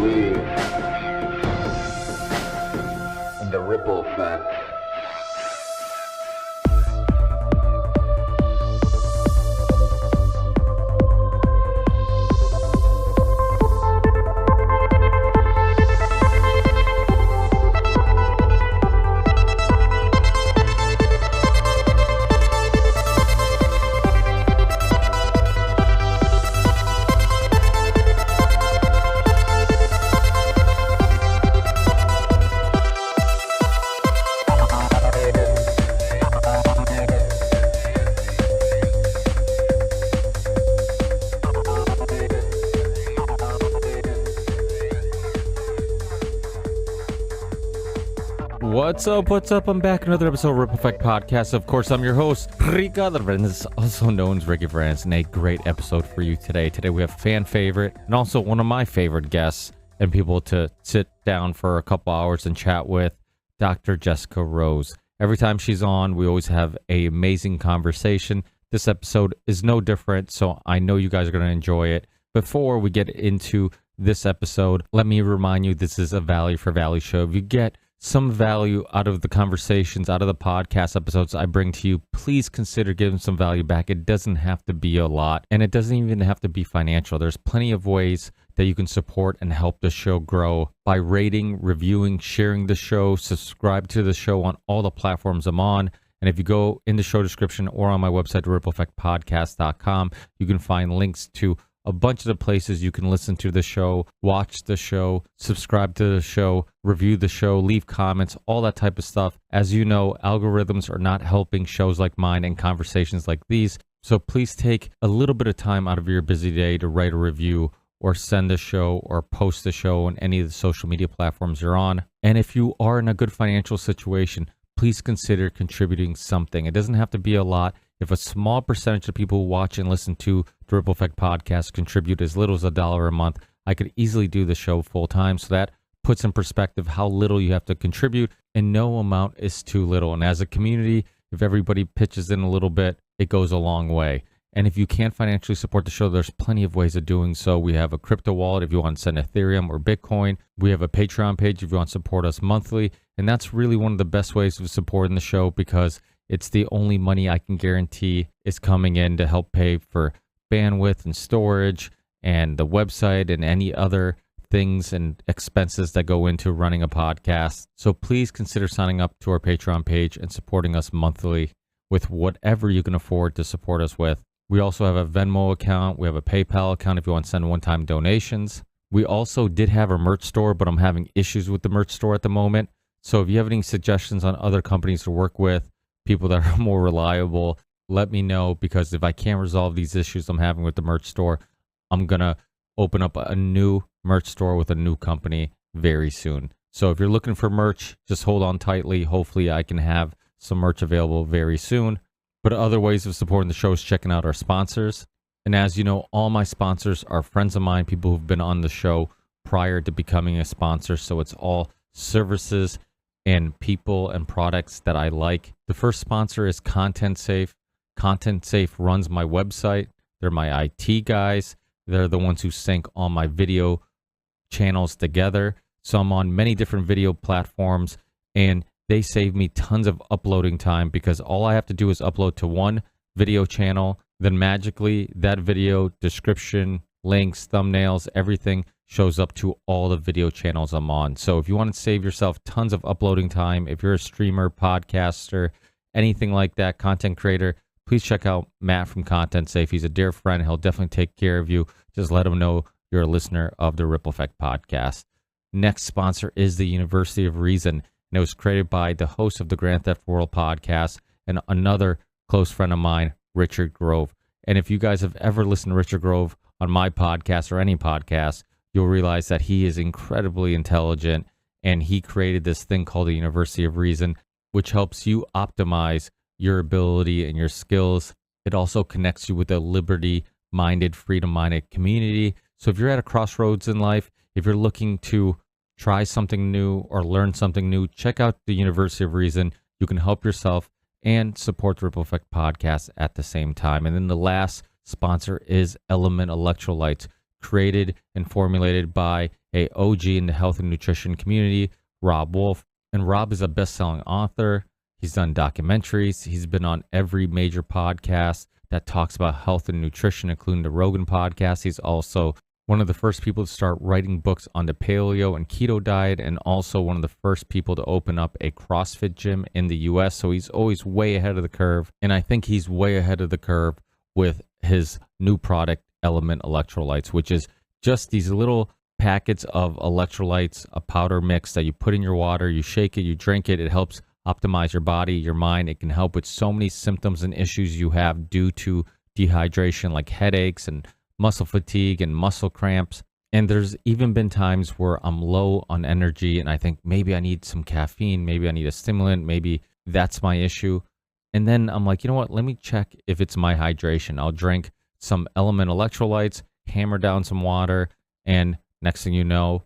believe in the ripple effect. What's up? I'm back. Another episode of Ripple Effect Podcast. Of course, I'm your host, Rica Alvarez, also known as Ricky France, and a great episode for you today. Today we have fan favorite and also one of my favorite guests and people to sit down for a couple hours and chat with, Dr. Jessica Rose. Every time she's on, we always have an amazing conversation. This episode is no different, so I know you guys are going to enjoy it. Before we get into this episode, let me remind you this is a value for value show. If you get some value out of the conversations, out of the podcast episodes I bring to you, please consider giving some value back. It doesn't have to be a lot, and it doesn't even have to be financial. There's plenty of ways that you can support and help the show grow by rating, reviewing, sharing the show, subscribe to the show on all the platforms I'm on. And if you go in the show description or on my website, rippleeffectpodcast.com, you can find links to a bunch of the places you can listen to the show, watch the show, subscribe to the show, review the show, leave comments, all that type of stuff. As you know, algorithms are not helping shows like mine and conversations like these. So please take a little bit of time out of your busy day to write a review or send the show or post the show on any of the social media platforms you're on. And if you are in a good financial situation, please consider contributing something. It doesn't have to be a lot. If a small percentage of people who watch and listen to the Ripple Effect podcast contribute as little as $1 a month, I could easily do the show full time. So that puts in perspective how little you have to contribute, and no amount is too little. And as a community, if everybody pitches in a little bit, it goes a long way. And if you can't financially support the show, there's plenty of ways of doing so. We have a crypto wallet if you want to send Ethereum or Bitcoin. We have a Patreon page if you want to support us monthly. And that's really one of the best ways of supporting the show, because it's the only money I can guarantee is coming in to help pay for bandwidth and storage and the website and any other things and expenses that go into running a podcast. So please consider signing up to our Patreon page and supporting us monthly with whatever you can afford to support us with. We also have a Venmo account. We have a PayPal account if you want to send one-time donations. We also did have a merch store, but I'm having issues with the merch store at the moment. So if you have any suggestions on other companies to work with, people that are more reliable, let me know, because if I can't resolve these issues I'm having with the merch store, I'm going to open up a new merch store with a new company very soon. So if you're looking for merch, just hold on tightly. Hopefully I can have some merch available very soon. But other ways of supporting the show is checking out our sponsors. And as you know, all my sponsors are friends of mine, people who've been on the show prior to becoming a sponsor. So it's all services and people and products that I like. The first sponsor is Content Safe. Content Safe runs my website. They're my IT guys. They're the ones who sync all my video channels together. So I'm on many different video platforms, and they save me tons of uploading time, because all I have to do is upload to one video channel. Then magically that video, description, links, thumbnails, everything shows up to all the video channels I'm on. So if you want to save yourself tons of uploading time, if you're a streamer, podcaster, anything like that, content creator, please check out Matt from Content Safe. He's a dear friend. He'll definitely take care of you. Just let him know you're a listener of the Ripple Effect podcast. Next sponsor is the University of Reason, and it was created by the host of the Grand Theft World podcast and another close friend of mine, Richard Grove. And if you guys have ever listened to Richard Grove on my podcast or any podcast, you'll realize that he is incredibly intelligent, and he created this thing called the University of Reason, which helps you optimize your ability and your skills. It also connects you with a liberty-minded, freedom-minded community. So if you're at a crossroads in life, if you're looking to try something new or learn something new, check out the University of Reason. You can help yourself and support the Ripple Effect podcast at the same time. And then the last sponsor is Element Electrolytes, created and formulated by a OG in the health and nutrition community, Rob Wolf. And Rob is a best-selling author. He's done documentaries. He's been on every major podcast that talks about health and nutrition, including the Rogan podcast. He's also one of the first people to start writing books on the paleo and keto diet, and also one of the first people to open up a CrossFit gym in the US. So he's always way ahead of the curve. And I think he's way ahead of the curve with his new product, Element Electrolytes, which is just these little packets of electrolytes, a powder mix that you put in your water, you shake it, you drink it. It helps optimize your body, your mind. It can help with so many symptoms and issues you have due to dehydration, like headaches and muscle fatigue and muscle cramps. And there's even been times where I'm low on energy and I think maybe I need some caffeine, maybe I need a stimulant, maybe that's my issue. And then I'm like, you know what? Let me check if it's my hydration. I'll drink some Element Electrolytes, hammer down some water, and next thing you know,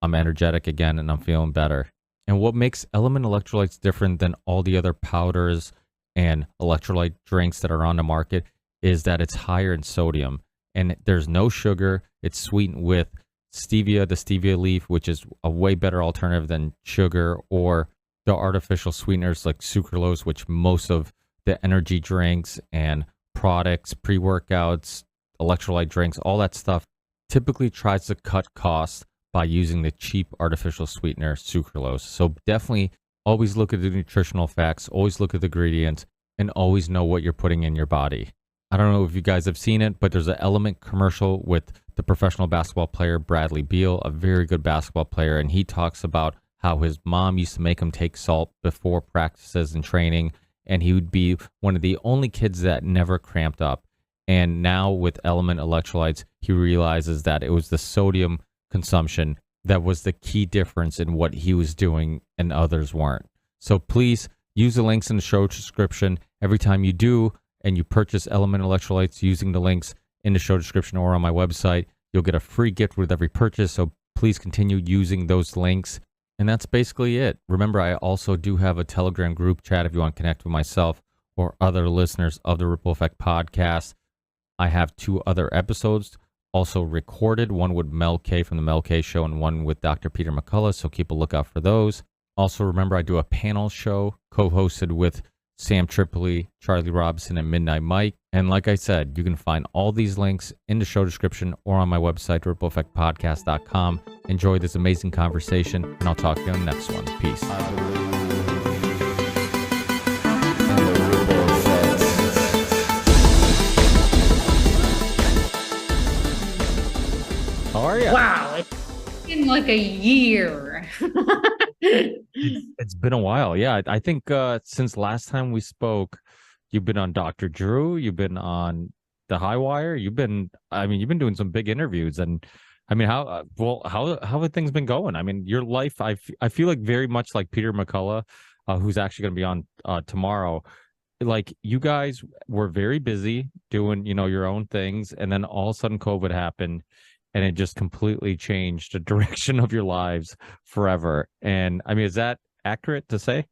I'm energetic again and I'm feeling better. And what makes Element Electrolytes different than all the other powders and electrolyte drinks that are on the market is that it's higher in sodium. And there's no sugar. It's sweetened with stevia, the stevia leaf, which is a way better alternative than sugar or the artificial sweeteners like sucralose, which most of the energy drinks and products, pre-workouts, electrolyte drinks, all that stuff typically tries to cut costs by using the cheap artificial sweetener sucralose. So definitely always look at the nutritional facts, always look at the ingredients, and always know what you're putting in your body. I don't know if you guys have seen it, but there's an Element commercial with the professional basketball player Bradley Beal, a very good basketball player, and he talks about how his mom used to make him take salt before practices and training, and he would be one of the only kids that never cramped up. And now with Element Electrolytes, he realizes that it was the sodium consumption that was the key difference in what he was doing and others weren't. So please use the links in the show description. Every time you do and you purchase Element Electrolytes using the links in the show description or on my website, you'll get a free gift with every purchase. So please continue using those links. And that's basically it. Remember, I also do have a Telegram group chat if you want to connect with myself or other listeners of the Ripple Effect podcast. I have 2 other episodes also recorded, one with Mel K from the Mel K Show and one with Dr. Peter McCullough, so keep a lookout for those. Also, remember, I do a panel show co-hosted with Sam Tripoli, Charlie Robinson, and Midnight Mike. And like I said, you can find all these links in the show description or on my website, rippleeffectpodcast.com. Enjoy this amazing conversation, and I'll talk to you on the next one. Peace. How are you? Wow, it's been like a year. It's been a while. Yeah, I think since last time we spoke, you've been on Dr. Drew, you've been on the High Wire, you've been doing some big interviews. And I mean, how have things been going? I mean, your life, I feel like very much like Peter McCullough, who's actually going to be on tomorrow. Like, you guys were very busy doing, your own things, and then all of a sudden COVID happened. And it just completely changed the direction of your lives forever. And I mean, is that accurate to say?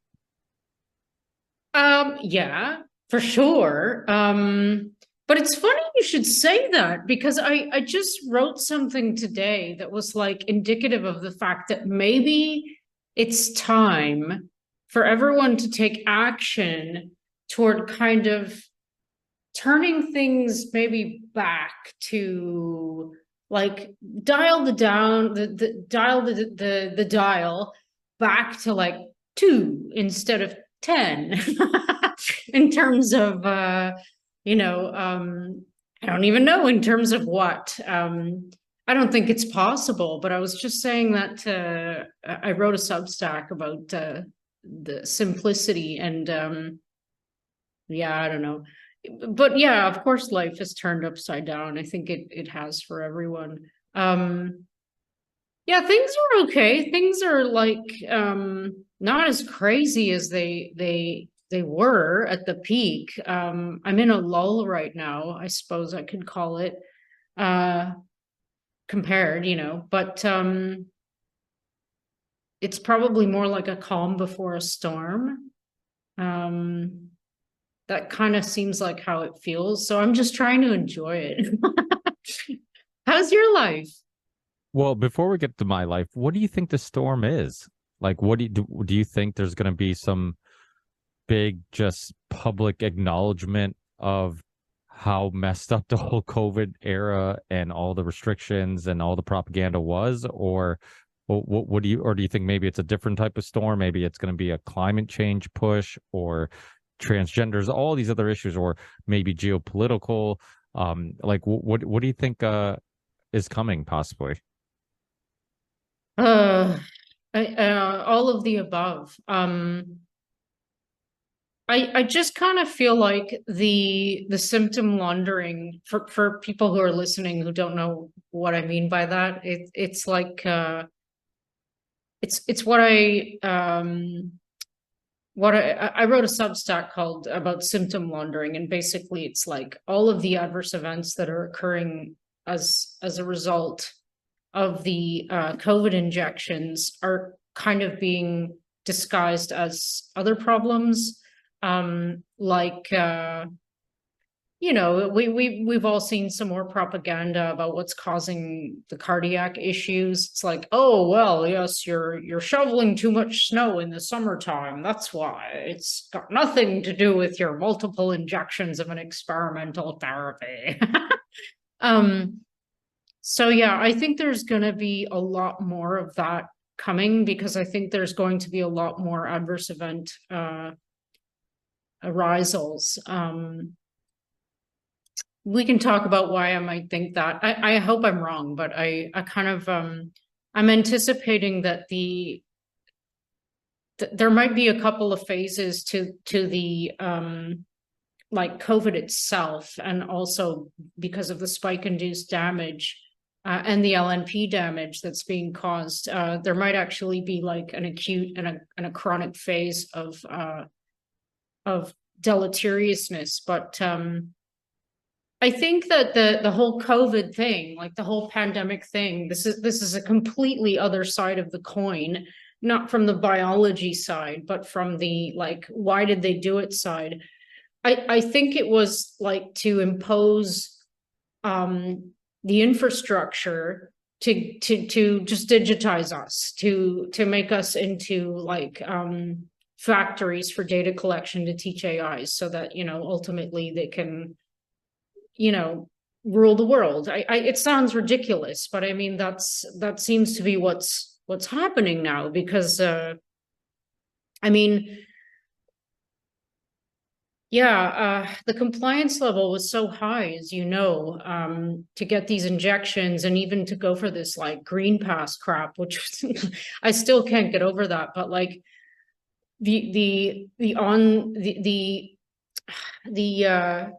Yeah, for sure. But it's funny you should say that, because I just wrote something today that was like indicative of the fact that maybe it's time for everyone to take action toward kind of turning things maybe back to, like, dial the dial back to like 2 instead of 10 in terms of I don't even know in terms of what. I don't think it's possible, but I was just saying that I wrote a Substack about the simplicity, and I don't know. But yeah, of course, life is turned upside down. I think it has for everyone. Yeah, things are okay. Things are like not as crazy as they were at the peak. I'm in a lull right now, I suppose I could call it, compared, but it's probably more like a calm before a storm. That kind of seems like how it feels. So I'm just trying to enjoy it. How's your life? Well, before we get to my life, what do you think the storm is? Like, what do you think there's going to be some big, just public acknowledgement of how messed up the whole COVID era and all the restrictions and all the propaganda was, or what do you, or do you think maybe it's a different type of storm? Maybe it's going to be a climate change push, or transgenders, all these other issues, or maybe geopolitical. Like, what do you think is coming possibly? Uh, all of the above. I just kind of feel like the symptom laundering for people who are listening who don't know what I mean by that. It's like it's what I wrote a Substack called about symptom laundering, and basically it's like all of the adverse events that are occurring as a result of the COVID injections are kind of being disguised as other problems. Like we've all seen some more propaganda about what's causing the cardiac issues. It's like, oh well, yes, you're shoveling too much snow in the summertime. That's why. It's got nothing to do with your multiple injections of an experimental therapy. um, so yeah, I think there's gonna be a lot more of that coming because I think there's going to be a lot more adverse event arisals. We can talk about why I might think that. I hope I'm wrong, but I kind of I'm anticipating that there might be a couple of phases to the like COVID itself, and also because of the spike induced damage and the LNP damage that's being caused, there might actually be like an acute and a chronic phase of deleteriousness. But I think that the whole COVID thing, like the whole pandemic thing, this is a completely other side of the coin, not from the biology side, but from the like, why did they do it side. I think it was like to impose the infrastructure to just digitize us, to make us into like factories for data collection to teach AIs so that, ultimately they can, rule the world. It sounds ridiculous, but I mean that seems to be what's happening now because I mean, yeah, the compliance level was so high, as you know, to get these injections and even to go for this like green pass crap, which I still can't get over that. But like the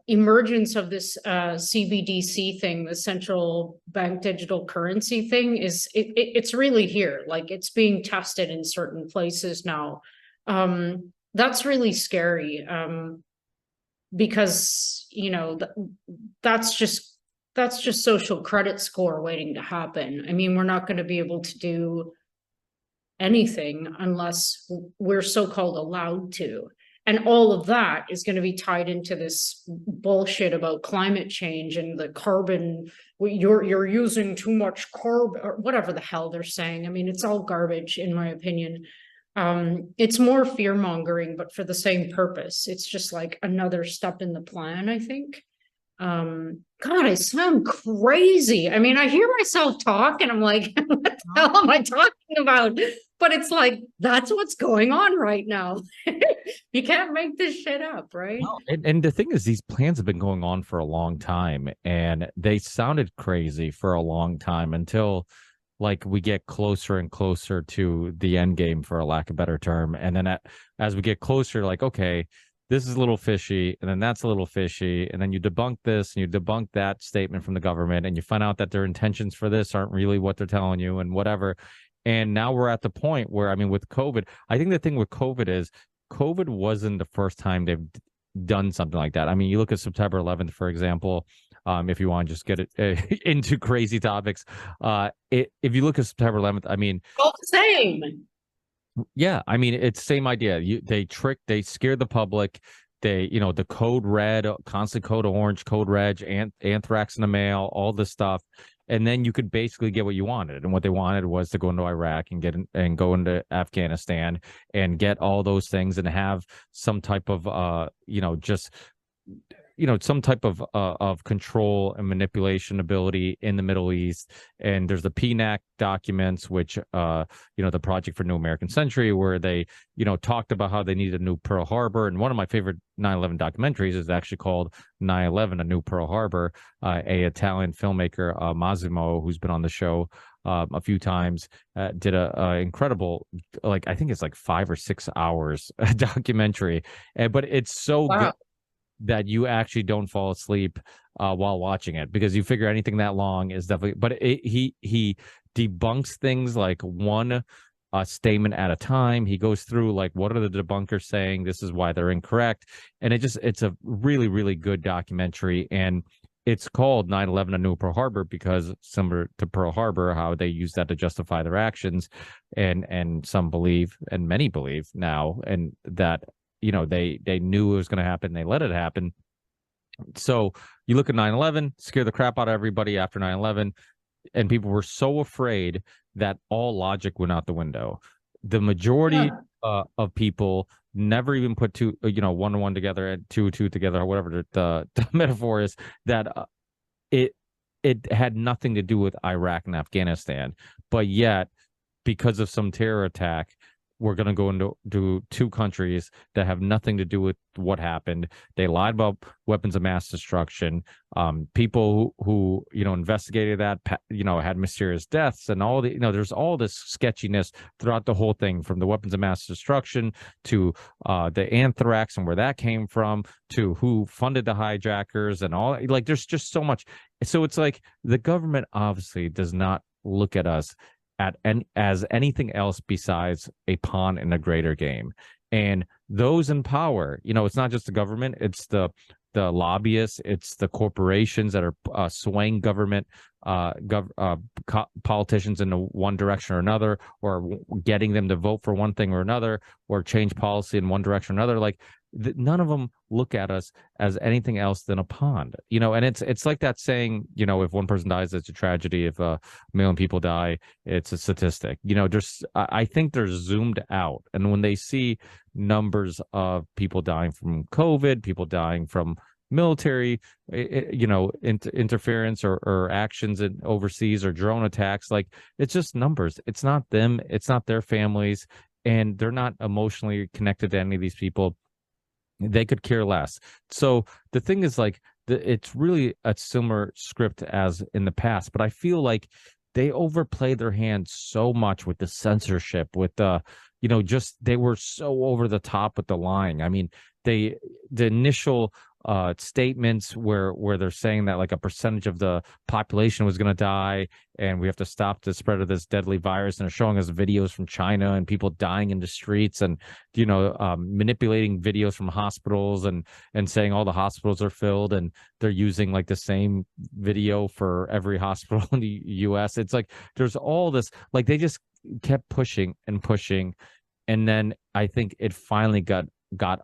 emergence of this CBDC thing, the central bank digital currency thing, it's really here. Like it's being tested in certain places now. That's really scary. Because that's just social credit score waiting to happen. I mean, we're not going to be able to do anything unless we're so-called allowed to, and all of that is going to be tied into this bullshit about climate change and the carbon. You're using too much carbon or whatever the hell they're saying. I mean, it's all garbage in my opinion. It's more fear mongering, but for the same purpose. It's just like another step in the plan, I think. God, I sound crazy. I mean, I hear myself talk and I'm like, what the hell am I talking about? But it's like, that's what's going on right now. You can't make this shit up, right? No, and the thing is, these plans have been going on for a long time, and they sounded crazy for a long time until like we get closer and closer to the end game, for a lack of a better term. And then as we get closer, like, okay, this is a little fishy, and then that's a little fishy, and then you debunk this and you debunk that statement from the government, and you find out that their intentions for this aren't really what they're telling you and whatever. And now we're at the point where, I mean, with COVID, I think the thing with COVID is COVID wasn't the first time they've done something like that. I mean, you look at September 11th, for example. If you want to just get it into crazy topics, if you look at September 11th, I mean, All the same. yeah, I mean, it's the same idea. They scared the public. They, the code red, constant code orange, code red, anthrax in the mail, all this stuff. and then you could basically get what you wanted. And what they wanted was to go into Iraq and go into Afghanistan and get all those things and have some type of just some type of control and manipulation ability in the Middle East. And there's the PNAC documents, which the Project for New American Century, where they talked about how they needed a new Pearl Harbor. And one of my favorite 9/11 documentaries is actually called 9/11: A New Pearl Harbor. A Italian filmmaker, Massimo, who's been on the show a few times, did a incredible, I think it's like 5 or 6 hours documentary, but it's so good that you actually don't fall asleep while watching it, because you figure anything that long is definitely. But he debunks things like one statement at a time. He goes through like, what are the debunkers saying? This is why they're incorrect, and it's a really, really good documentary. And it's called 9/11: A New Pearl Harbor because, similar to Pearl Harbor, how they use that to justify their actions, and some believe, and many believe now, and that they knew it was going to happen. They let it happen. So you look at 9/11, scare the crap out of everybody after 9/11, and people were so afraid that all logic went out the window. The majority of people never even put two, 1 and 1 together and 2 and 2 together, or whatever the metaphor is. That it had nothing to do with Iraq and Afghanistan, but yet, because of some terror attack, we're going to go into two countries that have nothing to do with what happened. They lied about weapons of mass destruction. People who investigated that, had mysterious deaths, and all the, there's all this sketchiness throughout the whole thing, from the weapons of mass destruction to the anthrax and where that came from, to who funded the hijackers and all. Like, there's just so much. So it's like the government obviously does not look at us as anything else besides a pawn in a greater game. And those in power, it's not just the government, it's the lobbyists, it's the corporations that are swaying government politicians in one direction or another, or getting them to vote for one thing or another, or change policy in one direction or another. Like, none of them look at us as anything else than a pawn. And it's like that saying, if one person dies, it's a tragedy. If a million people die, it's a statistic. I think they're zoomed out, and when they see numbers of people dying from COVID, people dying from military interference or actions in overseas, or drone attacks, like, it's just numbers. It's not them, it's not their families, and they're not emotionally connected to any of these people. They could care less. So the thing is, like, it's really a similar script as in the past, but I feel like they overplay their hand so much with the censorship, with the they were so over the top with the lying. I mean, the initial statements where they're saying that like a percentage of the population was going to die, and we have to stop the spread of this deadly virus, and they're showing us videos from China and people dying in the streets, and manipulating videos from hospitals, and saying all the hospitals are filled, and they're using like the same video for every hospital in the US. It's like there's all this, like, they just kept pushing and pushing, and then I think it finally got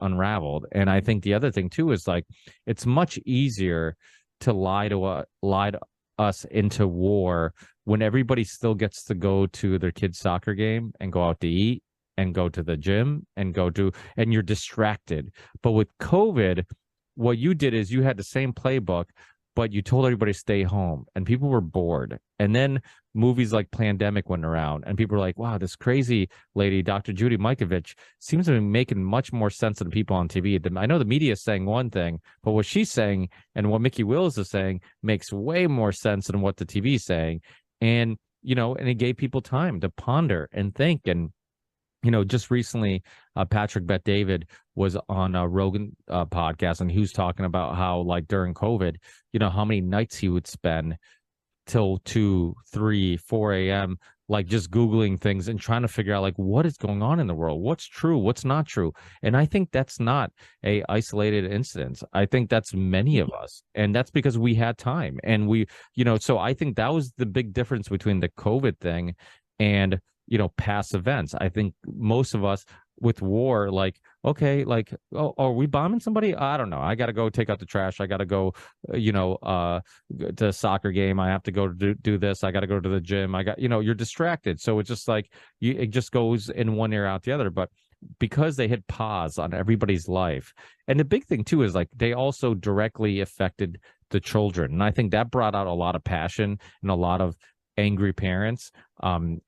unraveled. And I think the other thing too is, like, it's much easier to lie to us into war when everybody still gets to go to their kid's soccer game and go out to eat and go to the gym and and you're distracted. But with COVID, what you did is you had the same playbook, but you told everybody to stay home, and people were bored. And then movies like Plandemic went around, and people were like, wow, this crazy lady, Dr. Judy Mikovits, seems to be making much more sense than people on TV. I know the media is saying one thing, but what she's saying and what Mickey Wills is saying makes way more sense than what the TV is saying. And, and it gave people time to ponder and think. And just recently, Patrick Bet-David was on a Rogan podcast, and he was talking about how, like, during COVID, how many nights he would spend till 2, 3, 4 a.m., like, just Googling things and trying to figure out, like, what is going on in the world, what's true, what's not true. And I think that's not a isolated incident. I think that's many of us, and that's because we had time, and we, so I think that was the big difference between the COVID thing and past events. I think most of us with war, like, okay, like, oh, are we bombing somebody? I don't know. I got to go take out the trash. I got to go, to a soccer game. I have to go to do this. I got to go to the gym. I got, you're distracted. So it's just like it just goes in one ear out the other. But because they hit pause on everybody's life, and the big thing too is like they also directly affected the children, and I think that brought out a lot of passion and a lot of angry parents.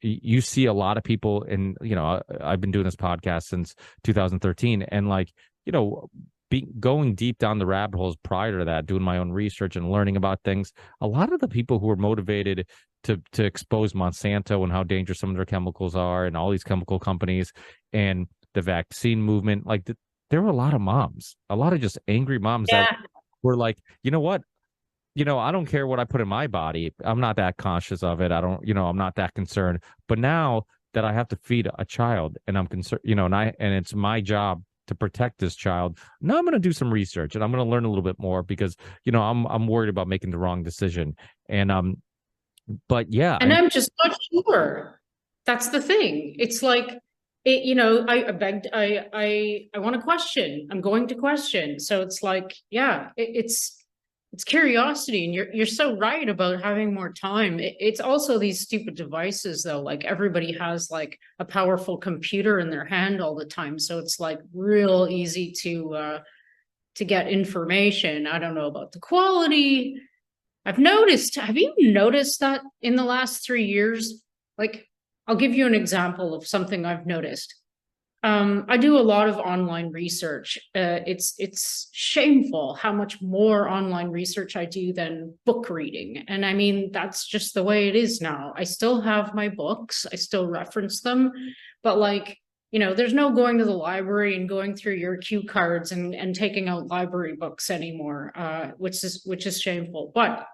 You see a lot of people in, I've been doing this podcast since 2013, and like, going deep down the rabbit holes prior to that, doing my own research and learning about things. A lot of the people who were motivated to expose Monsanto and how dangerous some of their chemicals are, and all these chemical companies and the vaccine movement, like there were a lot of moms, a lot of just angry moms that were like, you know what? I don't care what I put in my body. I'm not that conscious of it. I don't, I'm not that concerned. But now that I have to feed a child and I'm concerned, and it's my job to protect this child, now I'm going to do some research and I'm going to learn a little bit more because, I'm worried about making the wrong decision. And, but yeah. And I'm just not sure. That's the thing. It's like, I want to question. I'm going to question. So it's like, yeah, it's curiosity, and you're so right about having more time. It's also these stupid devices though, like everybody has like a powerful computer in their hand all the time, so it's like real easy to get information. I don't know about the quality. Have you noticed that in the last 3 years? Like, I'll give you an example of something I've noticed. I do a lot of online research. It's shameful how much more online research I do than book reading. And I mean, that's just the way it is now. I still have my books, I still reference them, but like, there's no going to the library and going through your cue cards and taking out library books anymore, which is shameful. But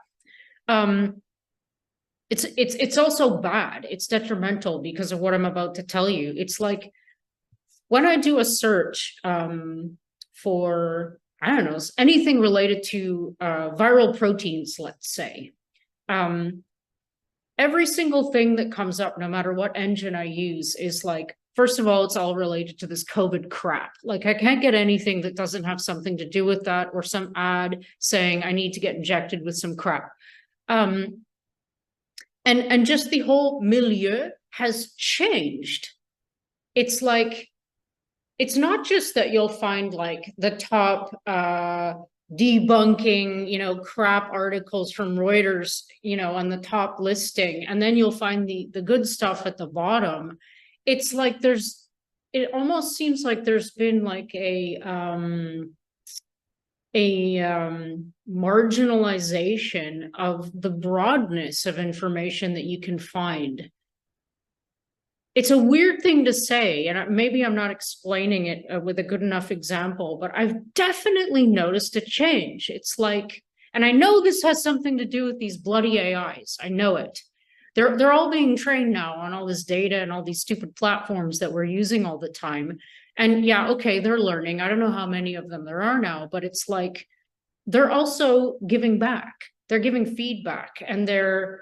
it's also bad. It's detrimental because of what I'm about to tell you. It's like, when I do a search for, I don't know, anything related to viral proteins, let's say, every single thing that comes up, no matter what engine I use, is like, first of all, it's all related to this COVID crap. Like, I can't get anything that doesn't have something to do with that, or some ad saying I need to get injected with some crap. And just the whole milieu has changed. It's like, it's not just that you'll find like the top debunking, crap articles from Reuters, on the top listing, and then you'll find the good stuff at the bottom. It's like it almost seems like there's been like a marginalization of the broadness of information that you can find. It's a weird thing to say, and maybe I'm not explaining it with a good enough example, but I've definitely noticed a change. It's like, and I know this has something to do with these bloody AIs. I know it. They're all being trained now on all this data and all these stupid platforms that we're using all the time. And yeah, okay, they're learning. I don't know how many of them there are now, but it's like, they're also giving back. They're giving feedback, and they're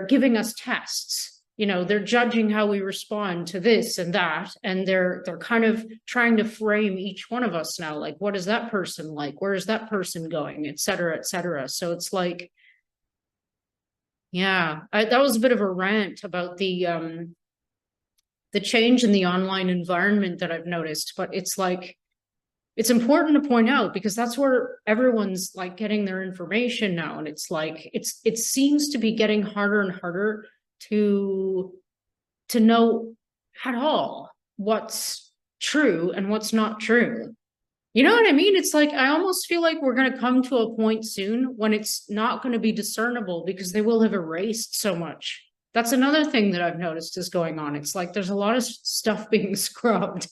giving us tests. They're judging how we respond to this and that, and they're kind of trying to frame each one of us now, like, what is that person like, where is that person going, et cetera, et cetera. So it's like, yeah, that was a bit of a rant about the change in the online environment that I've noticed, but it's like, it's important to point out because that's where everyone's like getting their information now, and it's like, it seems to be getting harder and harder to know at all what's true and what's not true. You know what I mean? It's like, I almost feel like we're going to come to a point soon when it's not going to be discernible because they will have erased so much. That's another thing that I've noticed is going on. It's like there's a lot of stuff being scrubbed.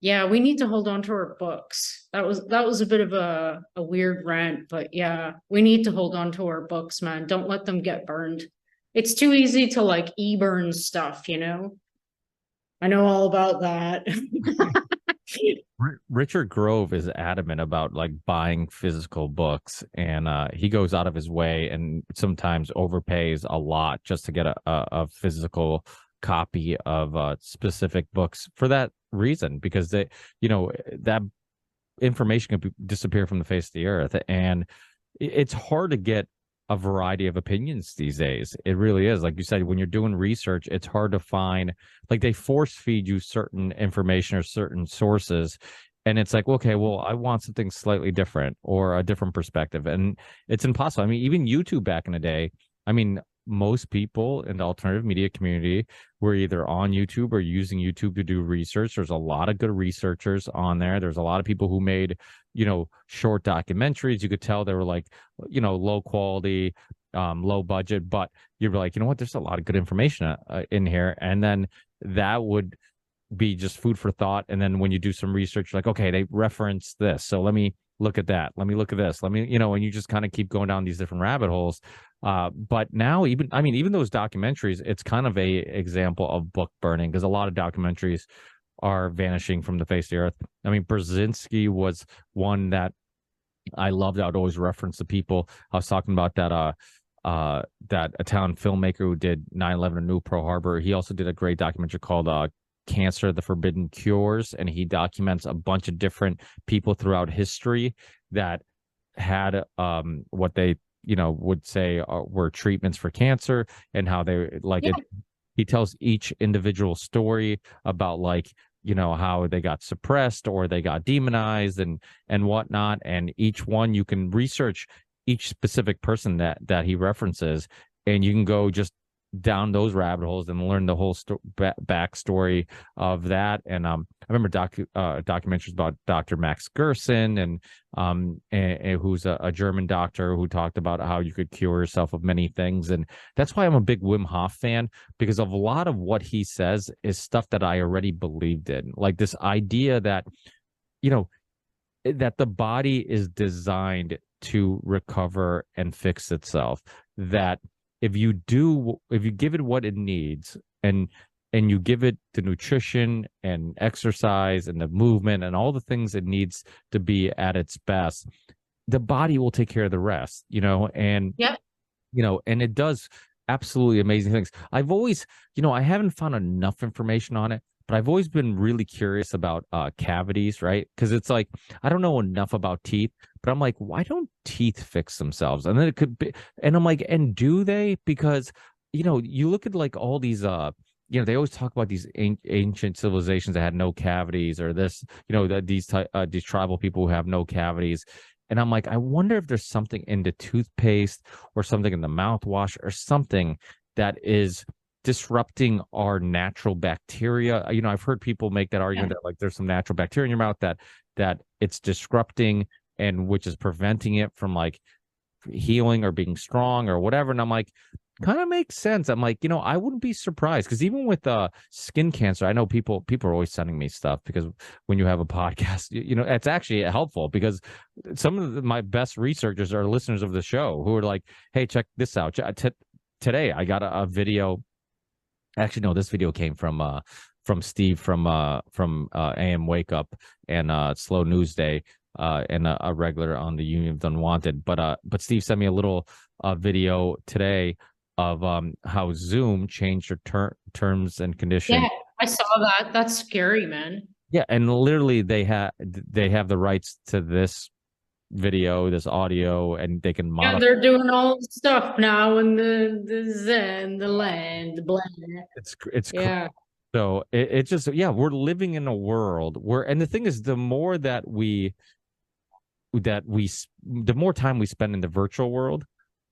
Yeah, we need to hold on to our books. That was a bit of a weird rant, but yeah, we need to hold on to our books, man. Don't let them get burned. It's too easy to like e-burn stuff, I know all about that. Richard Grove is adamant about like buying physical books, and he goes out of his way and sometimes overpays a lot just to get a physical copy of specific books for that reason, because they, that information can disappear from the face of the earth, and it's hard to get a variety of opinions these days. It really is. Like you said, when you're doing research, it's hard to find, like, they force feed you certain information or certain sources, and it's like, okay, well, I want something slightly different or a different perspective, and it's impossible. I mean, even YouTube back in the day, I mean, most people in the alternative media community were either on YouTube or using YouTube to do research. There's a lot of good researchers on there. There's a lot of people who made, short documentaries. You could tell they were like, low quality, low budget, but you're like, you know what? There's a lot of good information in here. And then that would be just food for thought. And then when you do some research, like, okay, they reference this, so let me look at that. Let me look at this. Let me, and you just kind of keep going down these different rabbit holes. But now even those documentaries, it's kind of a example of book burning, because a lot of documentaries are vanishing from the face of the earth. I mean, Brzezinski was one that I loved. I would always reference the people. I was talking about that Italian filmmaker who did 9/11 in New Pearl Harbor. He also did a great documentary called Cancer, the Forbidden Cures, and he documents a bunch of different people throughout history that had what they would say were treatments for cancer, and how they he tells each individual story about, like, how they got suppressed or they got demonized and whatnot, and each one you can research each specific person that he references, and you can go just down those rabbit holes and learn the whole backstory of that. And I remember documentaries about Dr. Max Gerson, and who's a German doctor who talked about how you could cure yourself of many things. And that's why I'm a big Wim Hof fan, because of a lot of what he says is stuff that I already believed in, like this idea that that the body is designed to recover and fix itself, that if you give it what it needs, and you give it the nutrition and exercise and the movement and all the things it needs to be at its best, the body will take care of the rest, and Yep. And it does absolutely amazing things. I've always, I haven't found enough information on it, but I've always been really curious about cavities, right? Because it's like, I don't know enough about teeth, but I'm like, why don't teeth fix themselves? And then it could be, and I'm like, and do they? Because, you look at like all these, they always talk about these ancient civilizations that had no cavities, or this, these tribal people who have no cavities. And I'm like, I wonder if there's something in the toothpaste or something in the mouthwash or something that is disrupting our natural bacteria. I've heard people make that argument that, like, there's some natural bacteria in your mouth that it's disrupting, and which is preventing it from, like, healing or being strong or whatever. And I'm like, kind of makes sense. I'm like, I wouldn't be surprised, because even with skin cancer, I know people are always sending me stuff, because when you have a podcast, it's actually helpful, because some of my best researchers are listeners of the show who are like, hey, check this out. Today I got a video. Actually, no, this video came from Steve from AM Wake Up and Slow News Day, and a regular on the Union of Unwanted. But Steve sent me a little video today of how Zoom changed their terms and conditions. Yeah, I saw that. That's scary, man. Yeah, and literally they have the rights to this video, this audio, and they can modify. Yeah, they're doing all the stuff now in the Zen, the land, blah. It's Yeah. So it just, we're living in a world where, and the thing is, the more the more time we spend in the virtual world,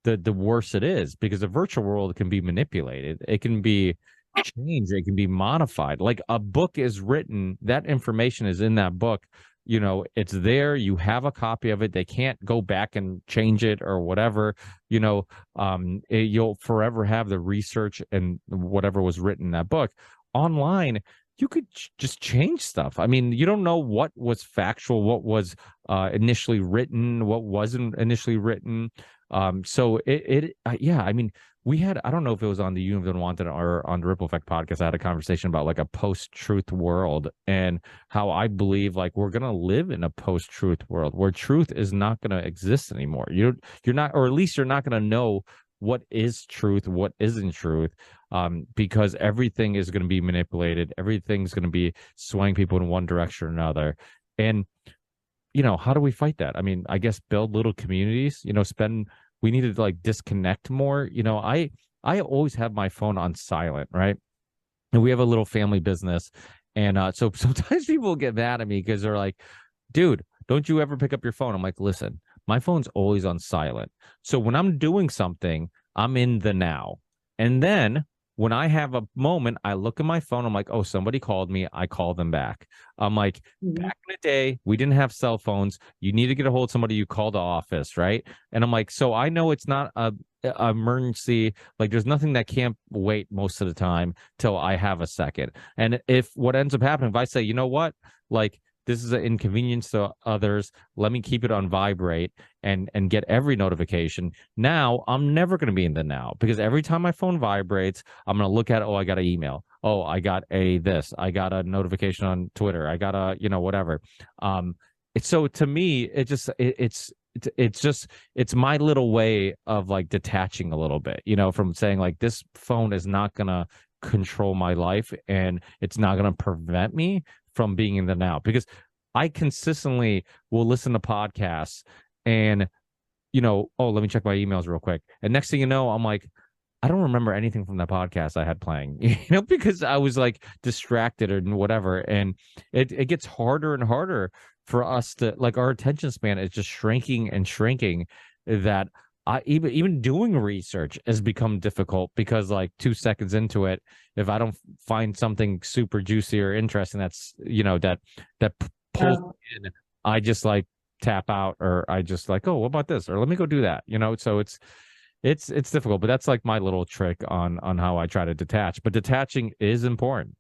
the worse it is, because the virtual world can be manipulated. It can be changed. It can be modified. Like, a book is written, that information is in that book. It's there. You have a copy of it. They can't go back and change it or whatever. You'll forever have the research and whatever was written in that book. Online, you could just change stuff. I mean, you don't know what was factual, what was initially written, what wasn't initially written. So I mean, we had, I don't know if it was on the Union of Unwanted or on the Ripple Effect podcast, I had a conversation about, like, a post-truth world, and how I believe, like, we're going to live in a post-truth world where truth is not going to exist anymore. You're not, or at least you're not going to know what is truth, what isn't truth, because everything is going to be manipulated. Everything's going to be swaying people in one direction or another. And, how do we fight that? I mean, I guess build little communities, we need to like disconnect more. I always have my phone on silent, right? And we have a little family business. And so sometimes people get mad at me because they're like, dude, don't you ever pick up your phone? I'm like, listen, my phone's always on silent. So when I'm doing something, I'm in the now. And then when I have a moment, I look at my phone. I'm like, oh, somebody called me. I call them back. I'm like, back in the day, we didn't have cell phones. You need to get a hold of somebody, you call the office, right? And I'm like, so I know it's not a emergency. Like there's nothing that can't wait most of the time till I have a second. And if what ends up happening, if I say, you know what, like this is an inconvenience to others, let me keep it on vibrate and get every notification. Now I'm never going to be in the now, because every time my phone vibrates, I'm going to look at, oh, I got an email. Oh, I got I got a notification on Twitter. I got a, whatever. So to me, it's my little way of like detaching a little bit, from saying like this phone is not going to control my life, and it's not going to prevent me from being in the now, because I consistently will listen to podcasts and, oh, let me check my emails real quick. And next thing you know, I'm like, I don't remember anything from that podcast I had playing, because I was like distracted or whatever. And it gets harder and harder for us to, like, our attention span is just shrinking and shrinking, that I even doing research has become difficult, because like 2 seconds into it, if I don't find something super juicy or interesting that's, that pulls me in, I just like tap out, or I just like, oh, what about this? Or let me go do that, so it's difficult, but that's like my little trick on how I try to detach. But detaching is important.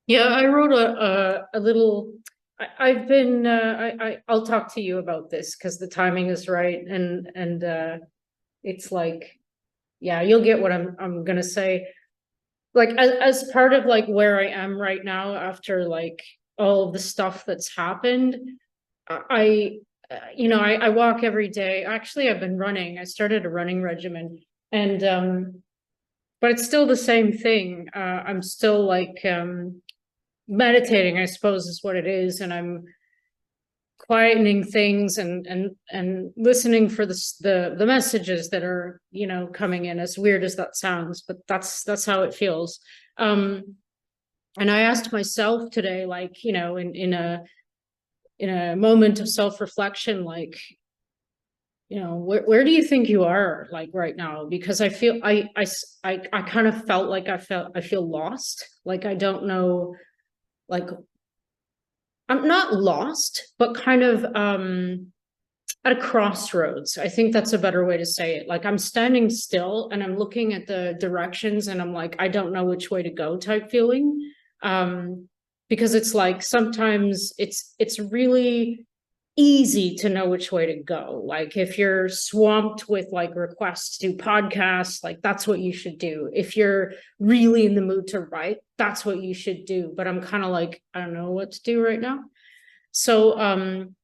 Yeah, I wrote a little. I've been. I'll talk to you about this because the timing is right, and it's like, yeah, you'll get what I'm gonna say. Like as part of like where I am right now after like all of the stuff that's happened, I I walk every day. Actually, I've been running. I started a running regimen, and but it's still the same thing. I'm still like meditating, I suppose, is what it is, and I'm quietening things and listening for the messages that are coming in, as weird as that sounds, but that's how it feels. And I asked myself today, like, in a moment of self-reflection, like, where do you think you are like right now? Because I feel I kind of felt like I feel lost, like I don't know, like I'm not lost, but kind of at a crossroads. I think that's a better way to say it. Like I'm standing still and I'm looking at the directions and I'm like, I don't know which way to go type feeling. Because it's like sometimes it's really easy to know which way to go. Like if you're swamped with like requests to do podcasts, like that's what you should do. If you're really in the mood to write, that's what you should do. But I'm kind of like, I don't know what to do right now. So and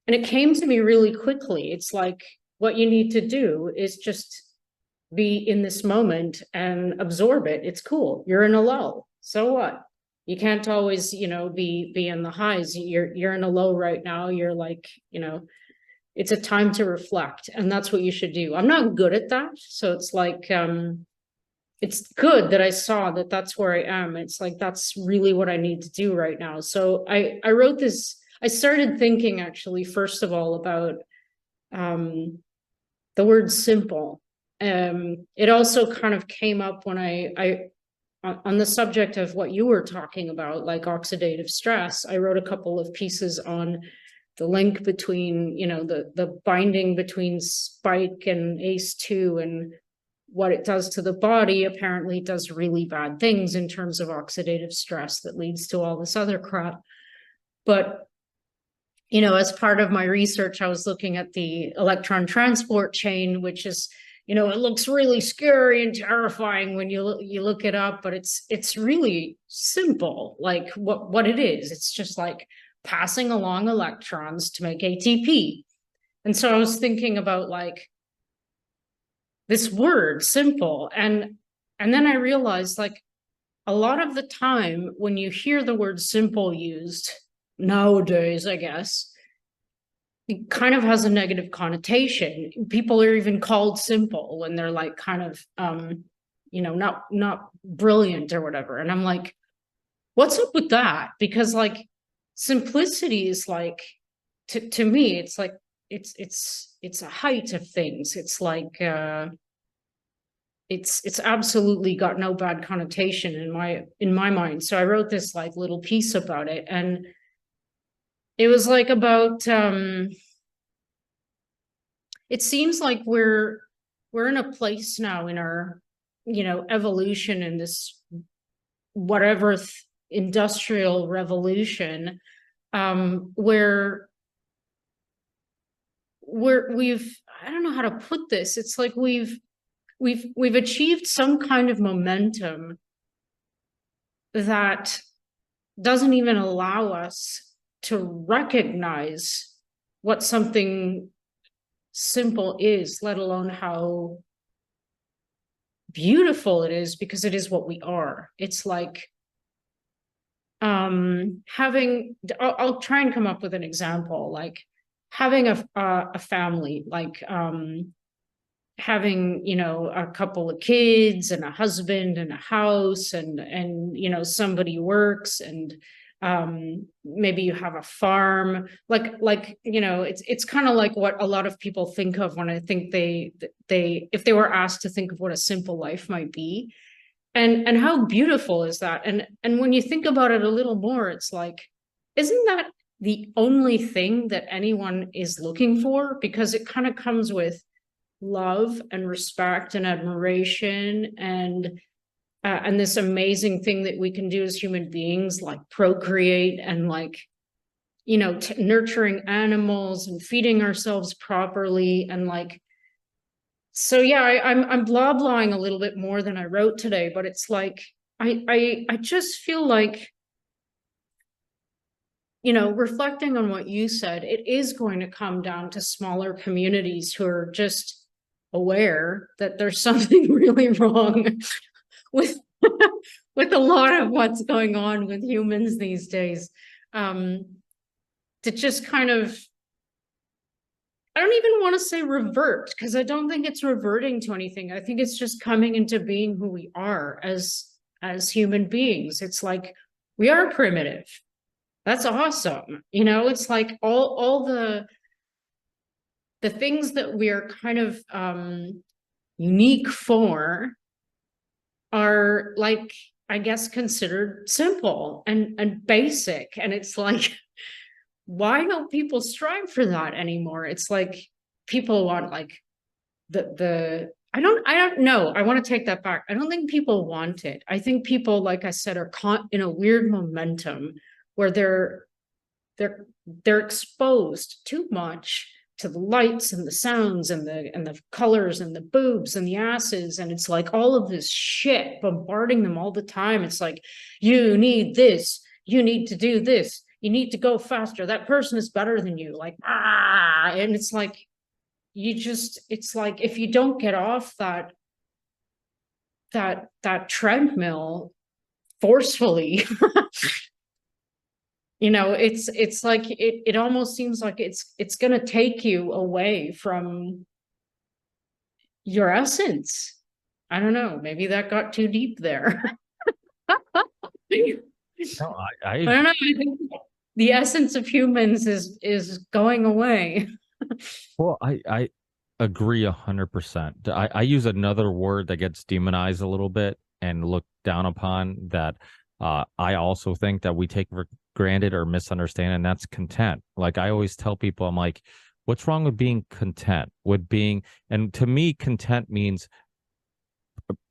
it came to me really quickly. It's like what you need to do is just be in this moment and absorb it. It's cool. You're in a lull. So what? You can't always, be in the highs. You're in a low right now. You're like, it's a time to reflect, and that's what you should do. I'm not good at that, so it's like it's good that I saw that that's where I am. It's like that's really what I need to do right now. So I wrote this. I started thinking actually, first of all, about the word simple. It also kind of came up when I on the subject of what you were talking about, like oxidative stress. I wrote a couple of pieces on the link between, the binding between spike and ACE2 and what it does to the body. Apparently it does really bad things in terms of oxidative stress that leads to all this other crap. But as part of my research, I was looking at the electron transport chain, which is, it looks really scary and terrifying when you look it up, but it's really simple, like what it is. It's just like passing along electrons to make ATP. And so I was thinking about like, this word simple. And then I realized, like, a lot of the time when you hear the word simple used nowadays, I guess, it kind of has a negative connotation. People are even called simple when they're like kind of not brilliant or whatever. And I'm like, what's up with that? Because like simplicity is like, to me, it's like it's a height of things. It's like it's absolutely got no bad connotation in my mind. So I wrote this like little piece about it, and it was like about it seems like we're in a place now in our evolution in this whatever industrial revolution, where we've, I don't know how to put this. It's like we've achieved some kind of momentum that doesn't even allow us to recognize what something simple is, let alone how beautiful it is, because it is what we are. It's like having, I'll try and come up with an example, like having a family, like having a couple of kids and a husband and a house, and somebody works, and maybe you have a farm, like it's kind of like what a lot of people think of when I think they if they were asked to think of what a simple life might be. And how beautiful is that? And when you think about it a little more, it's like, isn't that the only thing that anyone is looking for? Because it kind of comes with love and respect and admiration, and this amazing thing that we can do as human beings, like procreate, and like nurturing animals and feeding ourselves properly, and like, so yeah, I'm blah blahing a little bit more than I wrote today, but it's like I just feel like, reflecting on what you said, it is going to come down to smaller communities who are just aware that there's something really wrong with with a lot of what's going on with humans these days. To just kind of, I don't even want to say revert, because I don't think it's reverting to anything. I think it's just coming into being who we are as human beings. It's like, we are primitive. That's awesome. It's like all the things that we are kind of unique for are, like, I guess, considered simple and basic. And it's like, why don't people strive for that anymore? It's like people want like the I don't know. I want to take that back. I don't think people want it. I think people, like I said, are caught in a weird momentum where they're exposed too much to the lights and the sounds and the colors and the boobs and the asses, and it's like all of this shit bombarding them all the time. It's like, you need this, you need to do this, you need to go faster, that person is better than you, like, and it's like, it's like, if you don't get off that treadmill forcefully, it's like, it almost seems like it's going to take you away from your essence. I don't know, maybe that got too deep there. No, I don't know. I think the essence of humans is going away. well, I agree 100%. I use another word that gets demonized a little bit and looked down upon, that I also think that we take for granted or misunderstand, and that's content. Like, I always tell people, I'm like, what's wrong with being content? And to me, content means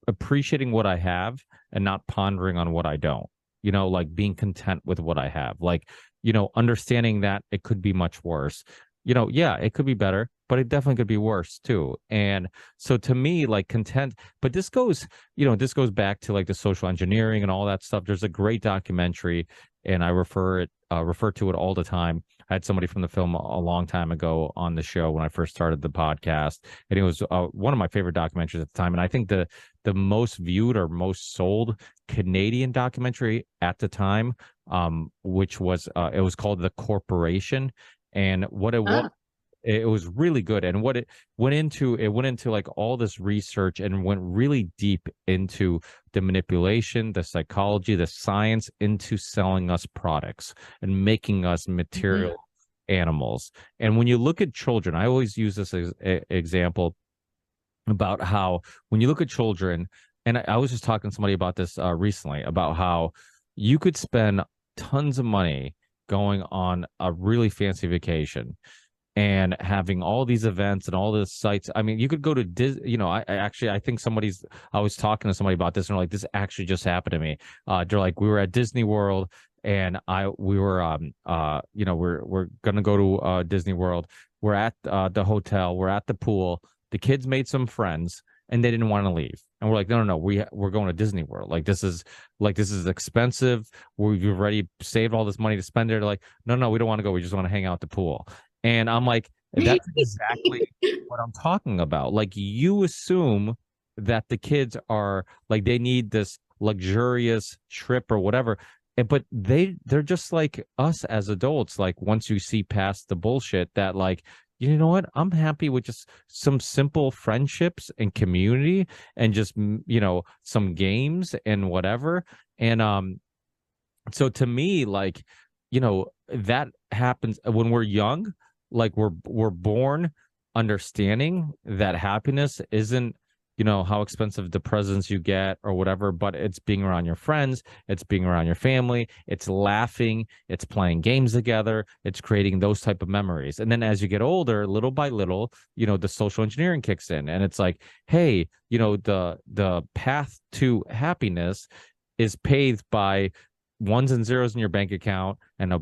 appreciating what I have and not pondering on what I don't. Like being content with what I have. Like, understanding that it could be much worse. Yeah, it could be better, but it definitely could be worse too. And so to me, like, content, but this goes back to like the social engineering and all that stuff. There's a great documentary, and I refer it refer to it all the time. I had somebody from the film a long time ago on the show when I first started the podcast, and it was one of my favorite documentaries at the time. And I think the most viewed or most sold Canadian documentary at the time, which was it was called The Corporation, and what it was. Ah, It was really good, and what it went into like all this research and went really deep into the manipulation, the psychology, the science into selling us products and making us mhm. material animals. And when you look at children, I always use this as example about how when you look at children, and I was just talking to somebody about this recently about how you could spend tons of money going on a really fancy vacation and having all these events and all these sites. I mean, you could go to I actually I think I was talking to somebody about this and they're like, this actually just happened to me. They're like, we were at Disney World and we were we're gonna go to Disney World. We're at the hotel, we're at the pool. The kids made some friends and they didn't want to leave. And we're like, no, we're going to Disney World. This is expensive. We've already saved all this money to spend there. They're like, no, we don't want to go. We just want to hang out at the pool. And I'm like, that's exactly what I'm talking about. Like, you assume that the kids are like they need this luxurious trip or whatever. But they're just like us as adults. Like, once you see past the bullshit that like, you know what? I'm happy with just some simple friendships and community and just some games and whatever. And so to me, like, that happens when we're young. Like, we're born understanding that happiness isn't how expensive the presents you get or whatever, but it's being around your friends, it's being around your family, it's laughing, it's playing games together, it's creating those type of memories. And then as you get older, little by little, the social engineering kicks in, and it's like, hey, the path to happiness is paved by ones and zeros in your bank account and a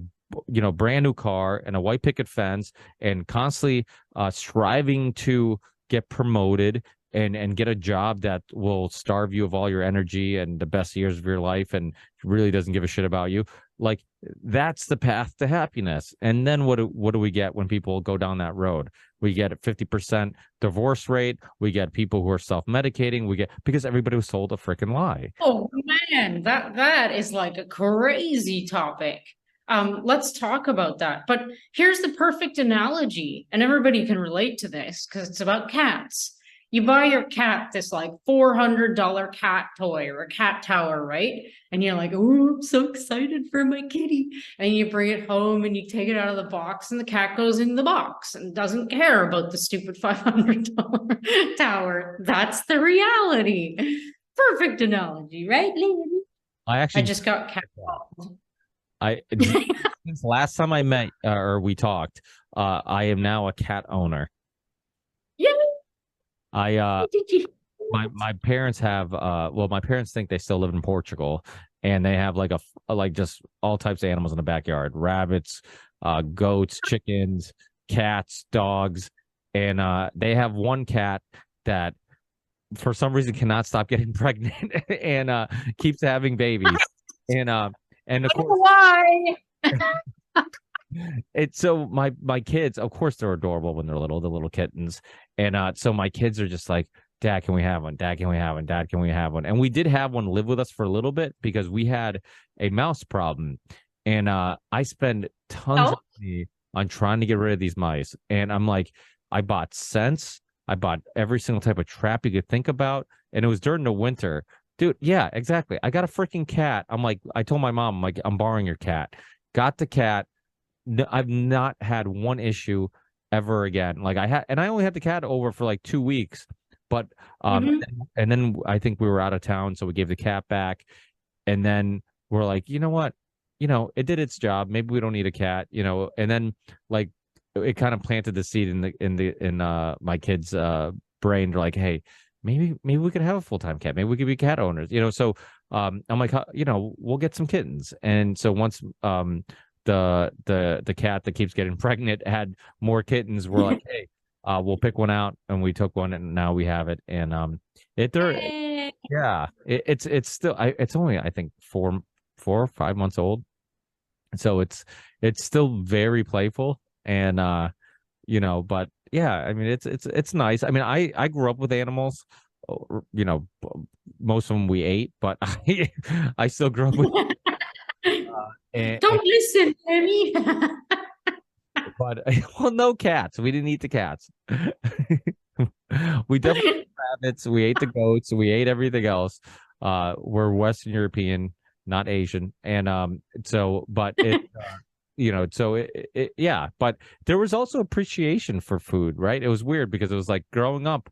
brand new car and a white picket fence and constantly striving to get promoted and get a job that will starve you of all your energy and the best years of your life and really doesn't give a shit about you. Like, that's the path to happiness. And then what do we get when people go down that road? We get a 50% divorce rate. We get people who are self-medicating. We get because everybody was sold a freaking lie. Oh man, that is like a crazy topic. Let's talk about that. But here's the perfect analogy, and everybody can relate to this because it's about cats. You buy your cat this like $400 cat toy or a cat tower, right? And you're like, oh, I'm so excited for my kitty. And you bring it home and you take it out of the box, and the cat goes in the box and doesn't care about the stupid $500 tower. That's the reality. Perfect analogy, right, Liam? I I actually just got cat. I since last time I met or we talked, I am now a cat owner. Yeah. I Did you? my parents have my parents think they still live in Portugal, and they have like just all types of animals in the backyard: rabbits, goats, chickens, cats, dogs, and they have one cat that for some reason cannot stop getting pregnant and keeps having babies. And of course Why? it's so my kids, of course, they're adorable when they're little, the little kittens. And so my kids are just like, Dad, can we have one? Dad, can we have one? Dad, can we have one? And we did have one live with us for a little bit because we had a mouse problem. And I spend tons of Oh, money on trying to get rid of these mice. And I'm like, I bought scents, I bought every single type of trap you could think about. And it was during the winter. Dude, yeah, exactly. I got a freaking cat. I'm like, I told my mom, I'm like, I'm borrowing your cat. Got the cat. I've not had one issue ever again. Like I only had the cat over for like 2 weeks, but mhm. and then I think we were out of town, so we gave the cat back, and then we're like, you know what, it did its job. Maybe we don't need a cat, and then like it kind of planted the seed in my kids' brain. They're like, hey, maybe we could have a full-time cat. Maybe we could be cat owners, So I'm like, we'll get some kittens, and so once the cat that keeps getting pregnant had more kittens. We're like, hey, we'll pick one out, and we took one, and now we have it. And yeah, it's still it's only I think 4 or 5 months old. So it's still very playful, and but yeah, I mean it's nice. I mean, I grew up with animals, you know, most of them we ate, but I still grew up with and Don't listen, Annie. but well, no cats. We didn't eat the cats. We definitely ate the rabbits, we ate the goats, we ate everything else. We're Western European, not Asian. And so but it so yeah, but there was also appreciation for food, right? It was weird because it was like growing up,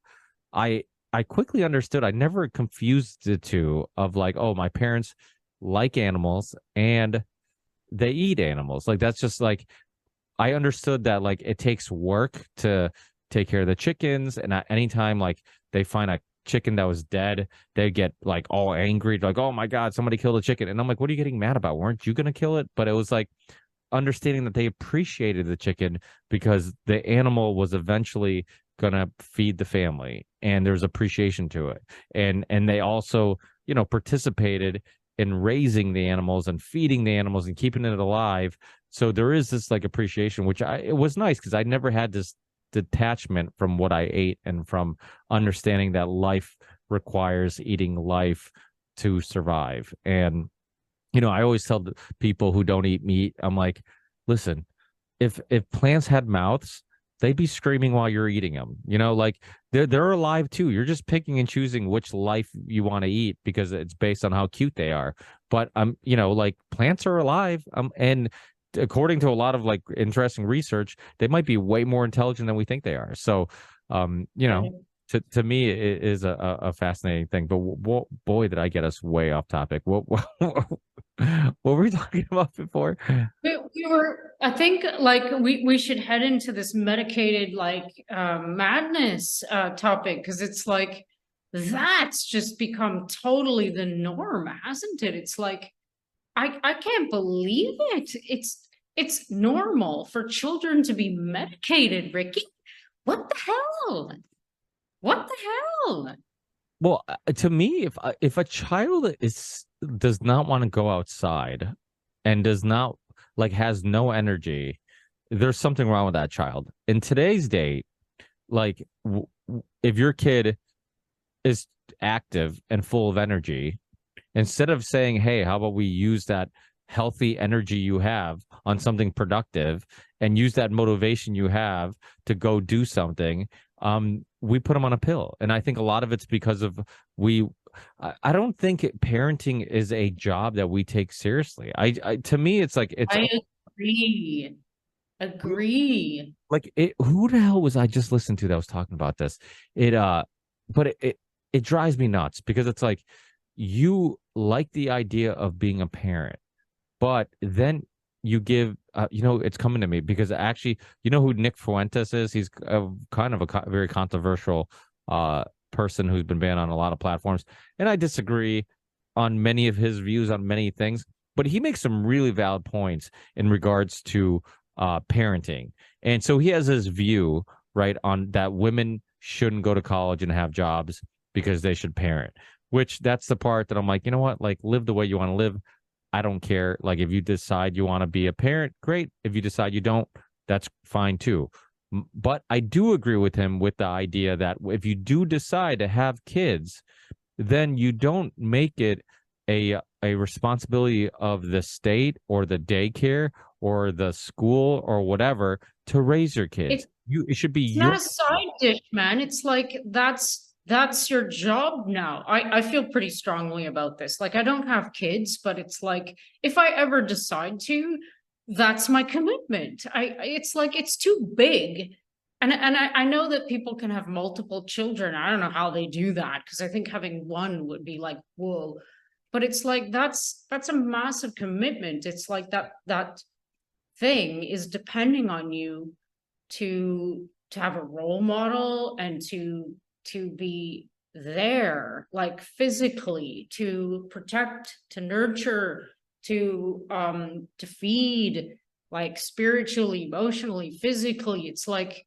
I I quickly understood. I never confused the two of like, oh, my parents like animals and they eat animals. Like that's just like I understood that like it takes work to take care of the chickens, and at anytime like they find a chicken that was dead, they get like all angry, like, oh my God, somebody killed a chicken. And I'm like, what are you getting mad about? Weren't you gonna kill it? But it was like understanding that they appreciated the chicken because the animal was eventually gonna feed the family and there's appreciation to it. And they also, participated in raising the animals and feeding the animals and keeping it alive. So there is this like appreciation, which it was nice because I never had this detachment from what I ate and from understanding that life requires eating life to survive. And I always tell people who don't eat meat, I'm like, listen, if plants had mouths, they'd be screaming while you're eating them. Like they're alive too. You're just picking and choosing which life you want to eat because it's based on how cute they are. But like plants are alive. And according to a lot of like interesting research, they might be way more intelligent than we think they are. So, Right. to me it is a fascinating thing. But boy, did I get us way off topic. What were we talking about before? We were, I think, like we should head into this medicated like madness topic because it's like that's just become totally the norm, hasn't it? It's like I can't believe it. It's normal for children to be medicated, Ricky. What the hell? What the hell? Well, to me, if a child does not want to go outside and does not like has no energy, there's something wrong with that child. In today's day, like if your kid is active and full of energy, instead of saying, "Hey, how about we use that healthy energy you have on something productive and use that motivation you have to go do something," we put them on a pill. And I think a lot of it's because of we. I don't think parenting is a job that we take seriously. To me, it's like it's I agree. Agree. like who the hell was I just listened to that was talking about this? It but it drives me nuts because it's like you like the idea of being a parent, but then you give it's coming to me because actually who Nick Fuentes is. He's kind of a very controversial person who's been banned on a lot of platforms, and I disagree on many of his views on many things, but he makes some really valid points in regards to parenting. And so he has his view, right, on that women shouldn't go to college and have jobs because they should parent, which that's the part that I'm like, you know what, like live the way you want to live. I don't care. Like if you decide you want to be a parent, great. If you decide you don't, that's fine too. But I do agree with him with the idea that if you do decide to have kids, then you don't make it a responsibility of the state or the daycare or the school or whatever to raise your kids. It's It should be it's not your a side dish, man. It's like that's your job now. I feel pretty strongly about this. Like I don't have kids, but it's like if I ever decide to, that's my commitment. It's like it's too big. And I know that people can have multiple children. I don't know how they do that because I think having one would be like, whoa. But it's like that's a massive commitment. It's like that thing is depending on you to have a role model and to be there like physically to protect to nurture to feed like spiritually emotionally physically. It's like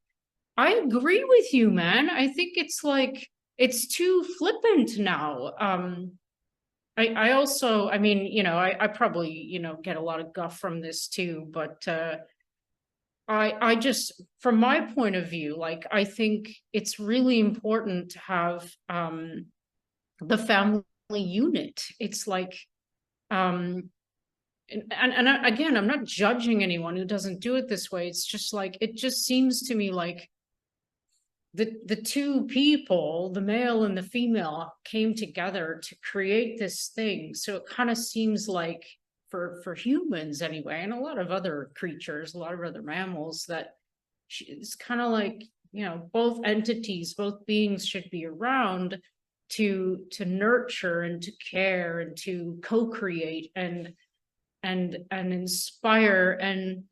I agree with you, man. I think it's like it's too flippant now. I also, I mean, I probably, get a lot of guff from this too, but I just, from my point of view, like, I think it's really important to have the family unit. It's like, um, again, I'm not judging anyone who doesn't do it this way. It's just like, it just seems to me like the two people, the male and the female, came together to create this thing. So it kind of seems like for humans anyway, and a lot of other creatures, a lot of other mammals, that it's kind of like, both entities, both beings should be around to nurture and to care and to co-create and inspire. And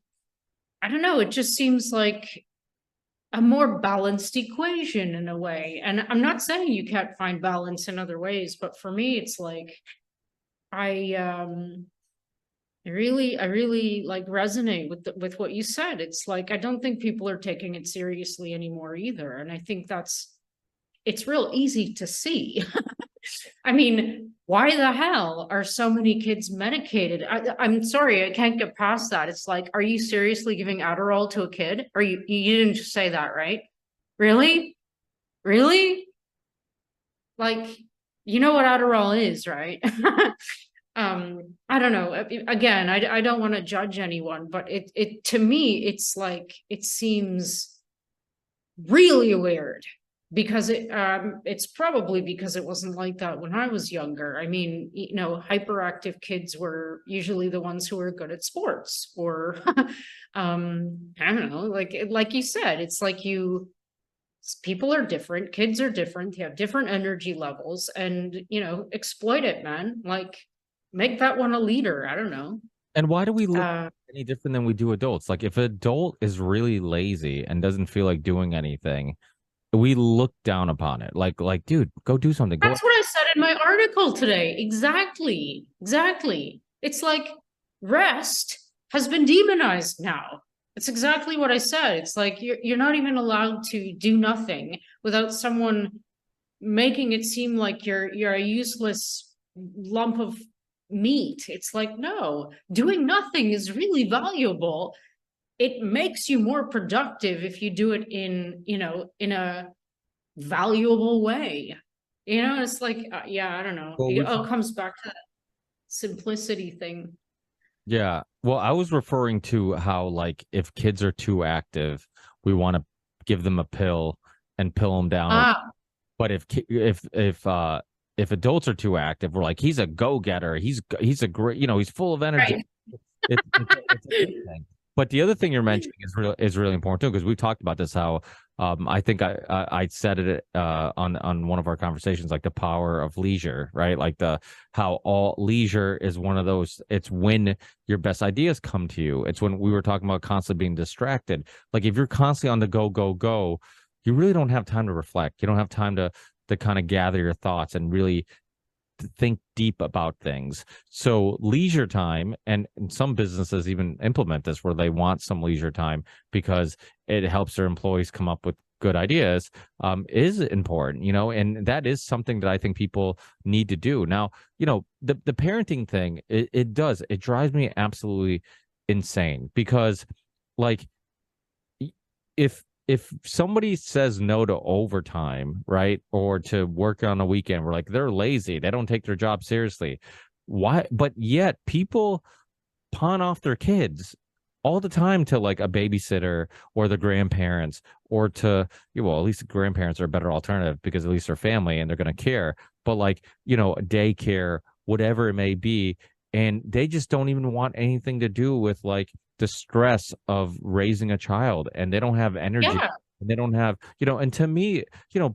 I don't know, it just seems like a more balanced equation in a way. And I'm not saying you can't find balance in other ways, but for me, it's like I really like resonate with what you said. It's like I don't think people are taking it seriously anymore either. And I think it's real easy to see. I mean, why the hell are so many kids medicated? I'm sorry, I can't get past that. It's like, are you seriously giving Adderall to a kid? Or you didn't just say that, right? Really? Really? Like, you know what Adderall is, right? I don't know. Again, I don't want to judge anyone, but it to me, it's like, it seems really weird because it's probably because it wasn't like that when I was younger. I mean, hyperactive kids were usually the ones who were good at sports, or I don't know, like you said, it's like people are different, kids are different, they have different energy levels, and exploit it, man. Like, make that one a leader. I don't know. And why do we look any different than we do adults? Like, if an adult is really lazy and doesn't feel like doing anything, we look down upon it. Like, dude, go do something. That's what I said in my article today. Exactly. Exactly. It's like rest has been demonized now. It's exactly what I said. It's like you're not even allowed to do nothing without someone making it seem like you're a useless lump of meat. It's like, no, doing nothing is really valuable. It makes you more productive if you do it in a valuable way. It's like, I don't know. Well, It all comes back to that simplicity thing. yeah. Well, I was referring to how, like, if kids are too active, we want to give them a pill and pill them down. Ah, But if adults are too active, we're like, he's a go-getter. He's a great, he's full of energy. right. It's a good thing. But the other thing you're mentioning is really important too, because we've talked about this. How I think I said it on one of our conversations, like the power of leisure, right? Like how all leisure is one of those. It's when your best ideas come to you. It's when we were talking about constantly being distracted. Like, if you're constantly on the go, go, go, you really don't have time to reflect. You don't have time to kind of gather your thoughts and really think deep about things. So leisure time, and some businesses even implement this where they want some leisure time because it helps their employees come up with good ideas, is important, and that is something that I think people need to do. Now, the parenting thing, it drives me absolutely insane because, like, if somebody says no to overtime, right, or to work on a weekend, we're like, they're lazy, they don't take their job seriously. Why? But yet people pawn off their kids all the time to, like, a babysitter or the grandparents, or to, well, at least the grandparents are a better alternative because at least they're family and they're going to care. But, like, daycare, whatever it may be, and they just don't even want anything to do with, like, the stress of raising a child, and they don't have energy. Yeah. And they don't have, and to me,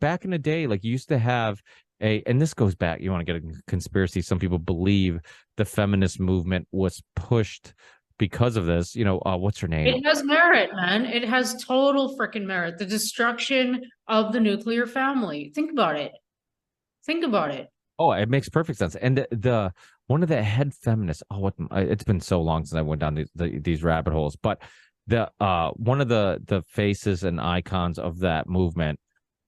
back in the day, like, you used to have and this goes back, you want to get a conspiracy, some people believe the feminist movement was pushed because of this. What's her name? It has merit, man. It has total freaking merit. The destruction of the nuclear family. Think about it. Think about it. Oh, it makes perfect sense. And the one of the head feminists. Oh, it's been so long since I went down these rabbit holes. But the one of the faces and icons of that movement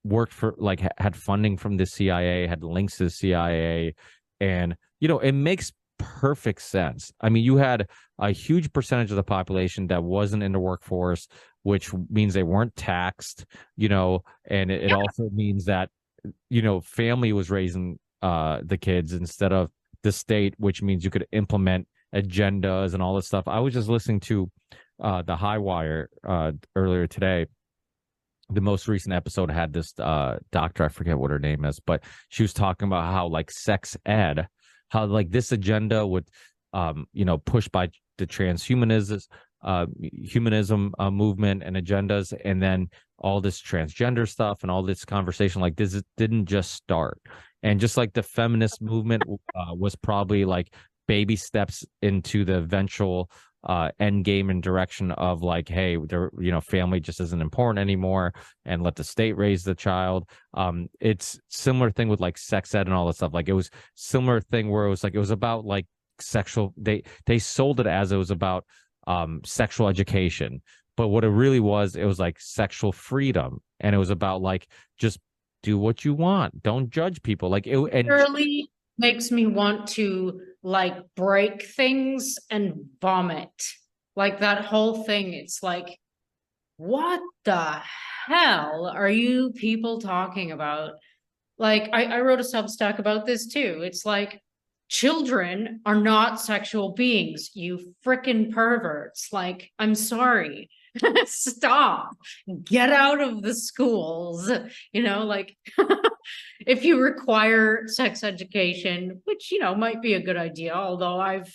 worked for, like, had funding from the CIA, had links to the CIA, and it makes perfect sense. I mean, you had a huge percentage of the population that wasn't in the workforce, which means they weren't taxed, and it also means that, family was raising the kids instead of the state, which means you could implement agendas and all this stuff. I was just listening to the High Wire earlier today. The most recent episode had this doctor, I forget what her name is, but she was talking about how like sex ed, how like this agenda would pushed by the transhumanism humanism movement and agendas, and then all this transgender stuff and all this conversation, like this didn't just start. And just like the feminist movement was probably like baby steps into the eventual end game and direction of like, hey, family just isn't important anymore, and let the state raise the child. It's similar thing with like sex ed and all that stuff. Like it was similar thing where it was about like sexual, they sold it as it was about sexual education, but what it was like sexual freedom, and it was about like just do what you want, don't judge people, like it. And Really makes me want to like break things and vomit. Like that whole thing, it's like, what the hell are you people talking about? Like I wrote a Substack about this too. It's like, children are not sexual beings, you frickin' perverts. Like, I'm sorry. Stop. Get out of the schools. Like if you require sex education, which might be a good idea, although I've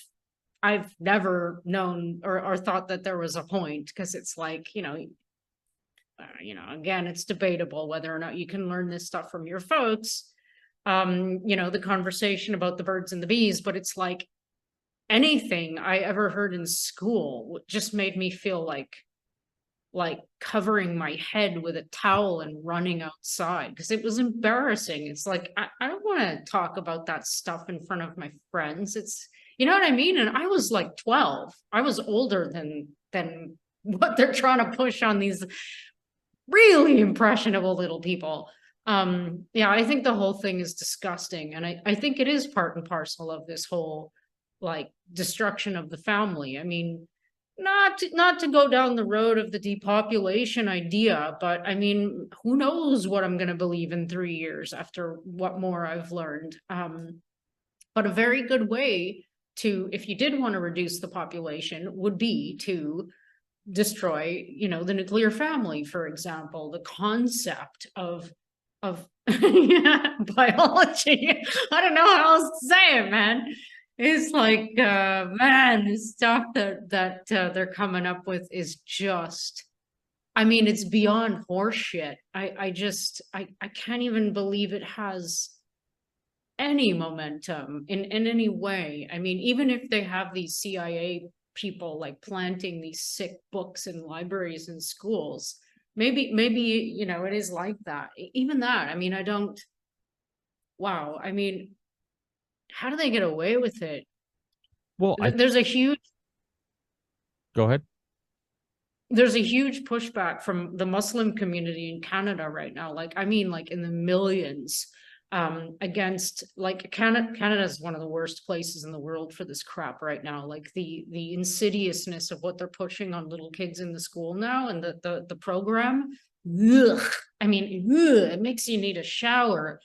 never known or thought that there was a point, because it's like, again, it's debatable whether or not you can learn this stuff from your folks. The conversation about the birds and the bees, but it's like anything I ever heard in school just made me feel like covering my head with a towel and running outside, because it was embarrassing. It's like, I don't want to talk about that stuff in front of my friends. It's, you know what I mean? And I was like 12. I was older than what they're trying to push on these really impressionable little people. I think the whole thing is disgusting, and I think it is part and parcel of this whole like destruction of the family. I mean, not to go down the road of the depopulation idea, but I mean, who knows what I'm going to believe in 3 years after what more I've learned. But a very good way to, if you did want to reduce the population, would be to destroy, the nuclear family, for example. The concept of biology, I don't know how else to say it, man. It's like, man, the stuff that they're coming up with is just, I mean, it's beyond horseshit. I can't even believe it has any momentum in any way. I mean, even if they have these CIA people like planting these sick books in libraries and schools, maybe it is like that. Even that, I mean, wow, I mean, how do they get away with it? well, There's a huge go ahead. there's a huge pushback from the Muslim community in Canada right now. Like, I mean, like in the millions, against, like, Canada is one of the worst places in the world for this crap right now. Like the insidiousness of what they're pushing on little kids in the school now, and the program. Ugh, I mean, ugh, it makes you need a shower.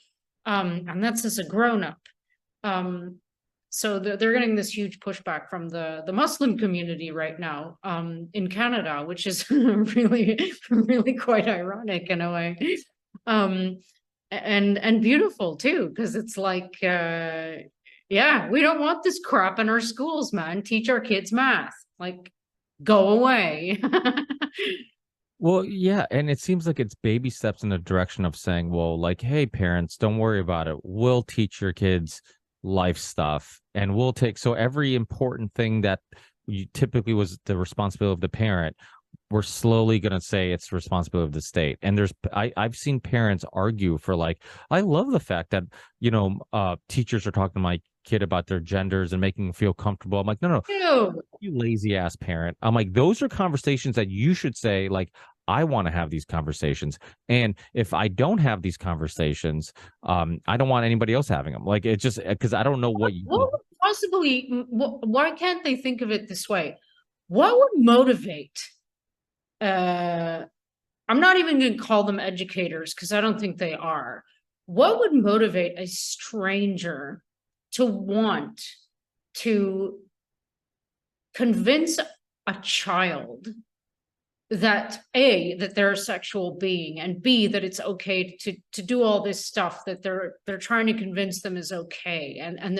And that's as a grown-up. So they're getting this huge pushback from the Muslim community right now, in Canada, which is really, really quite ironic in a way. And beautiful too, because it's like, yeah, we don't want this crap in our schools, man. Teach our kids math. Like, go away. Well, yeah, and it seems like it's baby steps in the direction of saying, well, like, hey, parents, don't worry about it. We'll teach your kids life stuff, and we'll take, so every important thing that you typically was the responsibility of the parent, we're slowly going to say it's the responsibility of the state. And I've seen parents argue for, like, I love the fact that, teachers are talking to my kid about their genders and making them feel comfortable. I'm like, no, Ew. you lazy ass parent. I'm like, those are conversations that you should say, like, I want to have these conversations. And if I don't have these conversations, I don't want anybody else having them. Like, it's just because I don't know what you. What would possibly, why can't they think of it this way? What would motivate, I'm not even going to call them educators because I don't think they are. What would motivate a stranger to want to convince a child that A, that they're a sexual being, and B, that it's okay to do all this stuff that they're trying to convince them is okay, and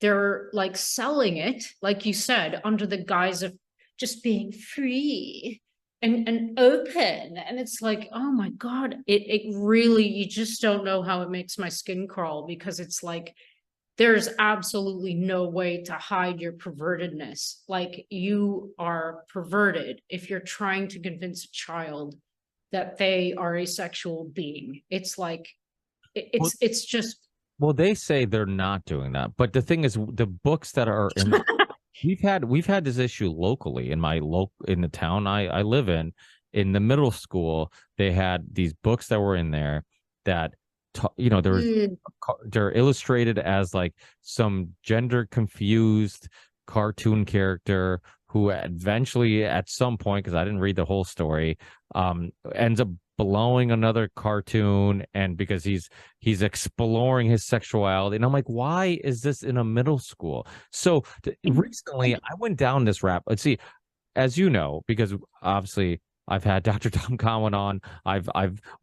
they're like selling it, like you said, under the guise of just being free and open. And it's like, oh my God, it really, you just don't know how it makes my skin crawl, because it's like there's absolutely no way to hide your pervertedness. Like, you are perverted if you're trying to convince a child that they are a sexual being. It's like, it's just. Well, they say they're not doing that, but the thing is, the books that are in we've had this issue locally in in the town I live in the middle school. They had these books that were in there that they're illustrated as like some gender confused cartoon character who eventually at some point, because I didn't read the whole story, ends up blowing another cartoon, and because he's exploring his sexuality. And I'm like, why is this in a middle school? So recently I went down this let's see, as you know, because obviously I've had Dr. Tom Cowan on.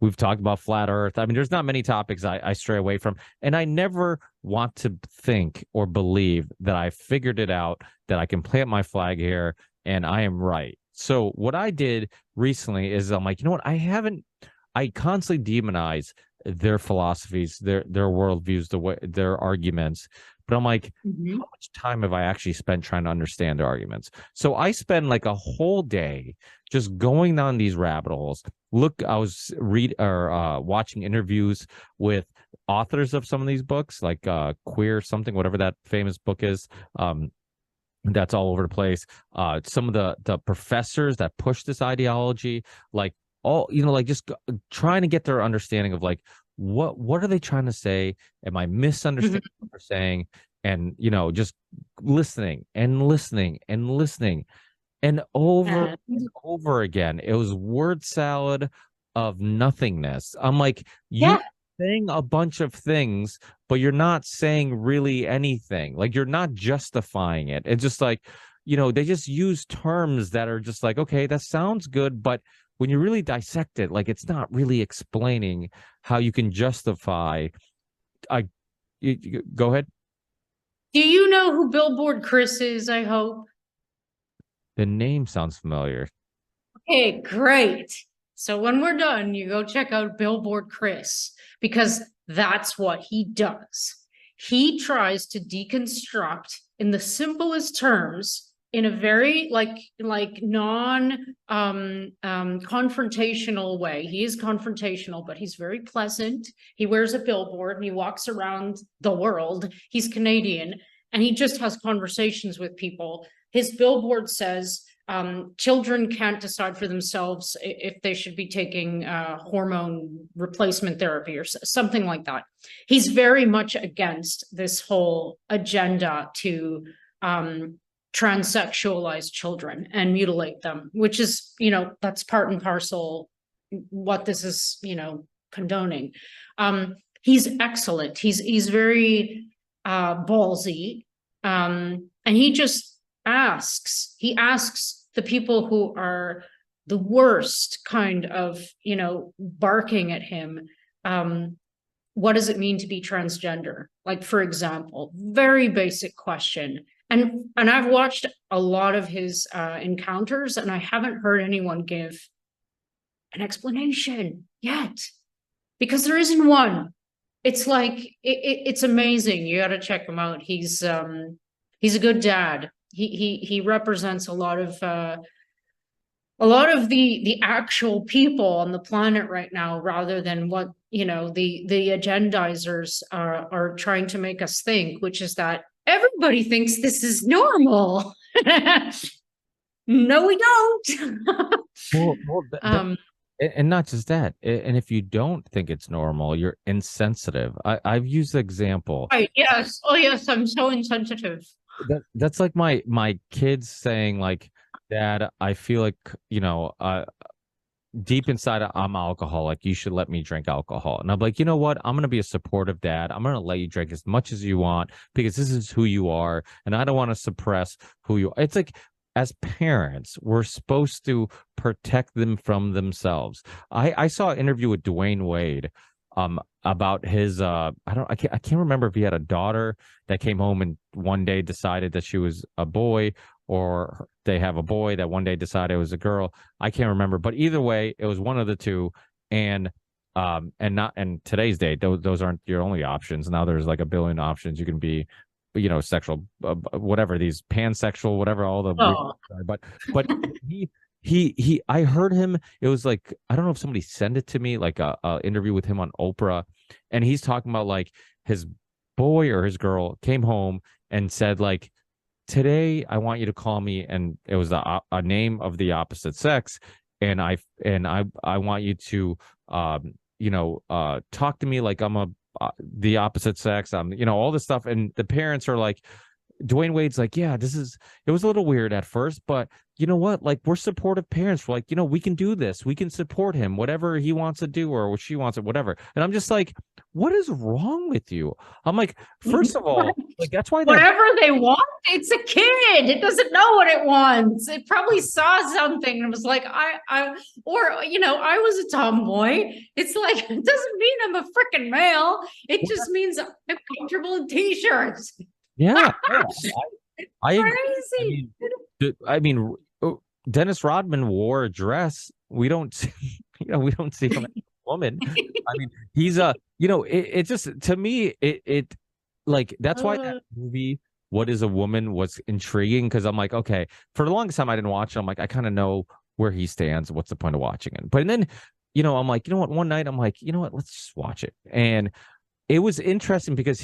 We've talked about flat Earth. I mean, there's not many topics I stray away from, and I never want to think or believe that I figured it out, that I can plant my flag here and I am right. So what I did recently is I'm like, you know what? I constantly demonize their philosophies, their worldviews, their arguments. But I'm like, how much time have I actually spent trying to understand their arguments? So I spend like a whole day just going down these rabbit holes. I was watching interviews with authors of some of these books, like Queer something, whatever that famous book is. That's all over the place. Some of the professors that push this ideology, like just trying to get their understanding of like, what are they trying to say? Am I misunderstanding what they're saying? And just listening and listening and listening, and over and over again, it was word salad of nothingness. I'm like, you're saying a bunch of things, but you're not saying really anything. Like, you're not justifying it. It's just like, they just use terms that are just like, okay, that sounds good, but when you really dissect it, like, it's not really explaining how you can justify. Go ahead. Do you know who Billboard Chris is, I hope? The name sounds familiar. Okay, great. So when we're done, you go check out Billboard Chris, because that's what he does. He tries to deconstruct in the simplest terms, in a very like non confrontational way. He is confrontational, but he's very pleasant. He wears a billboard and he walks around the world. He's Canadian, and he just has conversations with people. His billboard says, children can't decide for themselves if they should be taking hormone replacement therapy or something like that. He's very much against this whole agenda to transsexualize children and mutilate them, which is, that's part and parcel what this is, condoning. He's excellent. He's very ballsy. And he just asks the people who are the worst kind of, barking at him, what does it mean to be transgender? Like, for example, very basic question. And I've watched a lot of his encounters, and I haven't heard anyone give an explanation yet, because there isn't one. It's like, it's amazing. You got to check him out. He's a good dad. He represents a lot of the actual people on the planet right now, rather than what the agendizers are trying to make us think, which is that everybody thinks this is normal. No, we don't. Well, um, and not just that. And if you don't think it's normal, you're insensitive. I've used the example right, yes. Oh, yes, I'm so insensitive. that's like my kids saying like, Dad, I feel like, deep inside I'm alcoholic. You should let me drink alcohol. And I'm like, you know what? I'm gonna be a supportive dad. I'm gonna let you drink as much as you want because this is who you are, and I don't want to suppress who you are. It's like as parents, we're supposed to protect them from themselves. I saw an interview with Dwayne Wade about his I can't remember if he had a daughter that came home and one day decided that she was a boy, or they have a boy that one day decided it was a girl. I can't remember, but either way, it was one of the two. And not and today's date, those aren't your only options. Now there's like a billion options. You can be, sexual, whatever, these pansexual, whatever, all the weird, Oh, but he I heard him. It was like, I don't know if somebody sent it to me, like a interview with him on Oprah, and he's talking about like his boy or his girl came home and said like, today I want you to call me, and it was a name of the opposite sex, and I want you to talk to me like I'm a the opposite sex. I'm, all this stuff, and the parents are like, Dwayne Wade's like, yeah, it was a little weird at first, but you know what? Like, we're supportive parents. We're like, we can do this. We can support him, whatever he wants to do or what she wants, or whatever. And I'm just like, what is wrong with you? I'm like, first of all, like, that's why that, whatever they want, it's a kid. It doesn't know what it wants. It probably saw something and was like, I was a tomboy. It's like, it doesn't mean I'm a freaking male. It just means I'm comfortable in t-shirts. yeah, I agree. Crazy. I mean, Dennis Rodman wore a dress. We don't see, we don't see him as a woman. I mean, he's it just, to me, it like, that's why that movie, What is a Woman, was intriguing, because I'm like, okay, for the longest time I didn't watch it. I'm like, I kind of know where he stands. What's the point of watching it? But then, I'm like, what? One night I'm like, let's just watch it. And it was interesting because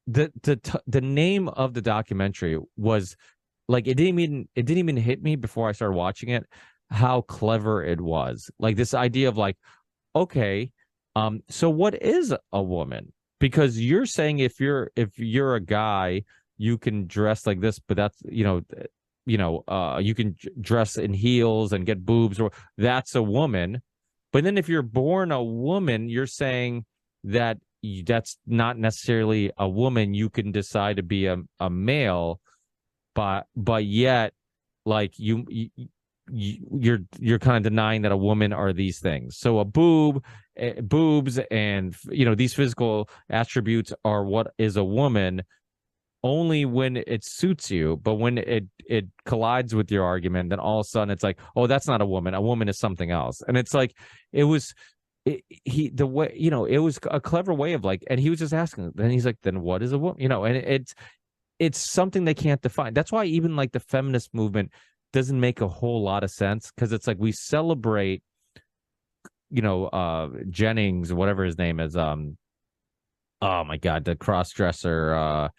the name of the documentary was like, it didn't even hit me before I started watching it how clever it was. Like, this idea of like, okay, so what is a woman? Because you're saying if you're a guy, you can dress like this, but that's, you can dress in heels and get boobs, or that's a woman. But then if you're born a woman, you're saying that that's not necessarily a woman. You can decide to be a male, but yet, like, you're kind of denying that a woman are these things. So a boobs, and these physical attributes are what is a woman, only when it suits you. But when it collides with your argument, then all of a sudden it's like, oh, that's not a woman. A woman is something else. And it's like, it was the way, it was a clever way of like, and he was just asking, then he's like, then what is a woman? And it's something they can't define. That's why even like the feminist movement doesn't make a whole lot of sense, because it's like we celebrate, Jennings, whatever his name is, oh my God, the cross-dresser,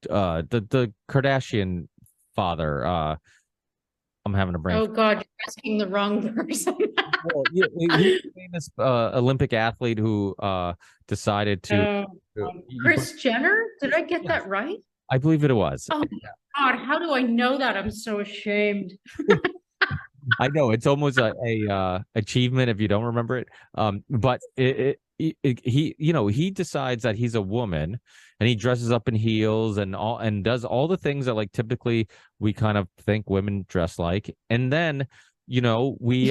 the Kardashian father. I'm having a brain. Oh God, you're asking the wrong person. Well, he's a famous Olympic athlete who decided to. Kris Jenner? Did I get that right? I believe it was. Oh God, how do I know that? I'm so ashamed. I know it's almost a achievement if you don't remember it. But he decides that he's a woman, and he dresses up in heels and does all the things that like typically we kind of think women dress like. And then, we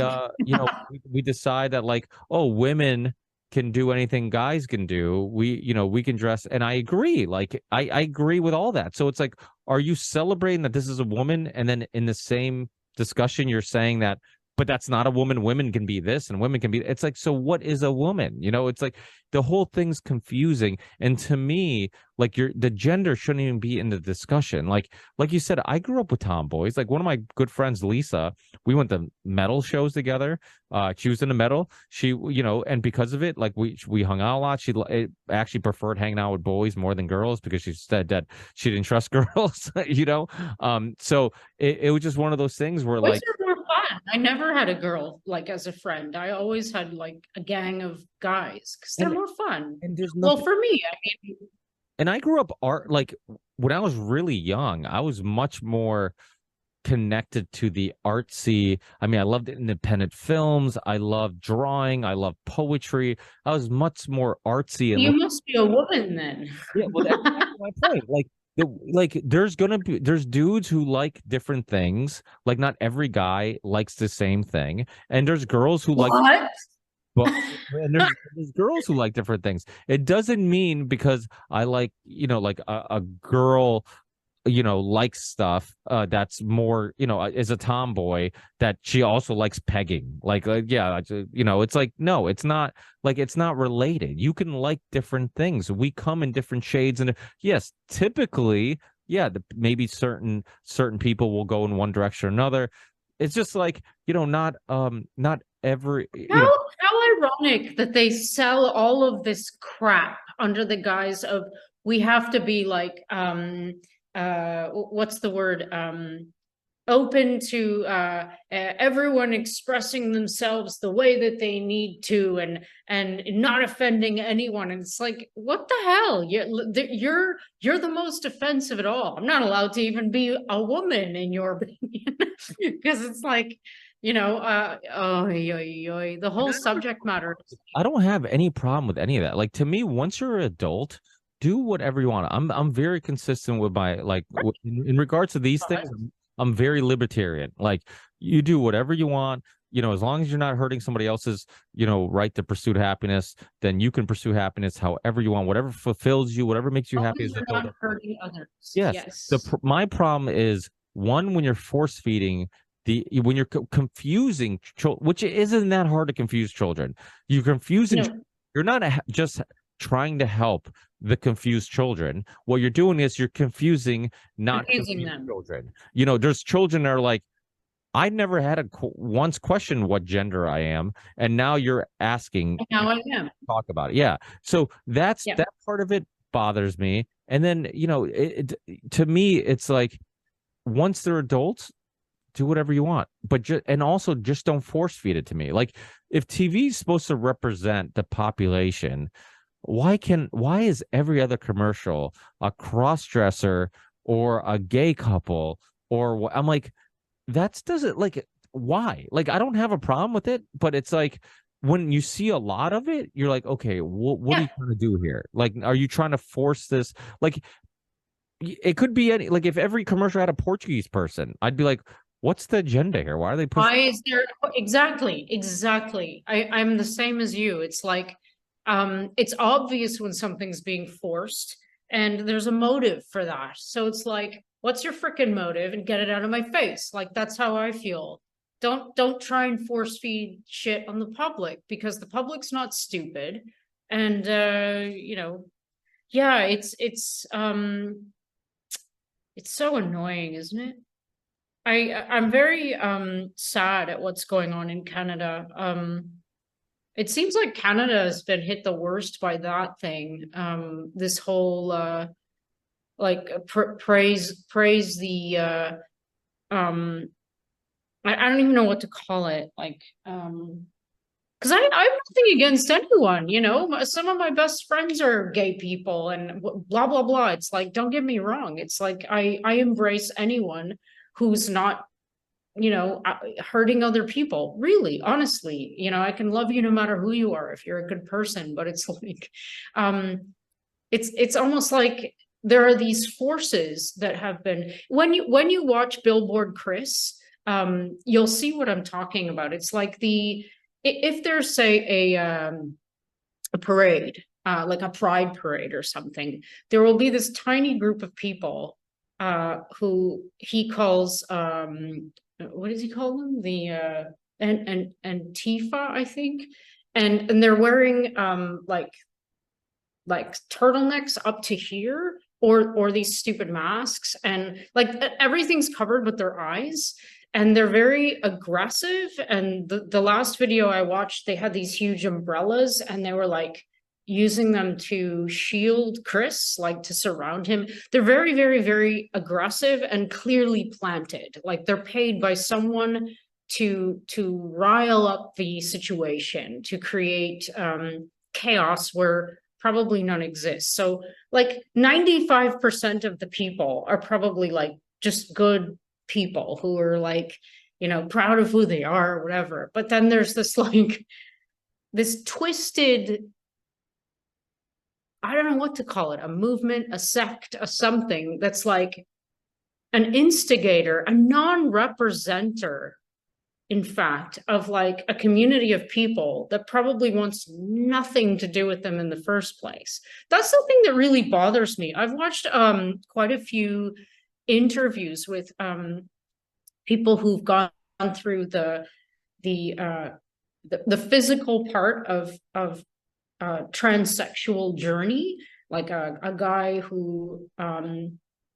decide that like, oh, women can do anything guys can do. We can dress. And I agree. Like, I agree with all that. So it's like, are you celebrating that this is a woman? And then in the same discussion, you're saying that but that's not a woman. Women can be this and women can be, it's like, so what is a woman? It's like the whole thing's confusing. And to me, like the gender shouldn't even be in the discussion. Like you said, I grew up with tomboys. Like one of my good friends, Lisa, we went to metal shows together. She was into metal. She, and because of it, like we hung out a lot. She actually preferred hanging out with boys more than girls because she said that she didn't trust girls, So it was just one of those things where Boys like, are more fun. I never had a girl like as a friend. I always had like a gang of guys because they're and more fun. and there's Well, nothing. for me, I mean, And I grew up art, like when I was really young, I was much more connected to the artsy. I mean, I loved independent films. I loved drawing. I loved poetry. I was much more artsy and you must be a woman then. yeah. Well, that's exactly my point. There's dudes who like different things. Like not every guy likes the same thing, and there's girls who like. What? But and there's girls who like different things. It doesn't mean because I like, like a girl, likes stuff that's more, is a tomboy that she also likes pegging. Yeah, it's like, no, it's not like it's not related. You can like different things. We come in different shades. And yes, typically, yeah, maybe certain people will go in one direction or another. It's just like, not every, How ironic that they sell all of this crap under the guise of we have to be like what's the word, open to everyone expressing themselves the way that they need to, and not offending anyone. And it's like, what the hell? You're the most offensive at all. I'm not allowed to even be a woman in your opinion because it's like, the whole subject matter. I don't have any problem with any of that. Like to me, once you're an adult, do whatever you want. I'm very consistent with my in regards to these things. I'm very libertarian. Like you do whatever you want. As long as you're not hurting somebody else's, right to pursue happiness, then you can pursue happiness however you want, whatever fulfills you, whatever makes you happy as an You're adult. not hurting others. Yes. Yes. My problem is one, when you're force feeding when you're confusing which isn't that hard to confuse children. You're confusing. No. You're not just trying to help the confused children. What you're doing is you're confusing Confusing confused them. children. There's children that are like, I never had once questioned what gender I am, and now you're asking. Now I am. Talk about it. Yeah. So that part of it bothers me. And then to me, it's like once they're adults, do whatever you want, but and also just don't force feed it to me. Like if TV is supposed to represent the population, why is every other commercial a cross-dresser or a gay couple or I'm like, that doesn't, like, why? Like I don't have a problem with it, but it's like when you see a lot of it, you're like, okay, what are you trying to do here? Like, are you trying to force this? Like it could be any, like if every commercial had a Portuguese person, I'd be like, what's the agenda here? Why are they pushing? Why is there exactly? I'm the same as you. It's like it's obvious when something's being forced and there's a motive for that. So it's like, what's your freaking motive and get it out of my face? Like that's how I feel. Don't try and force feed shit on the public because the public's not stupid. And yeah, it's so annoying, isn't it? I'm very sad at what's going on in Canada. It seems like Canada has been hit the worst by that thing. This whole like praise the I don't even know what to call it. Like because I have nothing against anyone, some of my best friends are gay people and blah blah blah. It's like, don't get me wrong. It's like I embrace anyone who's not hurting other people, really, honestly. I can love you no matter who you are if you're a good person, but it's like it's almost like there are these forces that have been, when you watch Billboard Chris, you'll see what I'm talking about. It's like if there's, say, a parade, like a pride parade or something, there will be this tiny group of people who he calls what does he call them? The and Tifa, I think, and they're wearing like turtlenecks up to here, or these stupid masks, and like everything's covered with their eyes, and they're very aggressive. And the last video I watched, they had these huge umbrellas, and they were like using them to shield Chris, like to surround him. They're very, very, very aggressive and clearly planted. Like they're paid by someone to rile up the situation, to create chaos where probably none exists. So like 95% of the people are probably like just good people who are like, you know, proud of who they are or whatever. But then there's this like this twisted, I don't know what to call it, a movement, a sect, a something that's like an instigator, a non-representer, in fact, of like a community of people that probably wants nothing to do with them in the first place. That's the thing that really bothers me. I've watched quite a few interviews with people who've gone through the physical part of transsexual journey, like a guy who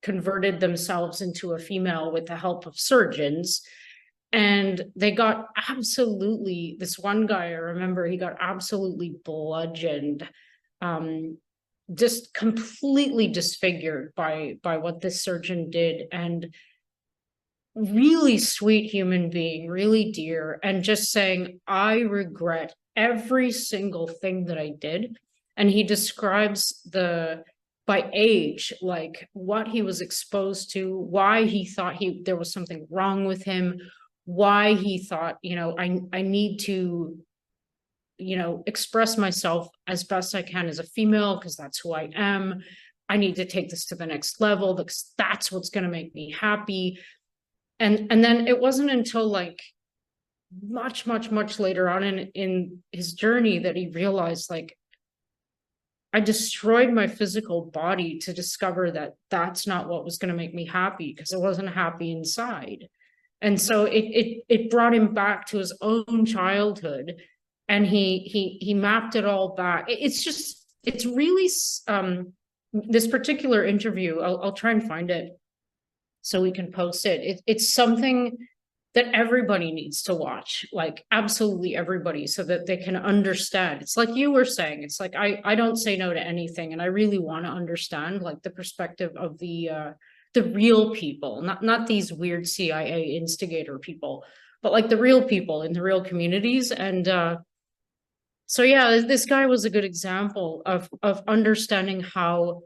converted themselves into a female with the help of surgeons. And they got absolutely, this one guy, I remember, he got absolutely bludgeoned, just completely disfigured by what this surgeon did. And really sweet human being, really dear, and just saying, I regret every single thing that I did. And he describes by age, like what he was exposed to, why he thought there was something wrong with him, why he thought, you know, I need to, you know, express myself as best I can as a female because that's who I am. I need to take this to the next level because that's what's going to make me happy. And then it wasn't until like much later on in his journey that he realized, like, I destroyed my physical body to discover that that's not what was going to make me happy, because I wasn't happy inside. And so it brought him back to his own childhood, and he mapped it all back. It's really this particular interview. I'll try and find it so we can post it. It's something that everybody needs to watch, like absolutely everybody, so that they can understand. It's like you were saying, it's like I don't say no to anything, and I really want to understand like the perspective of the real people, not these weird CIA instigator people, but like the real people in the real communities. And so yeah, this guy was a good example of understanding how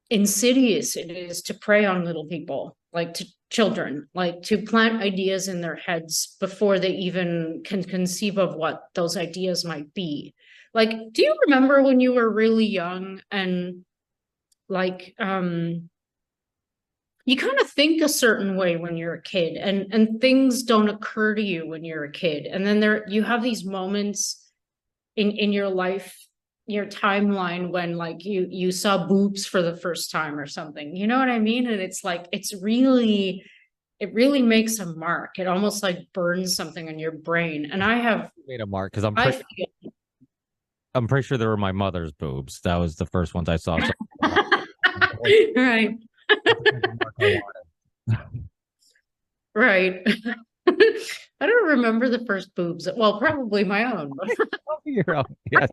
insidious it is to prey on little people, like to children, like to plant ideas in their heads before they even can conceive of what those ideas might be. Like, do you remember when you were really young and like you kind of think a certain way when you're a kid, and things don't occur to you when you're a kid, and then you have these moments in your life, your timeline, when like you saw boobs for the first time or something, you know what I mean? And it's like it really makes a mark. It almost like burns something in your brain. And I have Made a mark because I'm pretty sure they were my mother's boobs. That was the first ones I saw. So right. Right. I don't remember the first boobs. Well, probably my own. Your own, yes.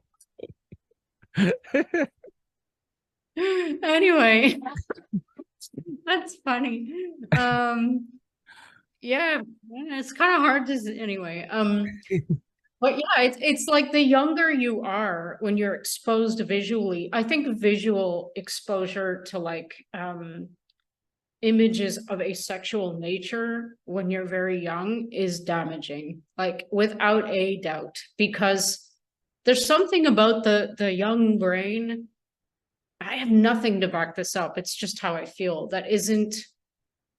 Anyway, that's funny. Yeah, it's kind of hard to anyway. But yeah, it's like the younger you are when you're exposed visually. I think visual exposure to like images of a sexual nature when you're very young is damaging, like without a doubt, because there's something about the young brain. I have nothing to back this up. It's just how I feel, that isn't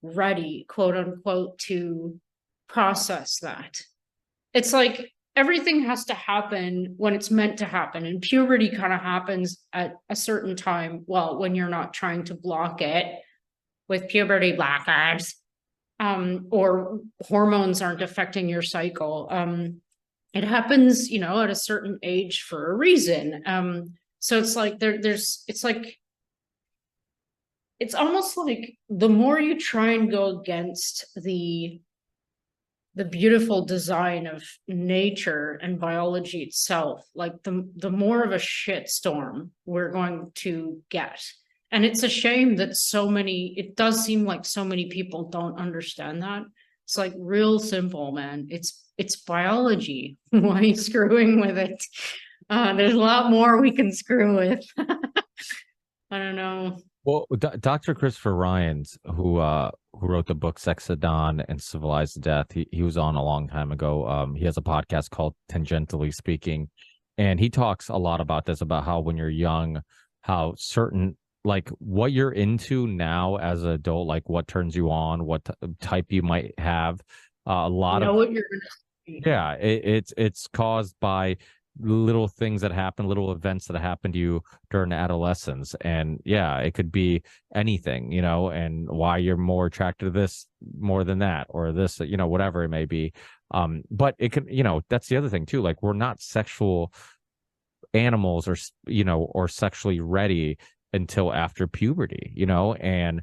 ready, quote unquote, to process that. It's like everything has to happen when it's meant to happen. And puberty kind of happens at a certain time. Well, when you're not trying to block it with puberty blockers. or hormones aren't affecting your cycle. It happens, at a certain age for a reason. So it's like it's almost like the more you try and go against the beautiful design of nature and biology itself, like the more of a shitstorm we're going to get. And it's a shame that it does seem like so many people don't understand that. It's like real simple, man. It's biology. Why are you screwing with it? There's a lot more we can screw with. I don't know. Well, Dr. Christopher Ryans, who wrote the book Sex at Dawn and Civilized Death, he was on a long time ago. He has a podcast called Tangentially Speaking, and he talks a lot about this, about how when you're young, how certain, like, what you're into now as an adult, like what turns you on, what type you might have, a lot Know of, what you're gonna see. yeah, it's caused by little things that happen, little events that happen to you during adolescence. And yeah, it could be anything, and why you're more attracted to this more than that, or this, whatever it may be. But it can, that's the other thing too. Like, we're not sexual animals, or sexually ready until after puberty, and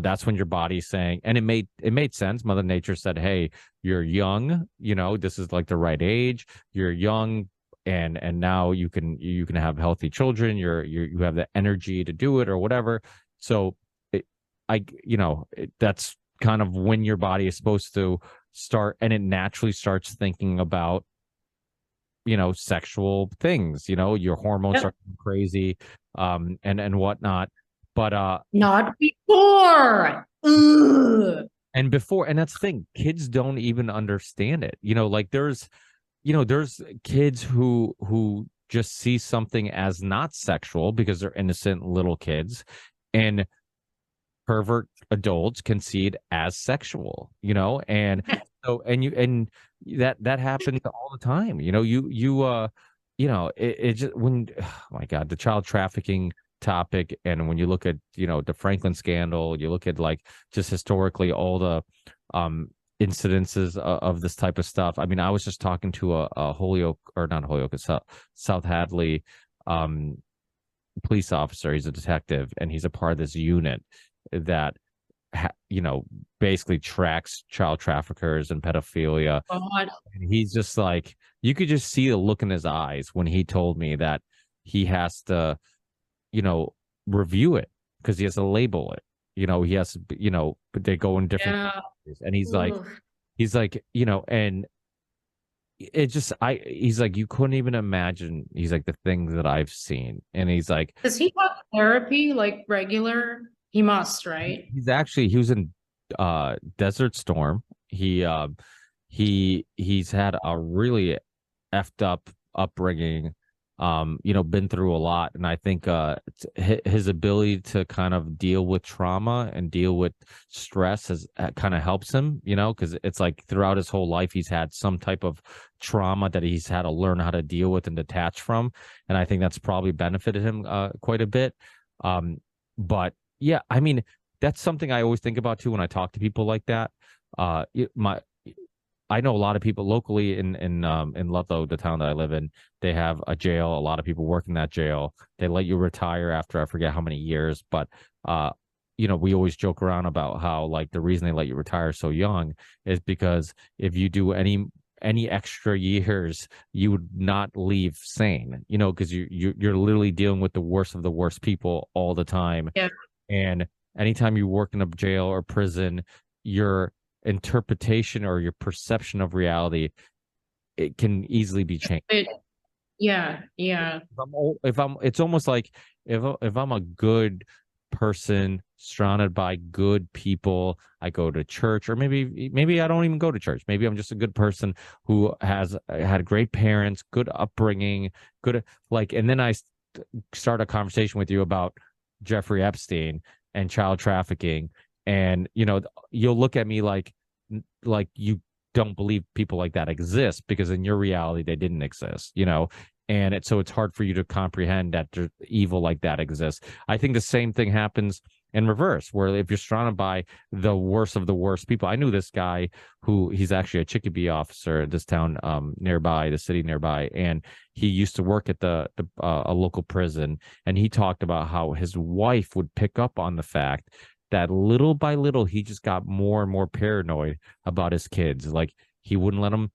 that's when your body's saying, and it made sense. Mother Nature said, hey, you're young, this is like the right age, you're young, and now you can have healthy children, you have the energy to do it, or whatever. So that's kind of when your body is supposed to start, and it naturally starts thinking about sexual things, your hormones Yep. are crazy, and whatnot. But Not before. Ugh. and before, and that's the thing, kids don't even understand it, like there's kids who just see something as not sexual because they're innocent little kids, and pervert adults can see it as sexual, and so, and that happens all the time, it just, when, oh my God, the child trafficking topic, and when you look at, the Franklin scandal, you look at, like, just historically all the incidences of this type of stuff. I mean, I was just talking to a Holyoke, or not Holyoke, South Hadley police officer. He's a detective, and he's a part of this unit that basically tracks child traffickers and pedophilia. God. And he's just like, you could just see the look in his eyes when he told me that he has to, review it, because he has to label it. He has to, but they go in different Yeah. ways. And he's like, Ugh. and it just, he's like, you couldn't even imagine. He's like, the things that I've seen. And he's like, Does he have therapy like regular? He must, right? he was in Desert Storm. He's had a really effed up upbringing, been through a lot. And I think his ability to kind of deal with trauma and deal with stress has kind of helps him, because it's like throughout his whole life he's had some type of trauma that he's had to learn how to deal with and detach from. And I think that's probably benefited him quite a bit. But yeah, I mean, that's something I always think about too when I talk to people like that. I know a lot of people locally in Ludlow, the town that I live in. They have a jail. A lot of people work in that jail. They let you retire after, I forget how many years, but we always joke around about how, like, the reason they let you retire so young is because if you do any extra years, you would not leave sane, because you're literally dealing with the worst of the worst people all the time. Yeah. And anytime you work in a jail or prison, your interpretation or your perception of reality, it can easily be changed. Yeah. It's almost like if I'm a good person surrounded by good people, I go to church, or maybe I don't even go to church. Maybe I'm just a good person who has had great parents, good upbringing, good, like, and then I start a conversation with you about Jeffrey Epstein and child trafficking, and you'll look at me like you don't believe people like that exist, because in your reality they didn't exist, and so it's hard for you to comprehend that evil like that exists. I think the same thing happens in reverse, where if you're surrounded by the worst of the worst people. I knew this guy who he's actually a Chicopee officer in this town nearby, the city nearby, and he used to work at a local prison, and he talked about how his wife would pick up on the fact that little by little he just got more and more paranoid about his kids. Like he wouldn't let them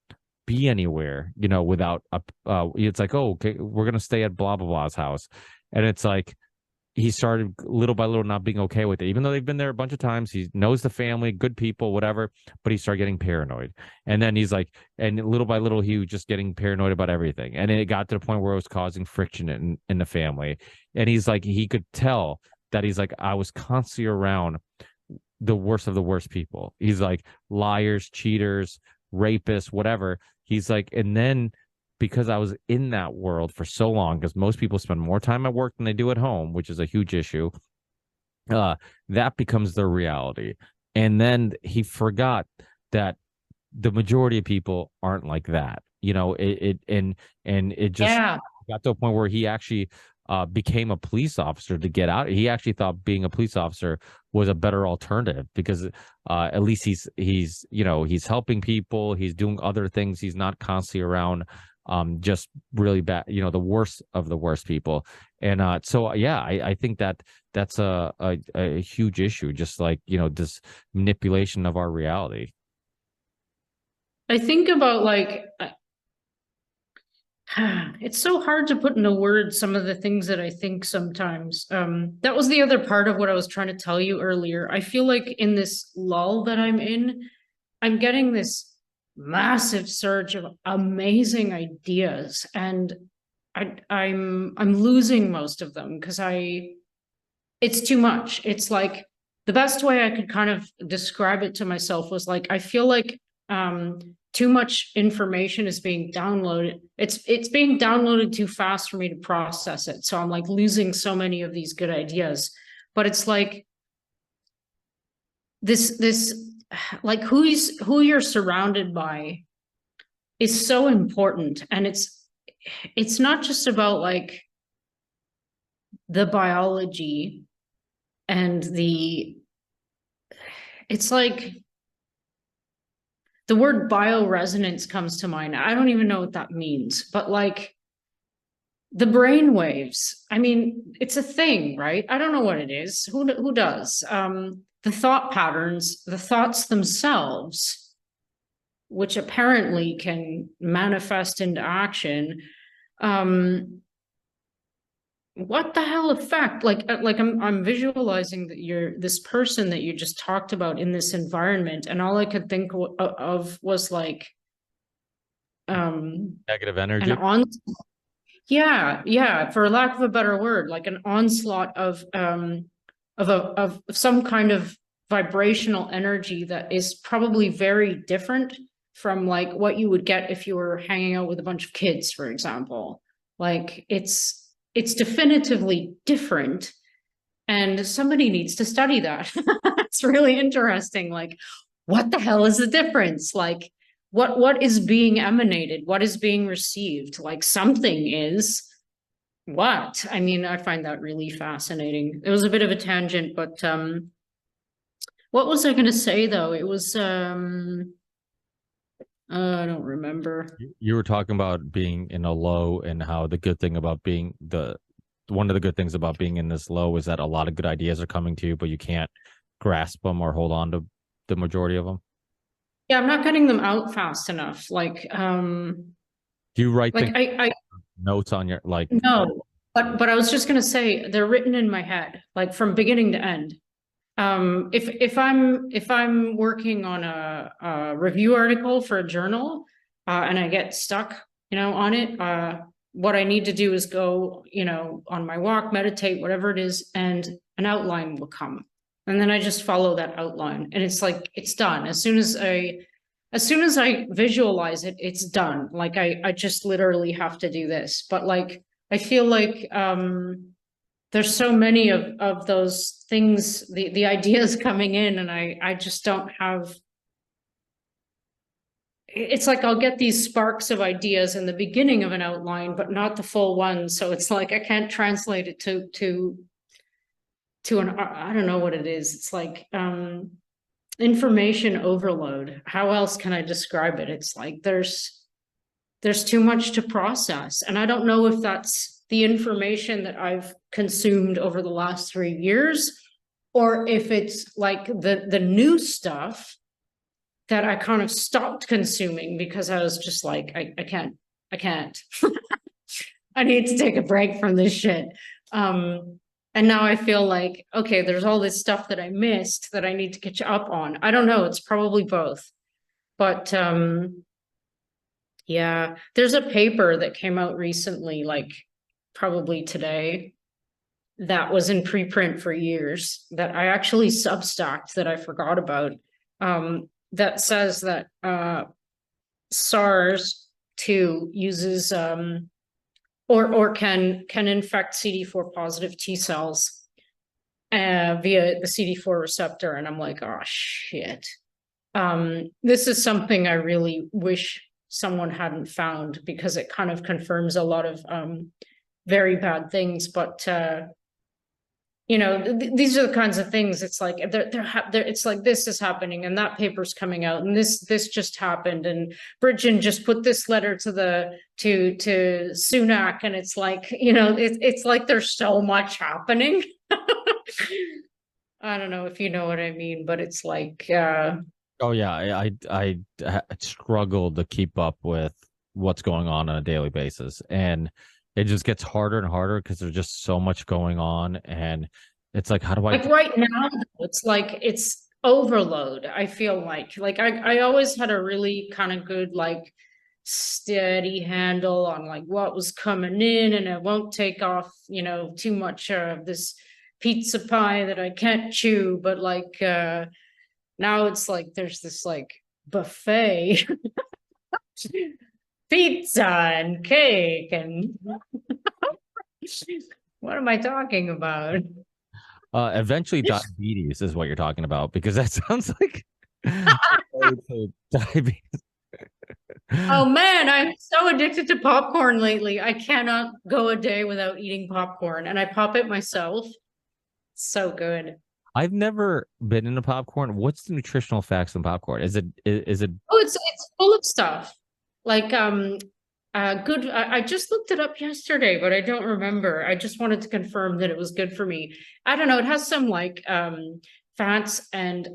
be anywhere, without it's like, oh, okay, we're gonna stay at blah blah blah's house, and it's like he started little by little not being okay with it, even though they've been there a bunch of times. He knows the family, good people, whatever, but he started getting paranoid. And then he's like, and little by little, he was just getting paranoid about everything. And it got to the point where it was causing friction in the family. And he's like, he could tell that he's like, I was constantly around the worst of the worst people. He's like liars, cheaters, rapists, whatever. He's like, and then because I was in that world for so long, because most people spend more time at work than they do at home, which is a huge issue, that becomes their reality. And then he forgot that the majority of people aren't like that. And it just got to a point where he actually became a police officer to get out. He actually thought being a police officer was a better alternative because at least he's helping people, he's doing other things, he's not constantly around just really bad, the worst of the worst people. And so yeah, I think that's a huge issue, just like this manipulation of our reality. I think about like it's so hard to put into words some of the things that I think sometimes. That was the other part of what I was trying to tell you earlier. I feel like in this lull that I'm in, I'm getting this massive surge of amazing ideas, and I'm losing most of them because it's too much. It's like the best way I could kind of describe it to myself was like I feel like too much information is being downloaded. It's being downloaded too fast for me to process it. So I'm like losing so many of these good ideas. But it's like this like who you're surrounded by is so important. And it's not just about like the biology and it's like the word bioresonance comes to mind. I don't even know what that means, but like the brain waves, I mean, it's a thing, right? I don't know what it is. Who does? The thought patterns, the thoughts themselves, which apparently can manifest into action. What the hell effect? Like I'm visualizing that you're this person that you just talked about in this environment, and all I could think of was like Negative energy. Yeah, for lack of a better word, like an onslaught of some kind of vibrational energy that is probably very different from like what you would get if you were hanging out with a bunch of kids, for example. Like it's definitively different, and somebody needs to study that. It's really interesting. Like, what the hell is the difference? Like, what is being emanated? What is being received? Like something is. What? I mean, I find that really fascinating. It was a bit of a tangent, but what was I going to say though? It was I don't remember. You were talking about being in a low and how the good thing about being one of the good things about being in this low is that a lot of good ideas are coming to you, but you can't grasp them or hold on to the majority of them. Yeah, I'm not getting them out fast enough. Like, do you write like I notes on your like? No, but I was just gonna say they're written in my head, like from beginning to end. If I'm working on a review article for a journal, and I get stuck, on it, what I need to do is go, on my walk, meditate, whatever it is, and an outline will come. And then I just follow that outline, and it's like, it's done. As soon as I visualize it, it's done. Like I just literally have to do this. But like, I feel like, there's so many of those things, the ideas coming in, and I just don't have. It's like I'll get these sparks of ideas in the beginning of an outline, but not the full one. So it's like I can't translate it to to an, I don't know what it is. It's like information overload. How else can I describe it? It's like there's too much to process. And I don't know if that's the information that I've consumed over the last 3 years, or if it's like the new stuff that I kind of stopped consuming because I was just like, I can't. I need to take a break from this shit. And now I feel like, okay, there's all this stuff that I missed that I need to catch up on. I don't know, it's probably both. But yeah, there's a paper that came out recently, like probably today, that was in preprint for years that I actually substacked that I forgot about. That says that SARS-2 uses or can infect CD4 positive T cells via the CD4 receptor. And I'm like, oh shit. This is something I really wish someone hadn't found, because it kind of confirms a lot of very bad things. But these are the kinds of things. It's like it's like this is happening, and that paper's coming out, and this just happened, and Bridgen just put this letter to Sunak, and it's like it's like there's so much happening. I don't know if you know what I mean, but it's like Oh yeah, I struggle to keep up with what's going on a daily basis, and it just gets harder and harder because there's just so much going on, and it's like, how do I? Like right now, it's like it's overload. I feel like I always had a really kind of good like steady handle on like what was coming in, and I won't take off too much of this pizza pie that I can't chew, but like now it's like there's this like buffet pizza and cake and what am I talking about? Eventually diabetes is what you're talking about, because that sounds like diabetes. Oh man, I'm so addicted to popcorn lately. I cannot go a day without eating popcorn, and I pop it myself. So good. I've never been into popcorn. What's the nutritional facts in popcorn? Is it Oh, it's full of stuff. Like good. I just looked it up yesterday, but I don't remember. I just wanted to confirm that it was good for me. I don't know. It has some like fats and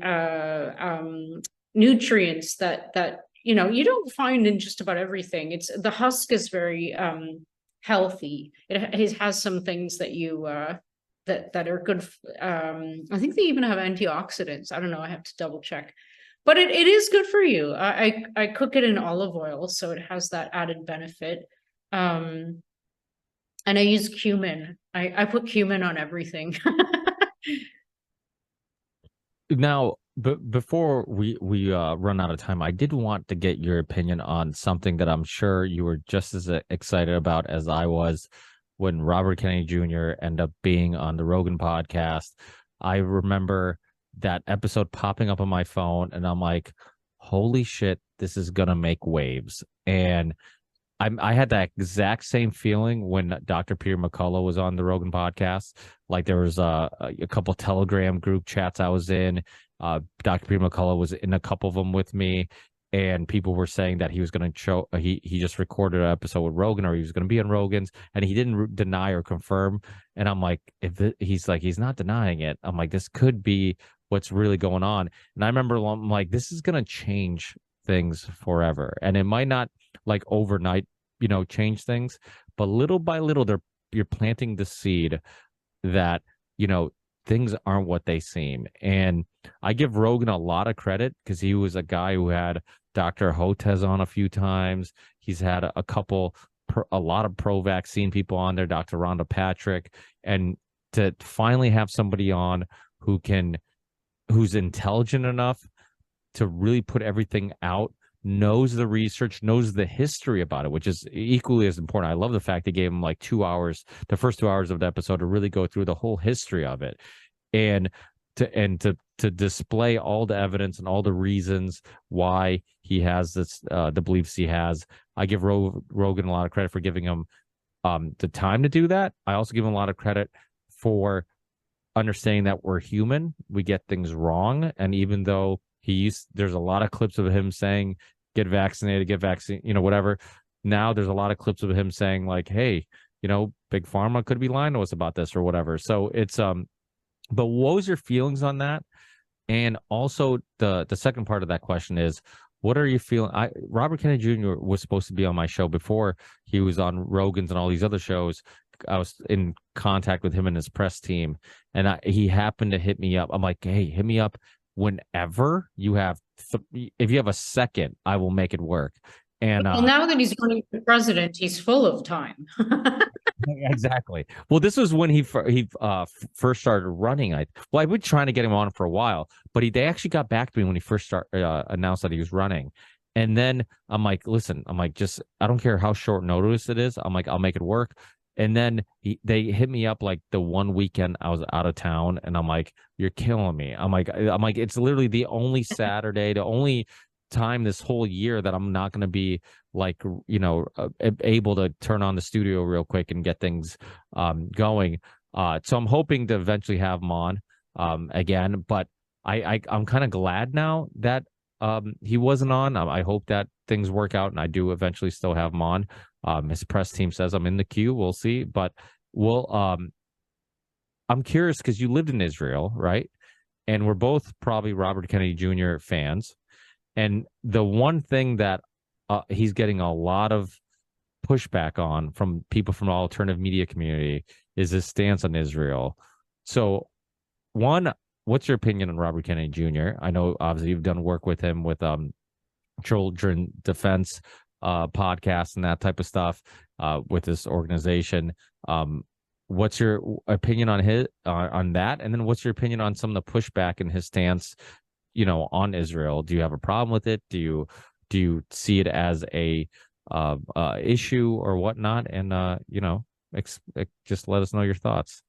nutrients that you don't find in just about everything. It's the husk is very healthy. It has some things that you that are good. I think they even have antioxidants. I don't know. I have to double check. But it is good for you. I cook it in olive oil, so it has that added benefit. And I use cumin. I put cumin on everything. Now, before we run out of time, I did want to get your opinion on something that I'm sure you were just as excited about as I was when Robert Kennedy Jr. ended up being on the Rogan podcast. I remember that episode popping up on my phone, and I'm like, holy shit, this is gonna make waves. And I had that exact same feeling when Dr. Peter McCullough was on the Rogan podcast. Like there was a couple Telegram group chats I was in. Dr. Peter McCullough was in a couple of them with me, and people were saying that he was going to show. He just recorded an episode with Rogan, or he was going to be on Rogan's, and he didn't deny or confirm. And I'm like, he's not denying it. I'm like, this could be what's really going on. And I remember I'm like, this is going to change things forever, and it might not like overnight change things, but little by little you're planting the seed that things aren't what they seem. And I give Rogan a lot of credit because he was a guy who had Dr. Hotez on a few times. He's had a lot of pro-vaccine people on there, Dr. Rhonda Patrick, and to finally have somebody on who's intelligent enough to really put everything out, knows the research, knows the history about it, which is equally as important. I love the fact they gave him like 2 hours, the first 2 hours of the episode, to really go through the whole history of it, and to display all the evidence and all the reasons why he has this the beliefs he has. I give Rogan a lot of credit for giving him the time to do that. I also give him a lot of credit for understanding that we're human, we get things wrong. And even though there's a lot of clips of him saying, get vaccinated, get vaccine, whatever. Now there's a lot of clips of him saying like, hey, big pharma could be lying to us about this or whatever. So it's, but what was your feelings on that? And also the second part of that question is, what are you feeling? Robert Kennedy Jr. was supposed to be on my show before he was on Rogan's and all these other shows. I was in contact with him and his press team, and he happened to hit me up. I'm like, hey, hit me up whenever you have, if you have a second, I will make it work. And well, now that he's running for president, he's full of time. exactly. Well, this was when he first started running. I've been trying to get him on for a while, but they actually got back to me when he first announced that he was running. And then I'm like, listen, just I don't care how short notice it is. I'm like, I'll make it work. And then they hit me up like the one weekend I was out of town, and I'm like, you're killing me. I'm like, it's literally the only Saturday, the only time this whole year that I'm not going to be like, able to turn on the studio real quick and get things going. So I'm hoping to eventually have him on again, but I'm kind of glad now that he wasn't on. I hope that things work out and I do eventually still have him on. His press team says I'm in the queue. We'll see, but I'm curious because you lived in Israel, right? And we're both probably Robert Kennedy Jr. fans. And the one thing that he's getting a lot of pushback on from people from the alternative media community is his stance on Israel. So, one, what's your opinion on Robert Kennedy Jr.? I know obviously you've done work with him with children defense podcasts and that type of stuff with this organization. What's your opinion on on that? And then what's your opinion on some of the pushback in his stance, on Israel? Do you have a problem with it? Do you see it as a issue or whatnot? And just let us know your thoughts.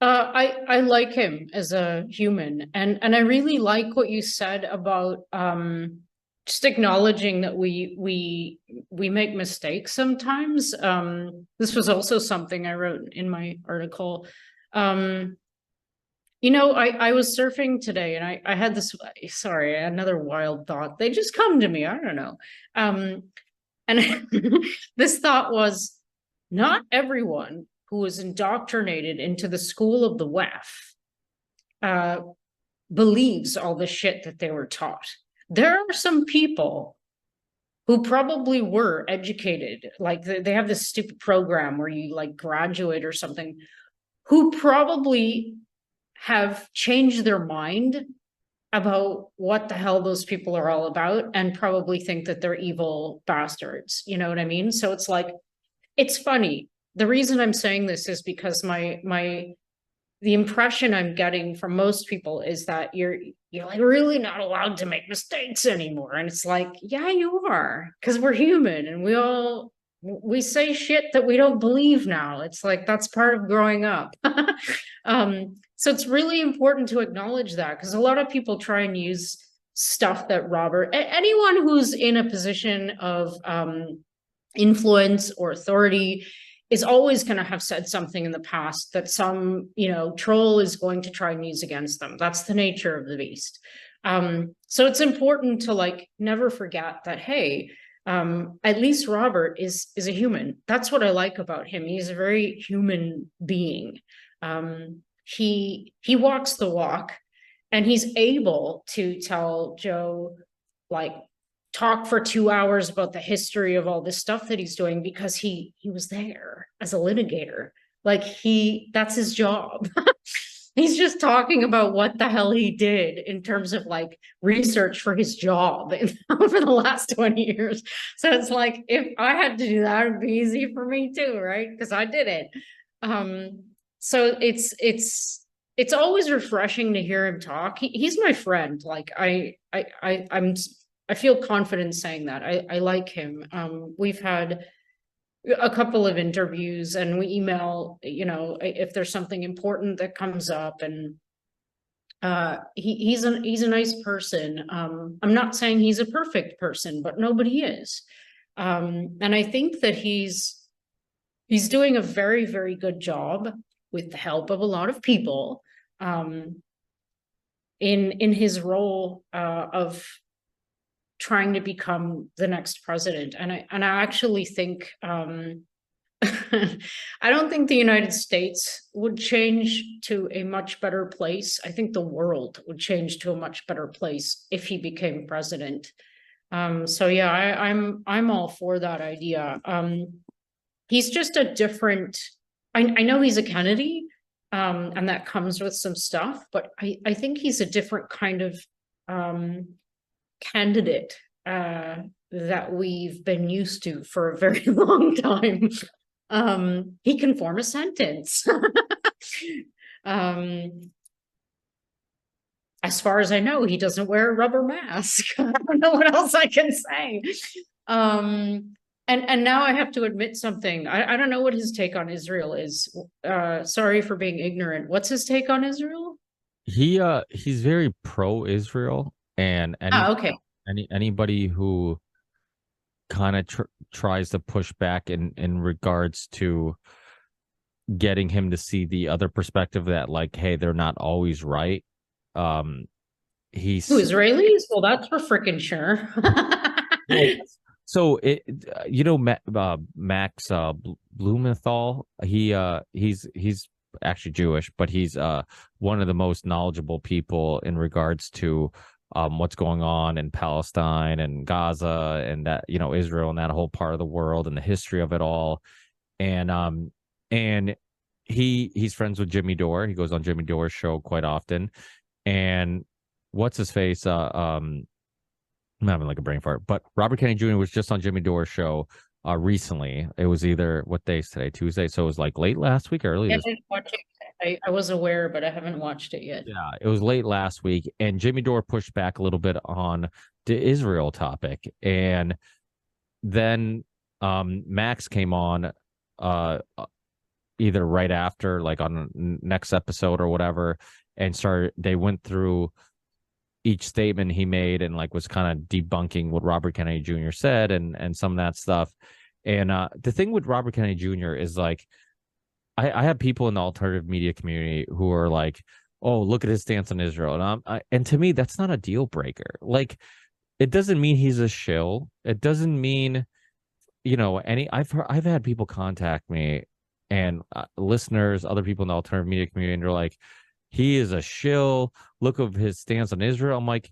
I like him as a human, and I really like what you said about just acknowledging that we make mistakes sometimes. This was also something I wrote in my article. I was surfing today and I had another wild thought. They just come to me. I don't know. And this thought was, not everyone who was indoctrinated into the school of the WEF believes all the shit that they were taught. There are some people who probably were educated, like they have this stupid program where you like graduate or something, who probably have changed their mind about what the hell those people are all about and probably think that they're evil bastards. You know what I mean? So it's like, it's funny. The reason I'm saying this is because the impression I'm getting from most people is that you're like really not allowed to make mistakes anymore. And it's like, yeah, you are, because we're human and we say shit that we don't believe now. It's like, that's part of growing up. So it's really important to acknowledge that, because a lot of people try and use stuff that anyone who's in a position of influence or authority is always going to have said something in the past that some, troll is going to try and use against them. That's the nature of the beast. So it's important to like never forget that, hey, at least Robert is a human. That's what I like about him. He's a very human being. He walks the walk, and he's able to tell Joe, like, talk for 2 hours about the history of all this stuff that he's doing, because he was there as a litigator. Like that's his job. He's just talking about what the hell he did in terms of like research for his job over the last 20 years. So it's like, if I had to do that, it'd be easy for me too, right? Because I did it. So it's always refreshing to hear him talk. He's my friend. Like I feel confident saying that. I like him. We've had a couple of interviews and we email, if there's something important that comes up, and he's a nice person. I'm not saying he's a perfect person, but nobody is. And I think that he's doing a very, very good job with the help of a lot of people, in his role of trying to become the next president. And I actually think I don't think the United States would change to a much better place. I think the world would change to a much better place if he became president. So yeah, I'm all for that idea. He's just a different. I know he's a Kennedy, and that comes with some stuff, but I think he's a different kind of candidate that we've been used to for a very long time. He can form a sentence. um, as far as I know, he doesn't wear a rubber mask. I don't know what else I can say. And now I have to admit something. I don't know what his take on Israel is. Sorry for being ignorant. What's his take on Israel? He's very pro-Israel, and Okay. anybody who kind of tries to push back in regards to getting him to see the other perspective, that like, hey, they're not always right. He's Who, Israelis? Well, that's for freaking sure. so Max Blumenthal. He's actually Jewish, but he's one of the most knowledgeable people in regards to what's going on in Palestine and Gaza and that, Israel and that whole part of the world and the history of it all. And he's friends with Jimmy Dore. He goes on Jimmy Dore's show quite often. And what's his face? I'm having like a brain fart, but Robert Kennedy Jr. was just on Jimmy Dore's show recently. It was either, what day is today? Tuesday. So it was like late last week, early I this. didn't watch it. I was aware, but I haven't watched it yet. Yeah, it was late last week, and Jimmy Dore pushed back a little bit on the Israel topic, and then Max came on either right after, like on next episode or whatever, and they went through each statement he made and like was kind of debunking what Robert Kennedy Jr. said and some of that stuff. And the thing with Robert Kennedy Jr. is like, I have people in the alternative media community who are like, oh, look at his stance on Israel. And to me, that's not a deal breaker. Like, it doesn't mean he's a shill. It doesn't mean, I've had people contact me and listeners, other people in the alternative media community, and they're like, he is a shill. Look at his stance on Israel. I'm like,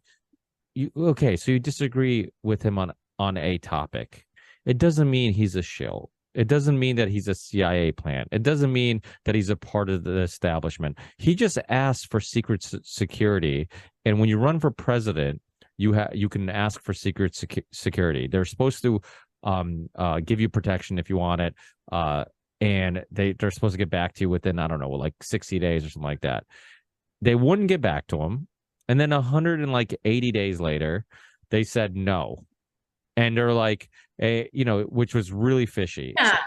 okay, so you disagree with him on a topic. It doesn't mean he's a shill. It doesn't mean that he's a CIA plant. It doesn't mean that he's a part of the establishment. He just asked for secret security. And when you run for president, you can ask for secret security. They're supposed to give you protection if you want it. And they're supposed to get back to you within, I don't know, like 60 days or something like that. They wouldn't get back to him. And then 180 days later, they said no. And they're like, which was really fishy. Yeah.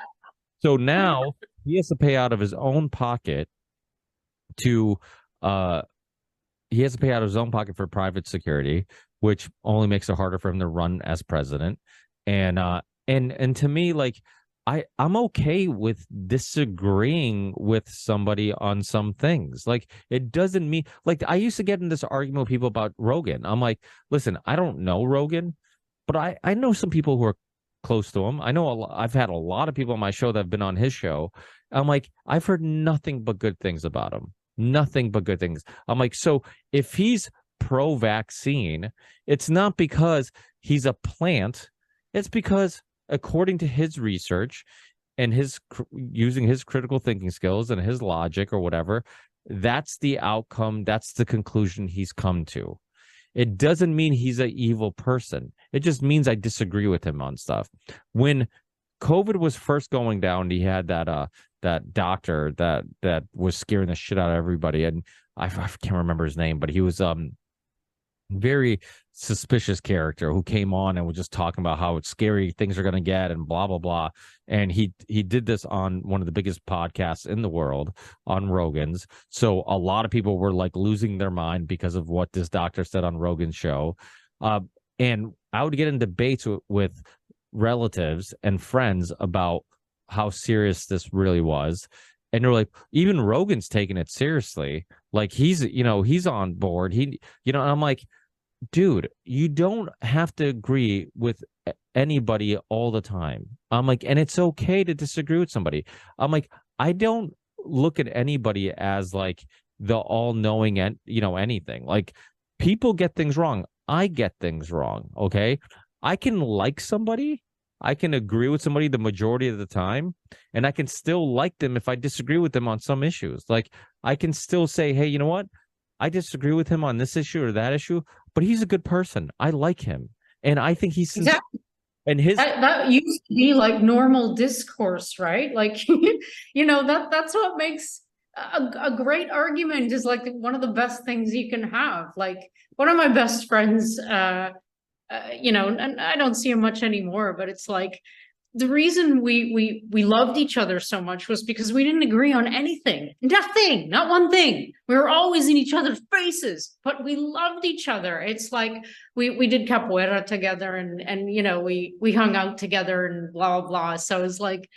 So now he has to pay out of his own pocket for private security, which only makes it harder for him to run as president. And to me, like, I'm okay with disagreeing with somebody on some things. Like, it doesn't mean, like, I used to get in this argument with people about Rogan. I'm like, listen, I don't know Rogan, but I know some people who are close to him. I know I've had a lot of people on my show that have been on his show. I'm like, I've heard nothing but good things about him. Nothing but good things. I'm like, so if he's pro-vaccine, it's not because he's a plant. It's because, according to his research and using his critical thinking skills and his logic or whatever, that's the outcome. That's the conclusion he's come to. It doesn't mean he's an evil person. It just means I disagree with him on stuff. When COVID was first going down, he had that doctor that was scaring the shit out of everybody, and I can't remember his name, but he was very suspicious character who came on and was just talking about how scary things are going to get and blah blah blah. And he did this on one of the biggest podcasts in the world, on Rogan's. So a lot of people were like losing their mind because of what this doctor said on Rogan's show. And I would get in debates with relatives and friends about how serious this really was. and they're like, even Rogan's taking it seriously. Like he's on board. And I'm like, dude, you don't have to agree with anybody all the time. I'm like, and it's okay to disagree with somebody. I'm like, I don't look at anybody as like the all-knowing and anything. Like people get things wrong. I get things wrong. Okay. I can like somebody. I can agree with somebody the majority of the time, and I can still like them if I disagree with them on some issues. Like I can still say, hey, you know what? I disagree with him on this issue or that issue, but he's a good person. I like him. And I think he's sincere. Exactly. And his That used to be like normal discourse, right? Like, that's what makes a great argument is like one of the best things you can have. Like one of my best friends, and I don't see him much anymore, but it's like the reason we loved each other so much was because we didn't agree on anything. Nothing, not one thing. We were always in each other's faces, but we loved each other. It's like we did capoeira together and we hung out together and blah blah blah. So it's like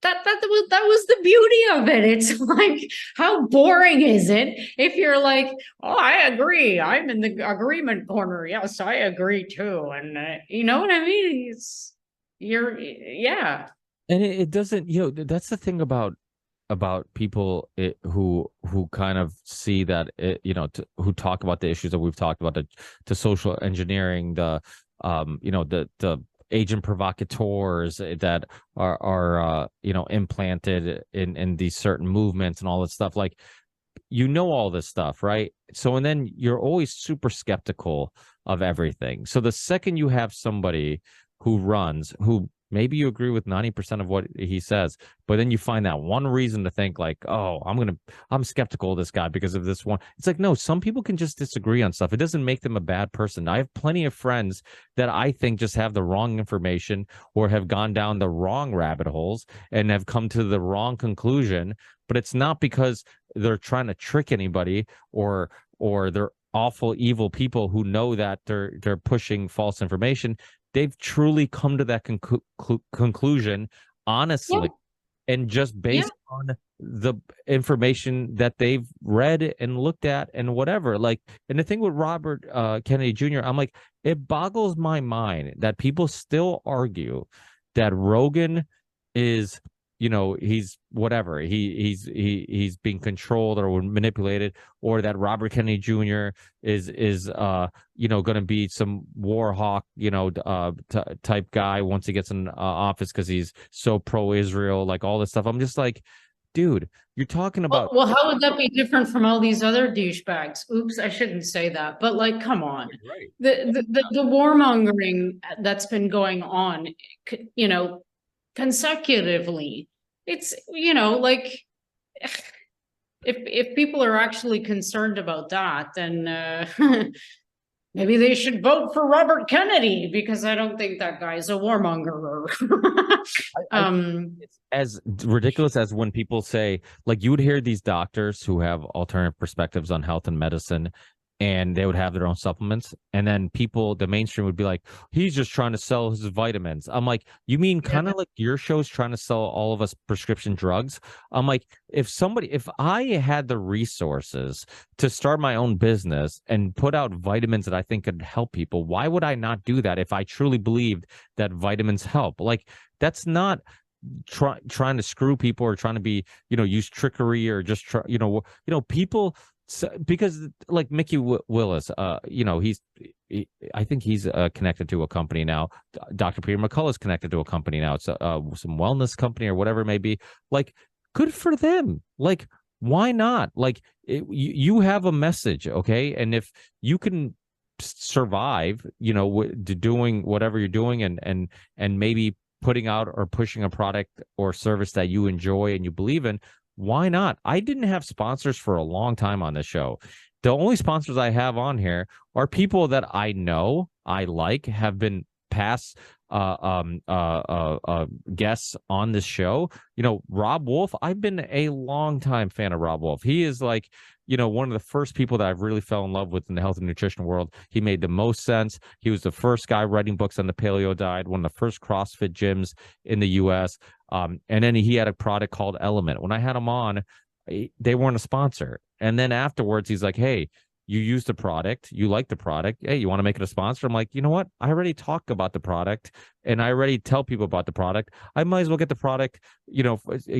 that was the beauty of it. It's like, how boring is it if you're like, oh, I agree, I'm in the agreement corner, yes, I agree too, and you know what I mean? Yeah. and it doesn't, that's the thing about people who kind of see that who talk about the issues that we've talked about, to social engineering, the agent provocateurs that are implanted in these certain movements and all this stuff. Like, all this stuff, right? So, and then you're always super skeptical of everything. So the second you have somebody who maybe you agree with 90% of what he says, but then you find that one reason to think like, oh, I'm skeptical of this guy because of this one. It's like, no, some people can just disagree on stuff. It doesn't make them a bad person. I have plenty of friends that I think just have the wrong information or have gone down the wrong rabbit holes and have come to the wrong conclusion, but it's not because they're trying to trick anybody or they're awful, evil people who know that they're pushing false information. They've truly come to that conclusion honestly, and just based on the information that they've read and looked at and whatever. Like, and the thing with Robert Kennedy Jr., I'm like, it boggles my mind that people still argue that Rogan is, he's whatever, he's being controlled or manipulated, or that Robert Kennedy Jr. is going to be some war hawk, type guy once he gets in office because he's so pro-Israel, like all this stuff. I'm just like, dude, you're talking about. Well, how would that be different from all these other douchebags? Oops, I shouldn't say that, but like, come on. Right. The warmongering that's been going on, consecutively. It's, like, if people are actually concerned about that, then maybe they should vote for Robert Kennedy, because I don't think that guy's a warmonger. It's as ridiculous as when people say, like, you would hear these doctors who have alternative perspectives on health and medicine, and they would have their own supplements, and then the mainstream would be like, he's just trying to sell his vitamins. I'm like, you mean kind of like your show's trying to sell all of us prescription drugs? I'm like, if I had the resources to start my own business and put out vitamins that I think could help people, why would I not do that if I truly believed that vitamins help? Like, that's not trying to screw people or trying to be, use trickery or just try, people. So, because like Mickey Willis, I think he's connected to a company now. Dr. Peter McCullough is connected to a company now. It's some wellness company or whatever it may be. Like, good for them. Like, why not? Like, you have a message, okay? And if you can survive, doing whatever you're doing and maybe putting out or pushing a product or service that you enjoy and you believe in, why not? I didn't have sponsors for a long time on this show. The only sponsors I have on here are people that I know, I like, have been past guests on this show. Rob Wolf, I've been a long time fan of Rob Wolf. He is like one of the first people that I've really fell in love with in the health and nutrition world. He made the most sense. He was the first guy writing books on the paleo diet, one of the first CrossFit gyms in the US. And then he had a product called Element. When I had him on, they weren't a sponsor. And then afterwards, he's like, hey, you use the product, you like the product. Hey, you want to make it a sponsor? I'm like, you know what? I already talk about the product and I already tell people about the product. I might as well get the product,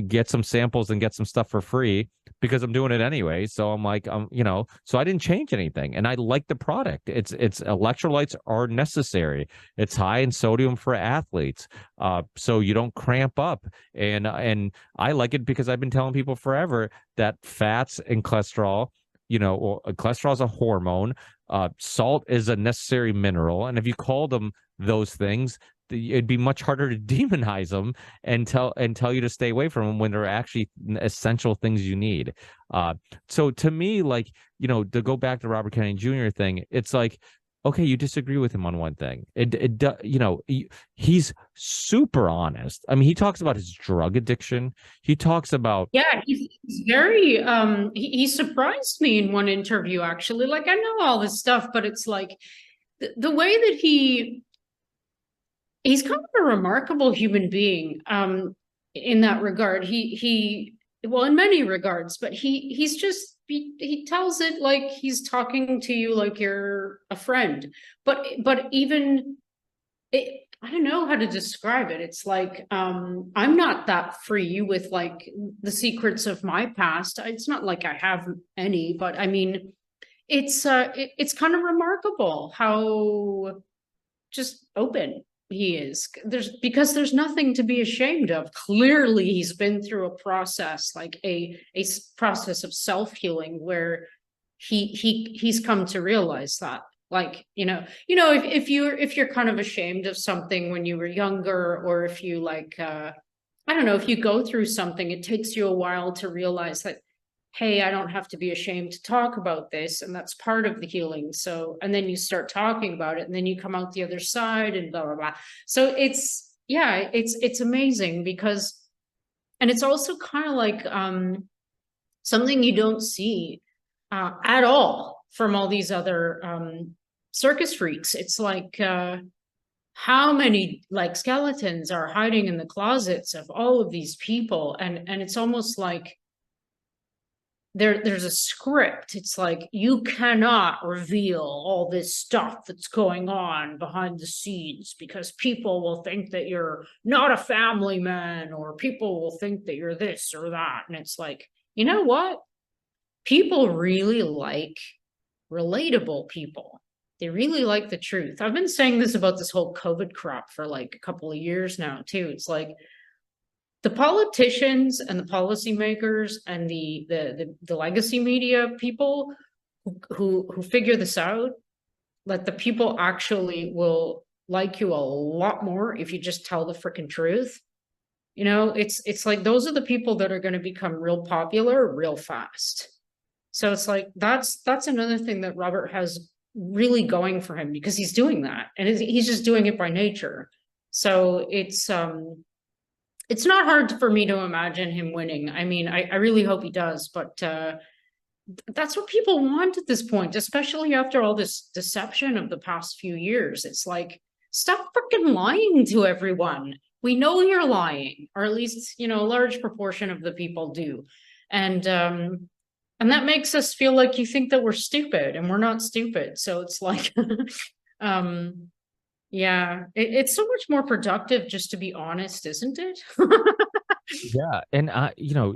get some samples and get some stuff for free because I'm doing it anyway. So I'm like, so I didn't change anything and I like the product. It's electrolytes are necessary. It's high in sodium for athletes. So you don't cramp up. And I like it because I've been telling people forever that fats and cholesterol, cholesterol is a hormone. Salt is a necessary mineral. And if you call them those things, it'd be much harder to demonize them and tell you to stay away from them when they're actually essential things you need. So to me, like, to go back to Robert Kennedy Jr. thing, it's like, okay, you disagree with him on one thing. He's super honest. I mean, he talks about his drug addiction. He talks about he's very he surprised me in one interview, actually. Like, I know all this stuff, but it's like the way that he's kind of a remarkable human being in that regard. He well, in many regards, but he's just he tells it like he's talking to you like you're a friend. But even I don't know how to describe it. It's like I'm not that free with like the secrets of my past. It's not like I have any, but I mean, it's kind of remarkable how just open he is. Because there's nothing to be ashamed of. Clearly he's been through a process, like a process of self-healing where he's come to realize that, like, if you're kind of ashamed of something when you were younger, or if you like I don't know, if you go through something, it takes you a while to realize that, hey, I don't have to be ashamed to talk about this. And that's part of the healing. So, and then you start talking about it and then you come out the other side and blah, blah, blah. So it's amazing because, and it's also kind of like something you don't see at all from all these other circus freaks. It's like, how many like skeletons are hiding in the closets of all of these people. And it's almost like, there's a script. It's like, you cannot reveal all this stuff that's going on behind the scenes because people will think that you're not a family man, or people will think that you're this or that. And it's like, you know what? People really like relatable people. They really like the truth. I've been saying this about this whole COVID crap for like a couple of years now too. It's like, the politicians and the policymakers and the legacy media people who figure this out, like, the people actually will like you a lot more if you just tell the freaking truth. It's like, those are the people that are going to become real popular real fast. So it's like, that's another thing that Robert has really going for him, because he's doing that, and he's just doing it by nature. So it's not hard for me to imagine him winning. I mean, I really hope he does, but that's what people want at this point, especially after all this deception of the past few years. It's like, stop freaking lying to everyone. We know you're lying, or at least, a large proportion of the people do. And that makes us feel like you think that we're stupid, and we're not stupid. So it's like, yeah, it's so much more productive just to be honest, isn't it? Yeah, and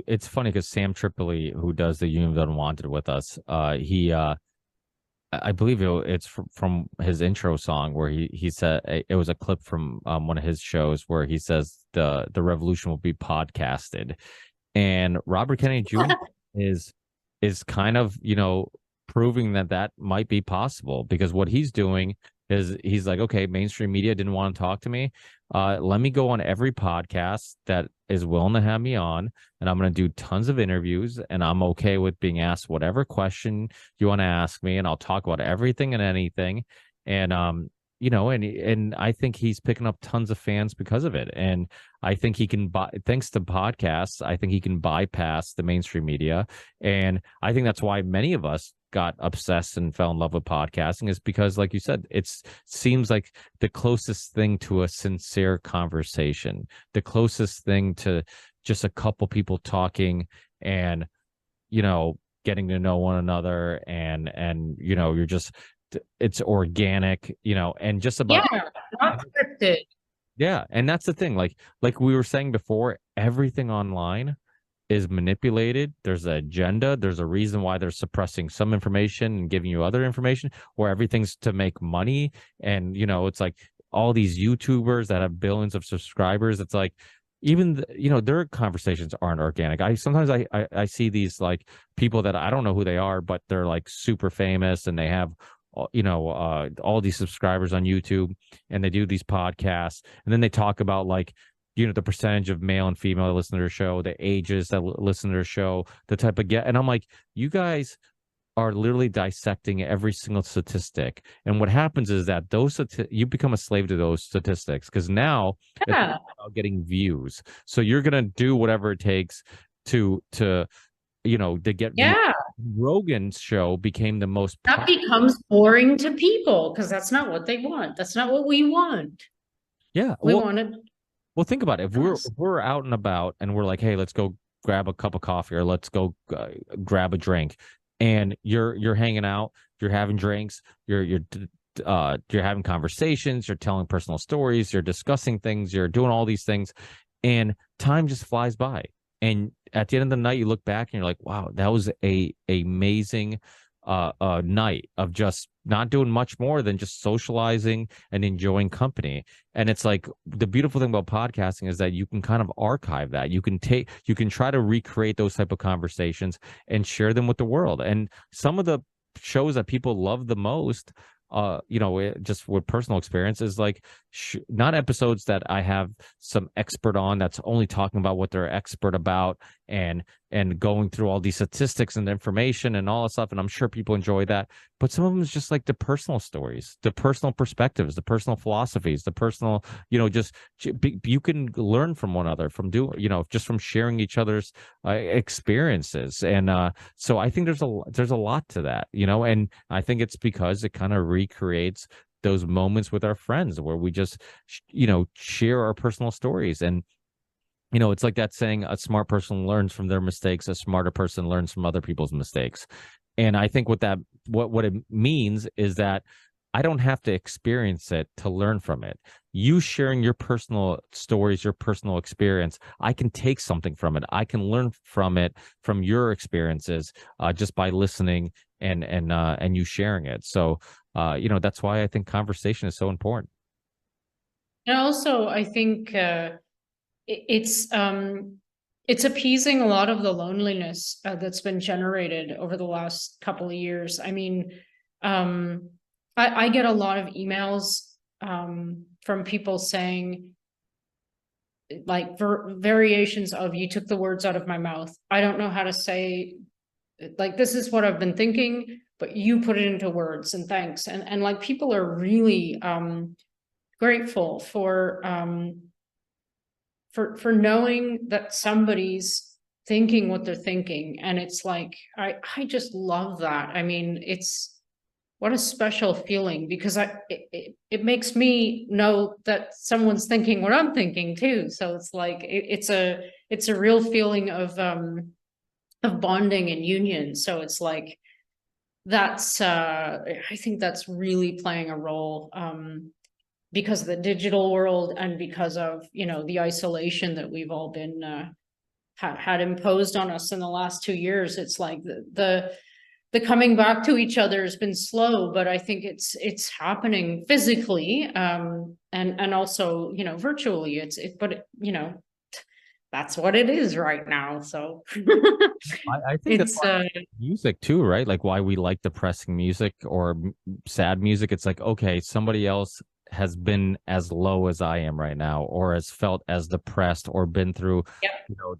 it's funny because Sam Tripoli, who does the Union of the Unwanted with us, he I believe it's from his intro song where he said, it was a clip from one of his shows where he says the revolution will be podcasted, and Robert Kennedy Jr. is kind of proving that might be possible, because what he's doing is he's like, okay, mainstream media didn't want to talk to me. Let me go on every podcast that is willing to have me on, and I'm going to do tons of interviews, and I'm okay with being asked whatever question you want to ask me, and I'll talk about everything and anything. And and I think he's picking up tons of fans because of it. And I think he can thanks to podcasts, I think he can bypass the mainstream media. And I think that's why many of us got obsessed and fell in love with podcasting, is because, like you said, it seems like the closest thing to a sincere conversation, the closest thing to just a couple people talking and, getting to know one another, and you're just, it's organic, and just Yeah, about, not scripted. yeah. And that's the thing, like we were saying before, everything online is manipulated. There's an agenda, there's a reason why they're suppressing some information and giving you other information, or everything's to make money. And it's like all these YouTubers that have billions of subscribers, it's like, even their conversations aren't organic. I see these like people that I don't know who they are, but they're like super famous and they have all these subscribers on YouTube, and they do these podcasts, and then they talk about like the percentage of male and female listen to their show, the ages that listen to their show, the type of and I'm like, you guys are literally dissecting every single statistic. And what happens is that you become a slave to those statistics, because now it's Yeah. about getting views. So you're gonna do whatever it takes to get views. Yeah. Rogan's show became the most That becomes boring to people because that's not what they want. That's not what we want. Yeah. We wanted. Well, think about it. If we're out and about and we're like, hey, let's go grab a cup of coffee, or let's go grab a drink, and you're hanging out, you're having drinks, you're having conversations, you're telling personal stories, you're discussing things, you're doing all these things, and time just flies by. And at the end of the night, you look back and you're like, wow, that was a amazing night of just not doing much more than just socializing and enjoying company. And it's like, the beautiful thing about podcasting is that you can kind of archive that. You can try to recreate those type of conversations and share them with the world. And some of the shows that people love the most, just with personal experience, is like not episodes that I have some expert on that's only talking about what they're expert about, and going through all these statistics and information and all that stuff. And I'm sure people enjoy that. But some of them is just like the personal stories, the personal perspectives, the personal philosophies, the personal, just you can learn from one another, from just from sharing each other's experiences. And so I think there's a lot to that, and I think it's because it kind of recreates those moments with our friends where we just, share our personal stories. And it's like that saying, a smart person learns from their mistakes, a smarter person learns from other people's mistakes. And I think what it means is that I don't have to experience it to learn from it. You sharing your personal stories, your personal experience, I can take something from it. I can learn from it, from your experiences, just by listening and you sharing it. So, that's why I think conversation is so important. And also, I think it's appeasing a lot of the loneliness that's been generated over the last couple of years. I mean, I get a lot of emails from people saying, like, variations of, you took the words out of my mouth. I don't know how to say, like, this is what I've been thinking, but you put it into words, and thanks. And like, people are really grateful for knowing that somebody's thinking what they're thinking. And it's like, I just love that. I mean, what a special feeling, because it makes me know that someone's thinking what I'm thinking too. So it's like, it's a real feeling of bonding and union. So it's like, that's I think that's really playing a role, because of the digital world, and because of the isolation that we've all been had imposed on us in the last 2 years. It's like the coming back to each other has been slow, but I think it's happening physically, and also virtually. That's what it is right now. So I think that's why music too, right? Like why we like depressing music or sad music. It's like, okay, somebody else has been as low as I am right now, or has felt as depressed, or been through, Yep.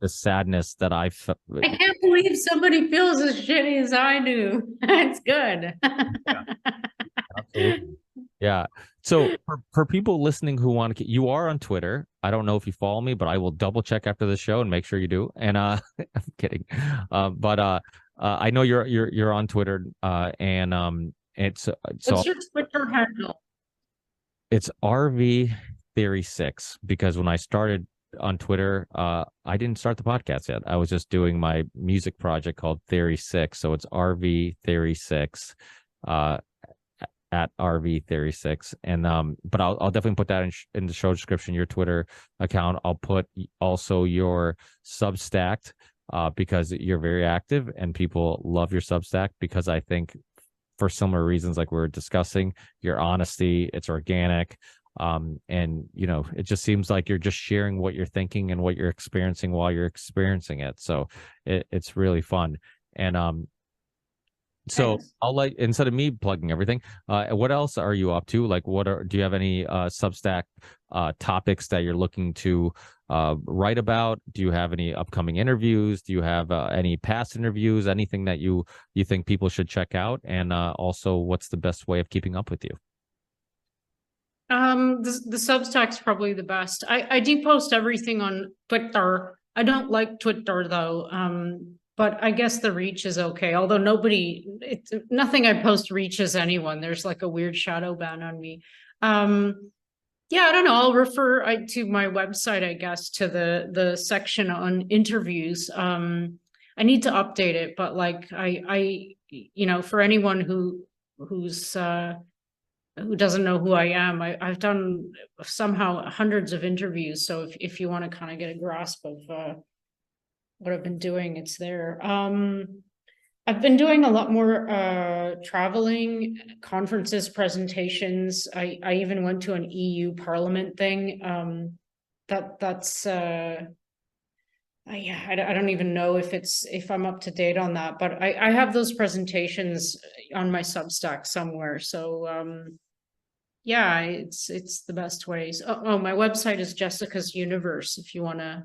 the sadness that I felt. I can't believe somebody feels as shitty as I do. It's good. Yeah, absolutely. Yeah. So for people listening who want to, you are on Twitter. I don't know if you follow me, but I will double check after the show and make sure you do. And I'm kidding. But I know you're on Twitter. And it's so What's your Twitter handle? it's RV Theory 6 because when I started on Twitter, I didn't start the podcast yet. I was just doing my music project called Theory 6. So it's RV Theory 6. Uh, at RV Theory 6. And but I'll definitely put that in the show description, your Twitter account. I'll put also your Substack because you're very active and people love your Substack because I think for similar reasons like we are discussing, your honesty, it's organic. And it just seems like you're just sharing what you're thinking and what you're experiencing while you're experiencing it. So it's really fun. And so Thanks. I'll instead of me plugging everything, what else are you up to? Like, do you have any Substack topics that you're looking to write about? Do you have any upcoming interviews? Do you have any past interviews? Anything that you think people should check out? And also, what's the best way of keeping up with you? The Substack's probably the best. I do post everything on Twitter. I don't like Twitter though. But I guess the reach is okay. Although nothing I post reaches anyone. There's like a weird shadow ban on me. Yeah, I don't know. I'll refer to my website, I guess, to the section on interviews. I need to update it, but like for anyone who doesn't know who I am, I've done somehow hundreds of interviews. So if you want to kind of get a grasp of what I've been doing, it's there. I've been doing a lot more traveling, conferences, presentations. I even went to an EU Parliament thing. That's yeah, I don't even know if I'm up to date on that, but I have those presentations on my Substack somewhere. So yeah, it's the best ways. Oh, my website is Jessica's Universe if you want to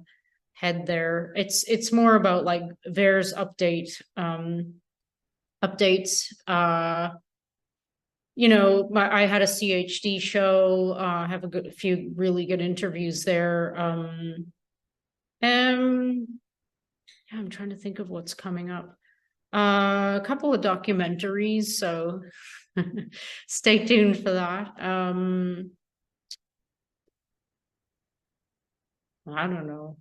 head there. It's more about like there's updates. I had a CHD show. I have a few really good interviews there. Yeah, I'm trying to think of what's coming up. A couple of documentaries, so stay tuned for that. I don't know.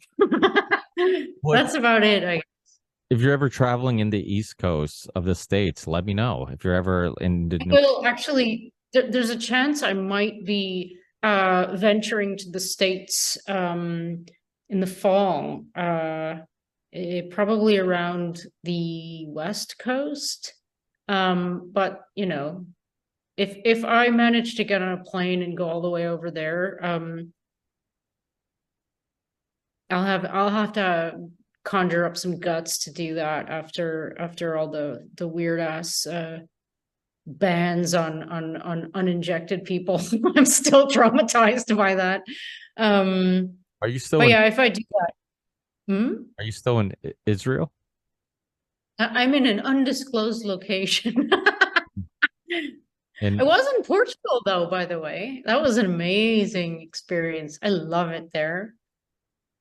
That's about it. If you're ever traveling in the East Coast of the States, let me know. If you're ever in the Well, actually, there's a chance I might be venturing to the States in the fall, probably around the West Coast. But if I manage to get on a plane and go all the way over there, I'll have to conjure up some guts to do that after all the weird ass bans on uninjected people. I'm still traumatized by that. Are you still But in yeah, if I do that, Are you still in Israel? I'm in an undisclosed location. I And was in Portugal though, by the way. That was an amazing experience. I love it there.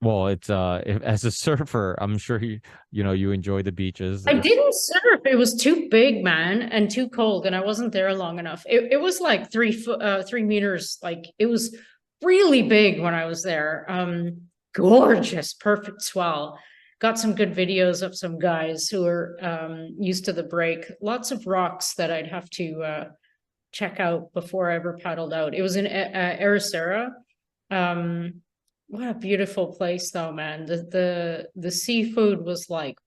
well, it's as a surfer, I'm sure you enjoy the beaches. I didn't surf. It was too big, man, and too cold, and I wasn't there long enough. It was like 3 meters. Like it was really big when I was there. Gorgeous, perfect swell. Got some good videos of some guys who are used to the break. Lots of rocks that I'd have to check out before I ever paddled out. It was in Ericeira. What a beautiful place, though, man. The seafood was like,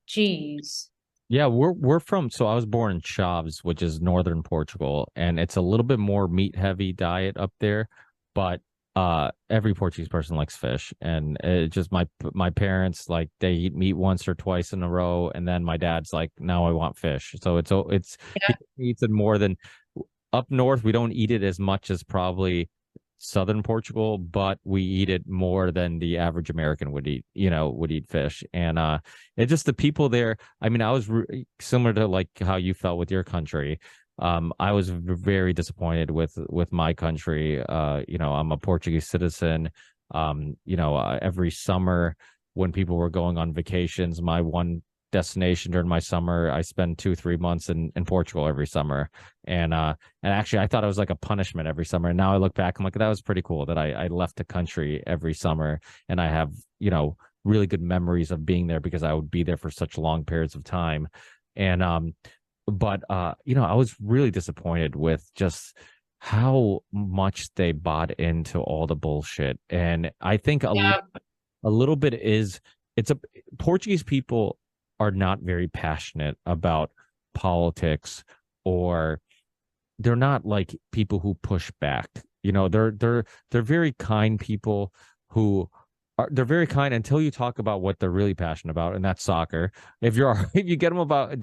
geez. Yeah, we're from so I was born in Chaves, which is northern Portugal, and it's a little bit more meat heavy diet up there, but every Portuguese person likes fish, and it just my parents like they eat meat once or twice in a row, and then my dad's like, now I want fish. So it's he Yeah. eats it more than up north. We don't eat it as much as probably southern Portugal, but we eat it more than the average American would eat fish. And it's just the people there. I mean, I was similar to like how you felt with your country. I was very disappointed with my country. I'm a Portuguese citizen. Every summer when people were going on vacations, my one destination during my summer, I spend 2, 3 months in Portugal every summer. And actually I thought it was like a punishment every summer. And now I look back, I'm like, that was pretty cool that I left the country every summer, and I have, really good memories of being there because I would be there for such long periods of time. And but I was really disappointed with just how much they bought into all the bullshit. And I think Yeah. a little bit is it's a Portuguese people are not very passionate about politics, or they're not like people who push back. They're very kind people who they're very kind until you talk about what they're really passionate about, and that's soccer. If you're if you get them about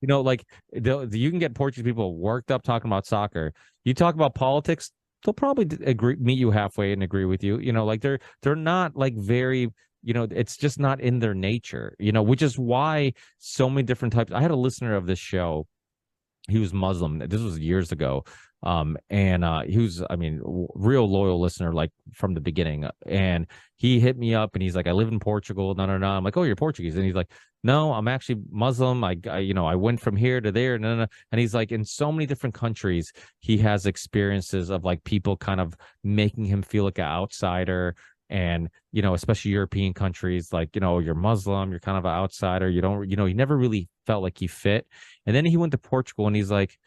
like you can get Portuguese people worked up talking about soccer. You talk about politics, they'll probably meet you halfway and agree with you. Like they're not like very, it's just not in their nature. Which is why so many different types. I had a listener of this show. He was Muslim. This was years ago. And he was, I mean, real loyal listener, like from the beginning. And he hit me up and he's like, I live in Portugal. No, no, no. I'm like, oh, you're Portuguese. And he's like, no, I'm actually Muslim. I went from here to there. No, no, no. And he's like, in so many different countries, he has experiences of like people kind of making him feel like an outsider. And, especially European countries, like, you're Muslim, you're kind of an outsider. You don't, he never really felt like he fit. And then he went to Portugal and he's like,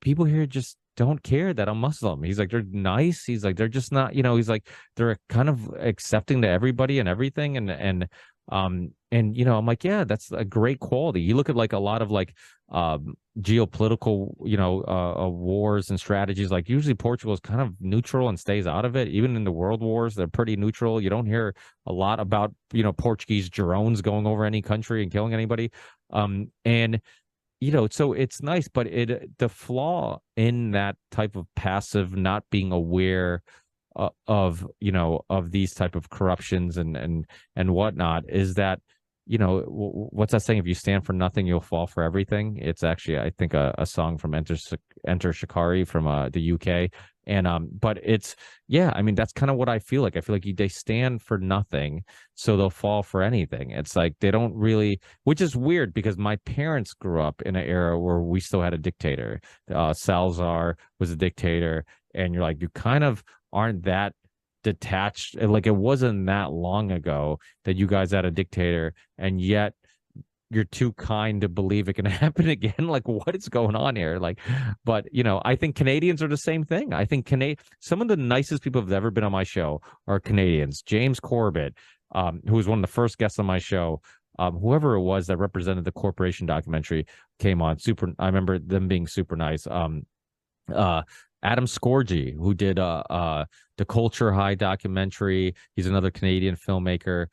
people here just don't care that I'm Muslim. He's like, they're nice. He's like, they're just not, he's like, they're kind of accepting to everybody and everything. I'm like, yeah, that's a great quality. You look at like a lot of like geopolitical, wars and strategies, like usually Portugal is kind of neutral and stays out of it. Even in the world wars, they're pretty neutral. You don't hear a lot about, Portuguese drones going over any country and killing anybody. And so it's nice, but the flaw in that type of passive, not being aware of these type of corruptions and whatnot, is that what's that saying? If you stand for nothing, you'll fall for everything. It's actually, I think, a song from Enter Shikari from the UK. And but it's, yeah, I mean, that's kind of what I feel like. I feel like they stand for nothing, so they'll fall for anything. It's like they don't really, which is weird because my parents grew up in an era where we still had a dictator. Salazar was a dictator, and you're like, you kind of aren't that detached. Like, it wasn't that long ago that you guys had a dictator, and yet you're too kind to believe it can happen again. Like, what is going on here? Like, but I think Canadians are the same thing. I think some of the nicest people who've ever been on my show are Canadians. James Corbett, who was one of the first guests on my show, whoever it was that represented the corporation documentary, came on. I remember them being super nice. Adam Scorgie, who did the Culture High documentary. He's another Canadian filmmaker.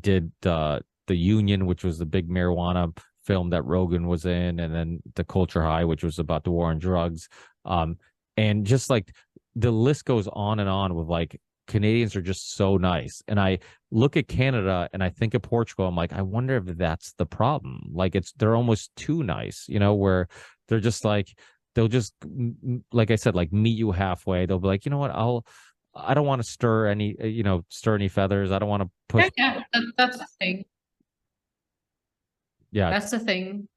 Did the Union, which was the big marijuana film that Rogan was in, and then the Culture High, which was about the war on drugs. And just like the list goes on and on with like Canadians are just so nice. And I look at Canada and I think of Portugal. I'm like, I wonder if that's the problem. Like they're almost too nice, where they're just like, they'll just, like I said, like meet you halfway. They'll be like, you know what, I don't want to stir any feathers. I don't want to push. Yeah, that's the thing. Yeah, That's the thing.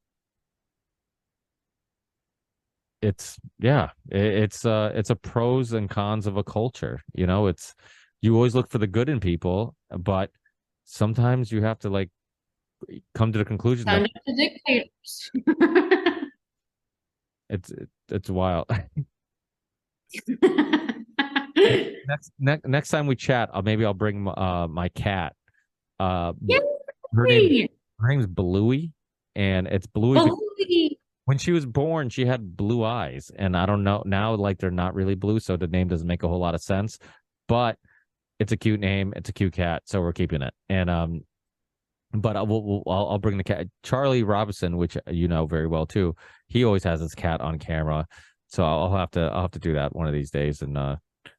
it's a pros and cons of a culture. It's, you always look for the good in people, but sometimes you have to like come to the conclusion that The dictators. it's wild. Next time we chat, maybe I'll bring my cat. Her name's Bluey, and it's Bluey. When she was born, she had blue eyes, and I don't know now, like they're not really blue, so the name doesn't make a whole lot of sense. But it's a cute name. It's a cute cat, so we're keeping it. And but I'll bring the cat. Charlie Robinson, which you know very well too. He always has his cat on camera, so I'll have to do that one of these days, and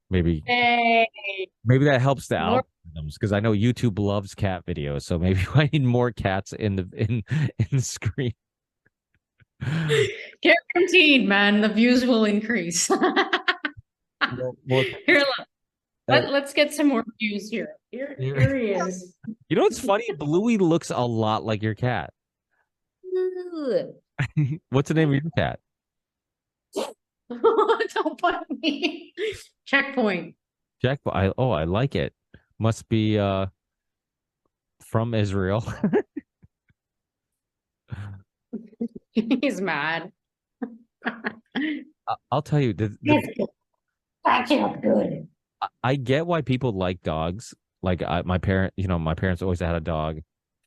maybe that helps the algorithms, because I know YouTube loves cat videos. So maybe I need more cats in the screen. Guaranteed, man. The views will increase. Well, Here, look, uh, let's get some more views here. Here he is. you know what's funny? Bluey looks a lot like your cat. What's the name of your cat? Don't put me. Checkpoint. Jack. I like it. Must be from Israel. He's mad. I'll tell you, That's good. I get why people like dogs. Like my parents always had a dog.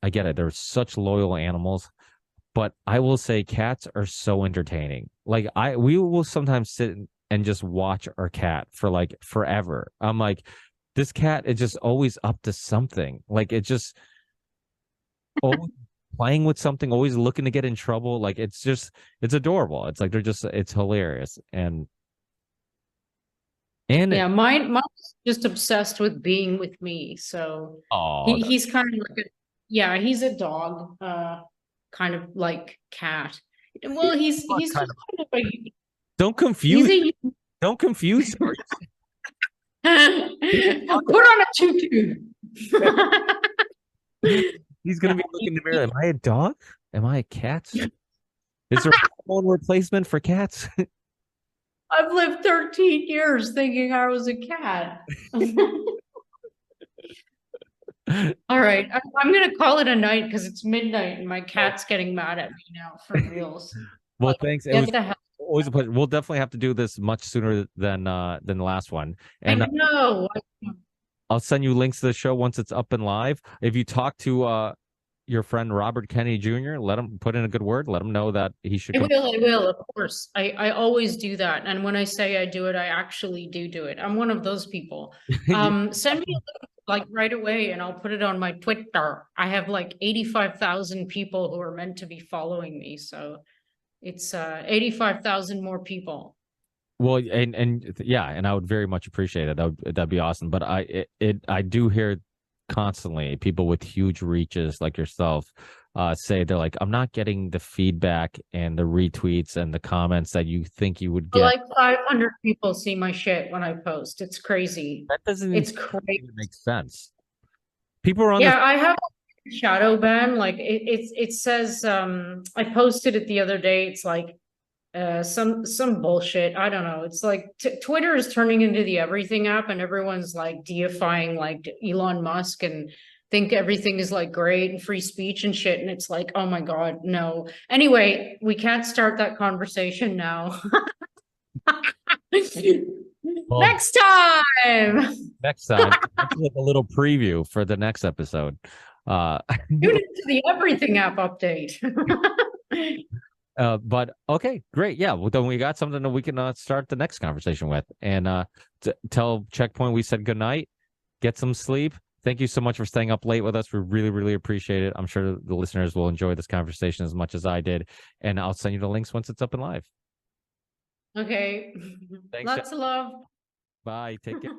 I get it. They're such loyal animals, but I will say cats are so entertaining. Like we will sometimes sit and just watch our cat for like forever. I'm like, this cat is just always up to something. Like it just always playing with something, always looking to get in trouble. Like it's adorable. It's like it's hilarious. And Yeah, mine's just obsessed with being with me. So oh, he's kind of like he's a dog, kind of like cat. Well, he's kind just of kind of a don't he's confuse a don't confuse her. put on a tutu. He's gonna be looking in the mirror. Am I a dog? Am I a cat? Is there a hormone replacement for cats? I've lived 13 years thinking I was a cat. All right, I'm gonna call it a night because it's midnight and my cat's getting mad at me now for reals. Well, thanks. It Get was the hell. always a pleasure. We'll definitely have to do this much sooner than the last one. I And know. I'll send you links to the show once it's up and live. If you talk to your friend Robert Kennedy Jr., let him put in a good word. Let him know that he should come. I will, of course. I always do that. And when I say I do it, I actually do it. I'm one of those people. Send me a link, like right away and I'll put it on my Twitter. I have like 85,000 people who are meant to be following me. So it's 85,000 more people. Well, and yeah, and I would very much appreciate it. That'd be awesome. But I do hear constantly people with huge reaches like yourself say they're like, I'm not getting the feedback and the retweets and the comments that you think you would get. Like 500 people see my shit when I post. It's crazy. That doesn't It's crazy. make sense. People are on Yeah, I have a shadow ban. Like it says, I posted it the other day. It's like some bullshit. I don't know. It's like Twitter is turning into the everything app and everyone's like deifying like Elon Musk and think everything is like great and free speech and shit. And it's like, oh my God, no. Anyway, we can't start that conversation now. Well, Next time. Next time, that's like a little preview for the next episode. Tune into the everything app update. But okay, great. Yeah, well, then we got something that we can start the next conversation with, and tell Checkpoint we said good night. Get some sleep. Thank you so much for staying up late with us. We really, really appreciate it. I'm sure the listeners will enjoy this conversation as much as I did, and I'll send you the links once it's up and live. Okay. Thanks, Lots of love. Bye. Take care.